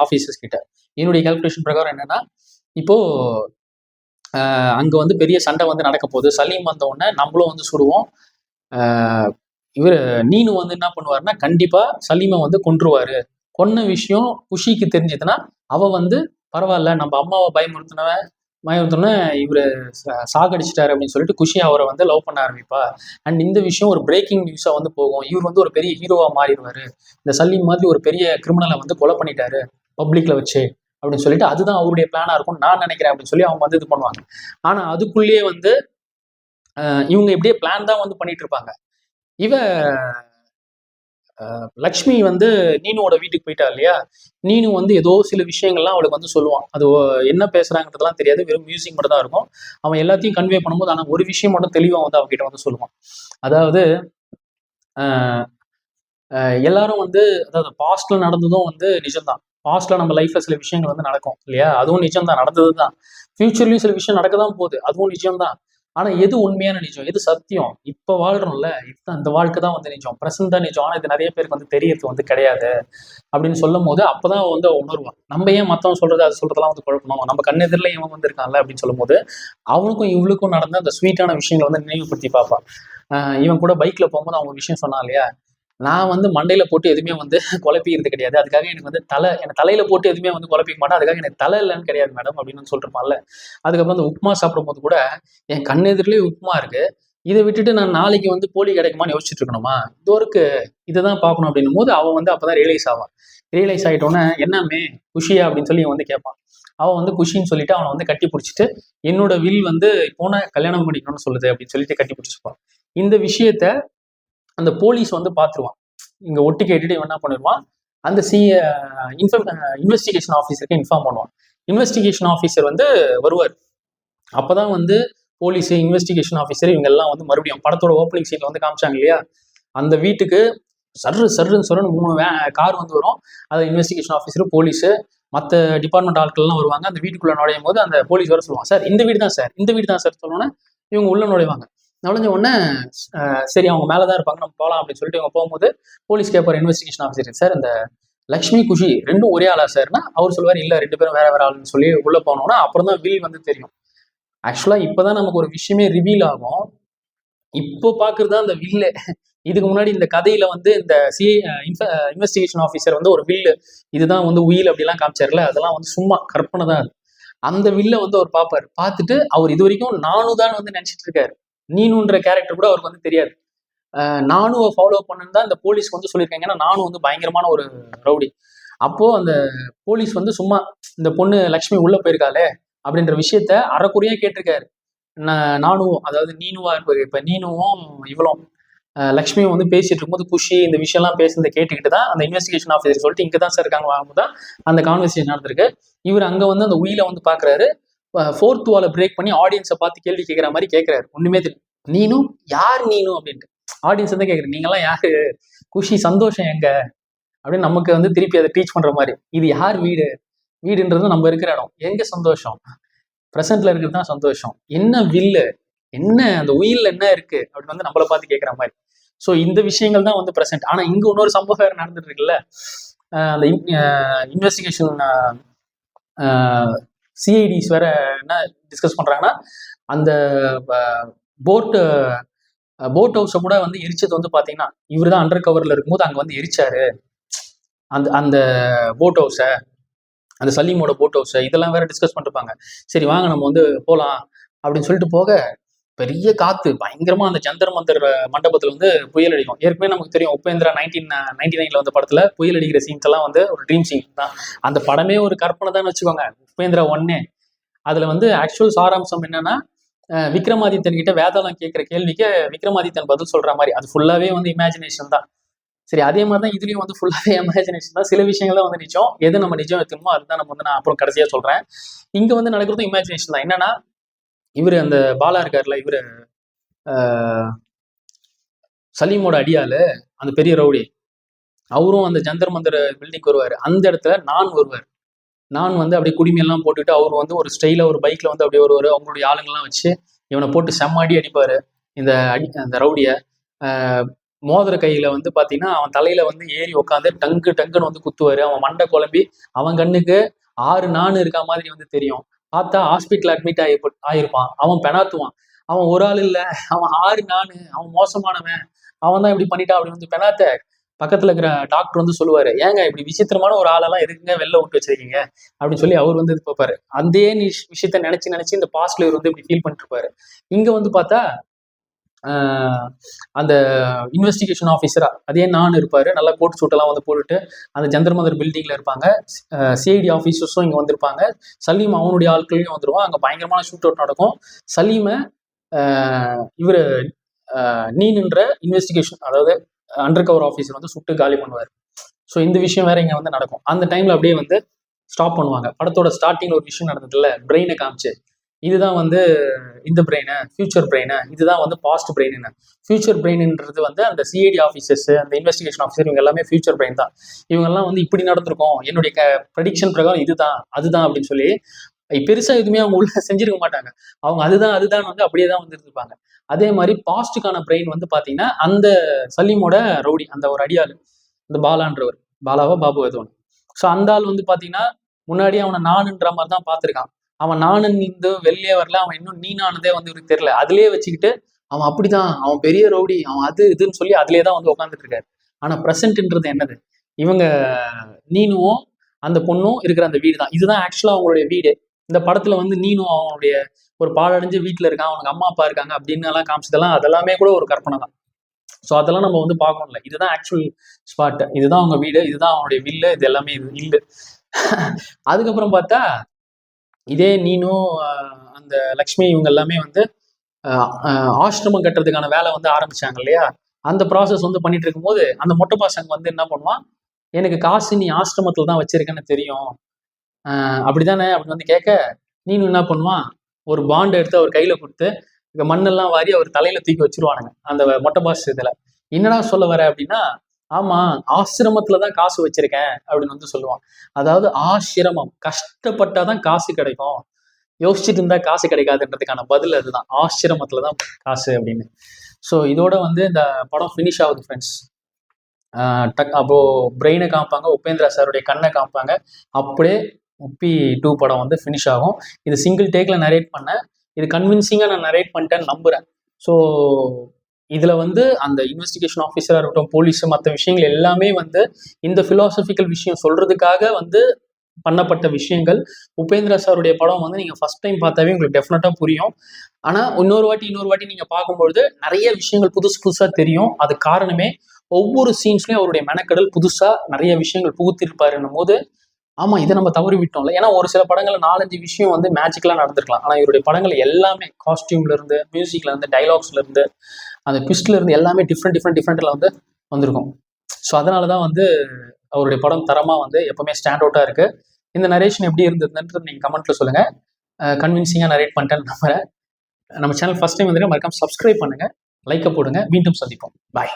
A: ஆஃபீஸர்ஸ் கிட்ட, என்னுடைய கால்குலேஷன் பிரகாரம் என்னன்னா, இப்போ அங்க வந்து பெரிய சண்டை வந்து நடக்க போகுது, சலீம் வந்த உடனே நம்மளும் வந்து சுடுவோம், இவர் நீனு வந்து என்ன பண்ணுவாருன்னா கண்டிப்பா சலீமை வந்து கொன்றுவாரு. கொன்ன விஷயம் குஷிக்கு தெரிஞ்சதுன்னா அவ வந்து பரவாயில்ல, நம்ம அம்மாவை பயமுறுத்தின இவரு சாகடிச்சிட்டாரு அப்படின்னு சொல்லிட்டு குஷி அவரை வந்து லவ் பண்ண ஆரம்பிப்பா. அண்ட் இந்த விஷயம் ஒரு பிரேக்கிங் நியூஸா வந்து போகும், இவர் வந்து ஒரு பெரிய ஹீரோவா மாறிடுவாரு, இந்த சலீம் மாதிரி ஒரு பெரிய கிரிமினலை வந்து கொலை பண்ணிட்டாரு பப்ளிக்ல வச்சு அப்படின்னு சொல்லிட்டு அதுதான் அவருடைய பிளானா இருக்கும் நான் நினைக்கிறேன் அப்படின்னு சொல்லி அவங்க வந்து இது பண்ணுவாங்க. ஆனா அதுக்குள்ளேயே வந்து இவங்க இப்படியே பிளான் தான் வந்து பண்ணிட்டு இருப்பாங்க. இவ லக்ஷ்மி வந்து நீனுவோட வீட்டுக்கு போயிட்டா இல்லையா, நீனு வந்து ஏதோ சில விஷயங்கள்லாம் அவளுக்கு வந்து சொல்லுவான். அது என்ன பேசுறாங்கிறதுலாம் தெரியாது, வெறும் மியூசிக் மட்டும் தான் இருக்கும். அவன் எல்லாத்தையும் கன்வே பண்ணும்போது ஆனா ஒரு விஷயம் மட்டும் தெளிவா வந்து அவகிட்ட வந்து சொல்லுவான். அதாவது எல்லாரும் வந்து, அதாவது பாஸ்ட்ல நடந்ததும் வந்து நிஜம்தான். பாஸ்ட்ல நம்ம லைஃப்ல சில விஷயங்கள் வந்து நடக்கும் இல்லையா, அதுவும் நிஜம்தான், நடந்தது தான். ஃபியூச்சர்லயும் சில விஷயம் நடக்க தான் போகுது, அதுவும் நிஜம்தான். ஆனா எது உண்மையான நிஜம், எது சத்தியம், இப்ப வாழ்றோம்ல, இப்ப அந்த வாழ்க்கை தான் வந்து நிஜம், பிரசன்ட் தான் நிஜம். ஆனா இது நிறைய பேருக்கு வந்து தெரியறது வந்து கிடையாது அப்படின்னு சொல்லும் போது அப்பதான் வந்து உணர்வான், நம்ம ஏன் மத்தவன் சொல்றது அது சொல்றதெல்லாம் வந்து குழப்பணும், நம்ம கண்ணெதிரில இவன் வந்து இருக்கான்ல அப்படின்னு சொல்லும் போது அவனுக்கும் இவளுக்கும் நடந்த அந்த ஸ்வீட்டான விஷயங்களை வந்து நினைவுபடுத்தி பார்ப்பான். இவன் கூட பைக்ல போகும்போது அவங்க விஷயம் சொன்னான் இல்லையா, நான் வந்து மண்டையில போட்டு எதுவுமே வந்து குழப்பிக்கிறது கிடையாது, அதுக்காக எனக்கு வந்து எனக்கு தலையில போட்டு எதுவுமே வந்து குழப்பிக்க மாட்டேன், அதுக்காக எனக்கு தலை இல்லைன்னு கிடையாது மேடம் அப்படின்னு சொல்லிருப்பான்ல. அதுக்கப்புறம் அந்த உப்புமா சாப்பிடும் போது கூட என் கண்ணெதிரிலேயே உப்புமா இருக்கு, இதை விட்டுட்டு நான் நாளைக்கு வந்து போலி கிடைக்குமான்னு யோசிச்சுட்டு இருக்கணுமா, இதோ இருக்கு, இதுதான் பார்க்கணும் அப்படின்னும் போது அவன் வந்து அப்பதான் ரியலைஸ் ஆவான். ரியலைஸ் ஆயிட்டோன்னே என்னமே குஷியா அப்படின்னு சொல்லி இவன் வந்து கேட்பான். அவன் வந்து குஷின்னு சொல்லிட்டு அவனை வந்து கட்டி பிடிச்சிட்டு, என்னோட வில் வந்து போன கல்யாணம் பண்ணிக்கணும்னு சொல்லுது அப்படின்னு சொல்லிட்டு கட்டி பிடிச்சிப்பான். இந்த விஷயத்த அந்த போலீஸ் வந்து பார்த்துருவான். இங்க ஒட்டு கேட்டுட்டு இவன் என்ன பண்ணிடுவான், அந்த இன்வெஸ்டிகேஷன் ஆஃபீஸருக்கு இன்ஃபார்ம் பண்ணுவான். இன்வெஸ்டிகேஷன் ஆஃபீஸர் வந்து வருவார். அப்பதான் வந்து போலீஸ், இன்வெஸ்டிகேஷன் ஆஃபீஸர் இவங்க எல்லாம் வந்து மறுபடியும் படத்தோட ஓப்பனிங் சீன்ல வந்து காமிச்சாங்க இல்லையா, அந்த வீட்டுக்கு சர்ன்னு 3 கார் வந்து வரும். அது இன்வெஸ்டிகேஷன் ஆஃபீஸர், போலீஸ், மற்ற டிபார்ட்மெண்ட் ஆட்கள்லாம் வருவாங்க. அந்த வீட்டுக்குள்ள நுழையும் போது அந்த போலீஸ் வர சொல்லுவாங்க, சார் இந்த வீடு தான் சார், இந்த வீடு தான் சார் சொல்லணும்னா இவங்க உள்ள நுழைவாங்க. நுழைஞ்ச உடனே சரி அவங்க மேலதான் இருப்பாங்க, நம்ம போகலாம் அப்படின்னு சொல்லிட்டு இவங்க போகும்போது போலீஸ் கேட்பார் இன்வெஸ்டிகேஷன் ஆஃபீஸர், சார் இந்த லக்ஷ்மி குஷி ரெண்டும் ஒரே ஆளா சார்னா அவர் சொல்லுவார், இல்ல 2 பேரும் வேற வேற ஆளுன்னு சொல்லி உள்ள போனோம்னா அப்புறம் தான் வில் வந்து தெரியும். ஆக்சுவலா இப்பதான் நமக்கு ஒரு விஷயமே ரிவீல் ஆகும், இப்போ பாக்குறதா அந்த வில்லு. இதுக்கு முன்னாடி இந்த கதையில வந்து இந்த இன்வெஸ்டிகேஷன் ஆஃபீஸர் வந்து ஒரு வில்லு, இதுதான் வந்து உயில் அப்படிலாம் காமிச்சார்ல, அதெல்லாம் வந்து சும்மா கற்பனை தான். அந்த வில்ல வந்து அவர் பார்ப்பாரு. பார்த்துட்டு அவர் இது வரைக்கும் நானு தான் வந்து நினைச்சிட்டு இருக்காரு. நீனுன்ற கேரக்டர் கூட அவருக்கு வந்து தெரியாது. நானுவை ஃபாலோ பண்ணுன்னு தான் இந்த போலீஸ் வந்து சொல்லியிருக்காங்க. ஏன்னா நானும் வந்து பயங்கரமான ஒரு ரவுடி. அப்போ அந்த போலீஸ் வந்து சும்மா இந்த பொண்ணு லக்ஷ்மி உள்ள போயிருக்காளே அப்படின்ற விஷயத்த அறக்குறையா கேட்டிருக்காரு. நானும் அதாவது நீனுவா இருப்பாரு. இப்ப நீனுவும் இவளும் லக்ஷ்மியும் வந்து பேசிட்டு இருக்கும்போது குஷி இந்த விஷயம்லாம் பேசுனதை கேட்டுக்கிட்டு தான் அந்த இன்வெஸ்டிகேஷன் ஆஃபீஸர் சொல்லிட்டு இங்கே தான் சார் இருக்காங்க வாங்கும்போது தான் அந்த கான்வர்சேஷன் நடந்திருக்கு. இவர் அங்கே வந்து அந்த உயில வந்து பார்க்குறாரு. ஃபோர்த் வாலை பிரேக் பண்ணி ஆடியன்ஸை பார்த்து கேள்வி கேட்குற மாதிரி கேட்குறாரு. ஒன்றுமே தெரியும். நீனும் யார் நீனும் அப்படின்ட்டு ஆடியன்ஸ் வந்து கேட்குறேன், நீங்களாம் யாரு, குஷி சந்தோஷம் எங்க அப்படின்னு நமக்கு வந்து திருப்பி அதை டீச் பண்ற மாதிரி. இது யார் வீடு, வீடுன்றது நம்ம இருக்கிற இடம், எங்க சந்தோஷம், ப்ரெசென்ட்ல இருக்கிறது தான் சந்தோஷம், என்ன வில்லு, என்ன அந்த உயில்ல என்ன இருக்கு அப்படின்னு வந்து நம்மளை பார்த்து கேட்குற மாதிரி. ஸோ இந்த விஷயங்கள் தான் வந்து ப்ரெசென்ட். ஆனா இங்க இன்னொரு சம்பவம் வேறு நடந்துட்டு இருக்குல்ல. அந்த இன்வெஸ்டிகேஷன் சிஐடிஸ் வேற என்ன டிஸ்கஸ் பண்றாங்கன்னா, அந்த போட் ஹவுஸை கூட வந்து எரிச்சது வந்து பாத்தீங்கன்னா இவர் தான் அண்டர் கவர்ல இருக்கும்போது அங்க வந்து எரிச்சாரு அந்த அந்த போட் ஹவுஸை, அந்த சலீமோட போட் ஹவுஸை, இதெல்லாம் வேற டிஸ்கஸ் பண்ணிருப்பாங்க. சரி வாங்க நம்ம வந்து போகலாம் அப்படின்னு சொல்லிட்டு போக பெரிய காத்து பயங்கரமா அந்த ஜந்தர் மந்தர் மண்டபத்துல வந்து புயல் அடிக்கும். ஏற்கனவே நமக்கு தெரியும் உபேந்திரா 1999 வந்த படத்துல புயல் அடிக்கிற சீன்ஸ் எல்லாம் வந்து ஒரு ட்ரீம் சீன் தான். அந்த படமே ஒரு கற்பனை தான் வச்சுக்கோங்க. உபேந்திரா 1 அதுல வந்து ஆக்சுவல் சாராம்சம் என்னன்னா, விக்ரமாதித்தன் கிட்ட வேதாளம் கேட்கிற கேள்விக்கு விக்ரமாதித்தன் பதில் சொல்ற மாதிரி. அது ஃபுல்லாவே வந்து இமேஜினேஷன் தான். சரி அதே மாதிரி தான் இதுலயும் வந்து ஃபுல்லாவே இமேஜினேஷன் தான். சில விஷயங்கள் தான் வந்து நிஜம், எது நம்ம நிஜம் எடுத்துமோ அதுதான் நம்ம வந்து நான் அப்புறம் கடைசியா சொல்றேன். இங்க வந்து நடக்கிறதும் இமேஜினேஷன் தான். என்னன்னா இவரு அந்த பாலா இருக்காருல்ல, இவரு சலீமோட அடியாளு அந்த பெரிய ரவுடி, அவரும் அந்த ஜந்தர் மந்தர் பில்டிங் வருவாரு. அந்த இடத்துல நான் வருவார். நான் வந்து அப்படியே குடிமையெல்லாம் போட்டுட்டு அவர் வந்து ஒரு ஸ்டைல ஒரு பைக்ல வந்து அப்படியே வருவாரு. அவங்களுடைய ஆளுங்கெல்லாம் வச்சு இவனை போட்டு செம்ம அடி அடிப்பாரு இந்த அந்த ரவுடிய. மோதிர கையில வந்து பாத்தீங்கன்னா அவன் தலையில வந்து ஏறி உட்காந்து டங்கு டங்குன்னு வந்து குத்துவாரு. அவன் மண்டை குழம்பி அவன் கண்ணுக்கு 6 நானு இருக்கா மாதிரி வந்து தெரியும். பார்த்தா ஹாஸ்பிட்டல் அட்மிட் ஆயிருப்பான். அவன் பெனாத்துவான். அவன் ஒரு ஆள் இல்ல, அவன் 6 நானு, அவன் மோசமானவன், அவன் தான் இப்படி பண்ணிட்டான் அப்படின்னு வந்து பெனாத்த பக்கத்துல இருக்கிற டாக்டர் வந்து சொல்லுவாரு, ஏங்க இப்படி விசித்திரமான ஒரு ஆளெல்லாம் எதுக்குங்க வெளில விட்டு வச்சிருக்கீங்க அப்படின்னு சொல்லி அவர் வந்து பார்ப்பாரு. அதே விஷயத்த நினைச்சு நினைச்சு இந்த பாஸ்ட்ல இவர் வந்து இப்படி ஃபீல் பண்ணிட்டு இருப்பாரு. இங்க வந்து பார்த்தா அந்த இன்வெஸ்டிகேஷன் ஆஃபீஸரா அதே நான் இருப்பாரு. நல்லா கோட் சூட்டெல்லாம் வந்து போட்டுட்டு அந்த ஜந்தர் மந்தர் பில்டிங்ல இருப்பாங்க. சிஐடி ஆஃபீஸர்ஸும் இங்க வந்திருப்பாங்க. சலீம் அவனுடைய ஆட்களையும் வந்துருவான். அங்க பயங்கரமான ஷூட் அவுட் நடக்கும். சலீமை இவர் நீன்ற இன்வெஸ்டிகேஷன் அதாவது அண்டர் கவர் ஆஃபீஸர் வந்து சுட்டு காலி பண்ணுவார். ஸோ இந்த விஷயம் வேற இங்க வந்து நடக்கும். அந்த டைம்ல அப்படியே வந்து ஸ்டாப் பண்ணுவாங்க. படத்தோட ஸ்டார்டிங்ல ஒரு விஷயம் நடந்ததுல பிரெயினை காமிச்சு, இதுதான் வந்து இந்த பிரெயினு, ஃபியூச்சர் பிரெயினு, இதுதான் வந்து பாஸ்ட் பிரெயின்னு. ஃபியூச்சர் பிரெயின்ன்றது வந்து அந்த சிஐடி ஆஃபீஸர்ஸ், அந்த இன்வெஸ்டிகேஷன் ஆஃபீஸர், இவங்க எல்லாமே ஃபியூச்சர் பிரெயின் தான். இவங்கெல்லாம் வந்து இப்படி நடந்திருக்கும், என்னுடைய ப்ரெடிக்ஷன் பிரகாரம் இதுதான் அதுதான் அப்படின்னு சொல்லி பெருசா எதுவுமே அவங்க உள்ள செஞ்சிருக்க மாட்டாங்க. அவங்க அதுதான் அதுதான் வந்து அப்படியே தான் வந்து இருந்திருப்பாங்க. அதே மாதிரி பாஸ்டுக்கான பிரெயின் வந்து பாத்தீங்கன்னா அந்த சலீமோட ரவுடி, அந்த ஒரு அடியாள், இந்த பாலான்றவர், பாலாவா பாபு எது ஒன்று. ஸோ அந்த ஆள் வந்து பாத்தீங்கன்னா முன்னாடி அவனை நானுன்ற மாதிரி தான் பார்த்துருக்கான். அவன் நானுன்னு இந்த வெளியே வரல, அவன் இன்னும் நீனானதே வந்து இவருக்கு தெரியல. அதுலயே வச்சுக்கிட்டு அவன் அப்படிதான், அவன் பெரிய ரவுடி, அவன் அது இதுன்னு சொல்லி அதுலயே தான் வந்து உட்காந்துட்டு இருக்காரு. ஆனா ப்ரெசென்ட்ன்றது என்னது, இவங்க நீனுவும் அந்த பொண்ணும் இருக்கிற அந்த வீடு தான். இதுதான் ஆக்சுவலா அவங்களுடைய வீடு. இந்த படத்துல வந்து நீனும் அவனுடைய ஒரு பாழடைஞ்ச வீட்டுல இருக்கான், அவனுக்கு அம்மா அப்பா இருக்காங்க அப்படின்னு எல்லாம் காமிச்சதெல்லாம் அதெல்லாமே கூட ஒரு கற்பனை தான். ஸோ அதெல்லாம் நம்ம வந்து பார்க்கணும்ல. இதுதான் ஆக்சுவல் ஸ்பாட், இதுதான் அவங்க வீடு, இதுதான் அவனுடைய வில்லு, இது எல்லாமே இது இல்லு. அதுக்கப்புறம் பார்த்தா இதே நீனும் அந்த லக்ஷ்மி இவங்க எல்லாமே வந்து ஆசிரமம் கட்டுறதுக்கான வேலை வந்து ஆரம்பிச்சாங்க இல்லையா. அந்த ப்ராசஸ் வந்து பண்ணிட்டு இருக்கும்போது அந்த மொட்டை பாசங்க வந்து என்ன பண்ணுவான், எனக்கு காசு நீ ஆசிரமத்துல தான் வச்சிருக்கேன்னு தெரியும், அப்படிதானே அப்படின்னு வந்து கேட்க, நீனும் என்ன பண்ணுவான், ஒரு பாண்ட் எடுத்து அவர் கையில கொடுத்து இங்க மண்ணெல்லாம் வாரி அவர் தலையில தூக்கி வச்சிருவானுங்க அந்த மொட்டை பாஸ் இதுல. என்னடா சொல்ல வர அப்படின்னா, ஆமா ஆசிரமத்துலதான் காசு வச்சிருக்கேன் அப்படின்னு வந்து சொல்லுவான். அதாவது ஆசிரமம் கஷ்டப்பட்டாதான் காசு கிடைக்கும், யோசிச்சுட்டு இருந்தா காசு கிடைக்காதுன்றதுக்கான பதில் அதுதான், ஆசிரமத்துலதான் காசு அப்படின்னு. ஸோ இதோட வந்து இந்த படம் ஃபினிஷ் ஆகுது ஃப்ரெண்ட்ஸ். அப்போ பிரெயினை காமிப்பாங்க, உபேந்திரா சாருடைய கண்ணை காமிப்பாங்க, அப்படியே உப்பி 2 படம் வந்து ஃபினிஷ் ஆகும். இது சிங்கிள் டேக்ல நரேட் பண்ணேன். இது கன்வின்சிங்கா நான் நரேட் பண்ணிட்டேன்னு நம்புறேன். ஸோ இதுல வந்து அந்த இன்வெஸ்டிகேஷன் ஆஃபீஸரா இருக்கட்டும், போலீஸ், மற்ற விஷயங்கள் எல்லாமே வந்து இந்த பிலாசபிக்கல் விஷயம் சொல்றதுக்காக வந்து பண்ணப்பட்ட விஷயங்கள். உபேந்திரா சாருடைய படம் வந்து நீங்கள் ஃபர்ஸ்ட் டைம் பார்த்தாவே உங்களுக்கு டெஃபினட்டாக புரியும். ஆனால் இன்னொரு வாட்டி நீங்கள் பார்க்கும்பொழுது நிறைய விஷயங்கள் புதுசு புதுசாக தெரியும். அது காரணமே ஒவ்வொரு சீன்ஸ்லையும் அவருடைய மெனக்கடல் புதுசாக நிறைய விஷயங்கள் புகுத்திருப்பாருன்னும் போது ஆமாம் இதை நம்ம தவறி விட்டோம்ல. ஏன்னா ஒரு சில படங்கள் 4-5 விஷயம் வந்து மேஜிக்கலாக நடந்திருக்கலாம். ஆனால் இவருடைய படங்கள் எல்லாமே காஸ்டியூம்ல இருந்து, மியூசிக்ல இருந்து, டைலாக்ஸ்ல இருந்து, அந்த ட்விஸ்ட்ல இருந்து எல்லாமே டிஃப்ரெண்ட்ல வந்து வந்திருக்கும். ஸோ அதனால தான் வந்து அவருடைய படம் தரமாக வந்து எப்பவுமே ஸ்டாண்ட் அவுட்டாக இருக்கு. இந்த நரேஷன் எப்படி இருந்ததுன்றது நீங்கள் கமெண்ட்ல சொல்லுங்க. கன்வின்சிங்காக நரேட் பண்ணிட்டேன்னு நம்புறேன். நம்ம சேனல் ஃபர்ஸ்ட் டைம் வந்து மறக்காம சப்ஸ்கிரைப் பண்ணுங்க, லைக்கை போடுங்க. மீண்டும் சந்திப்போம். பாய்.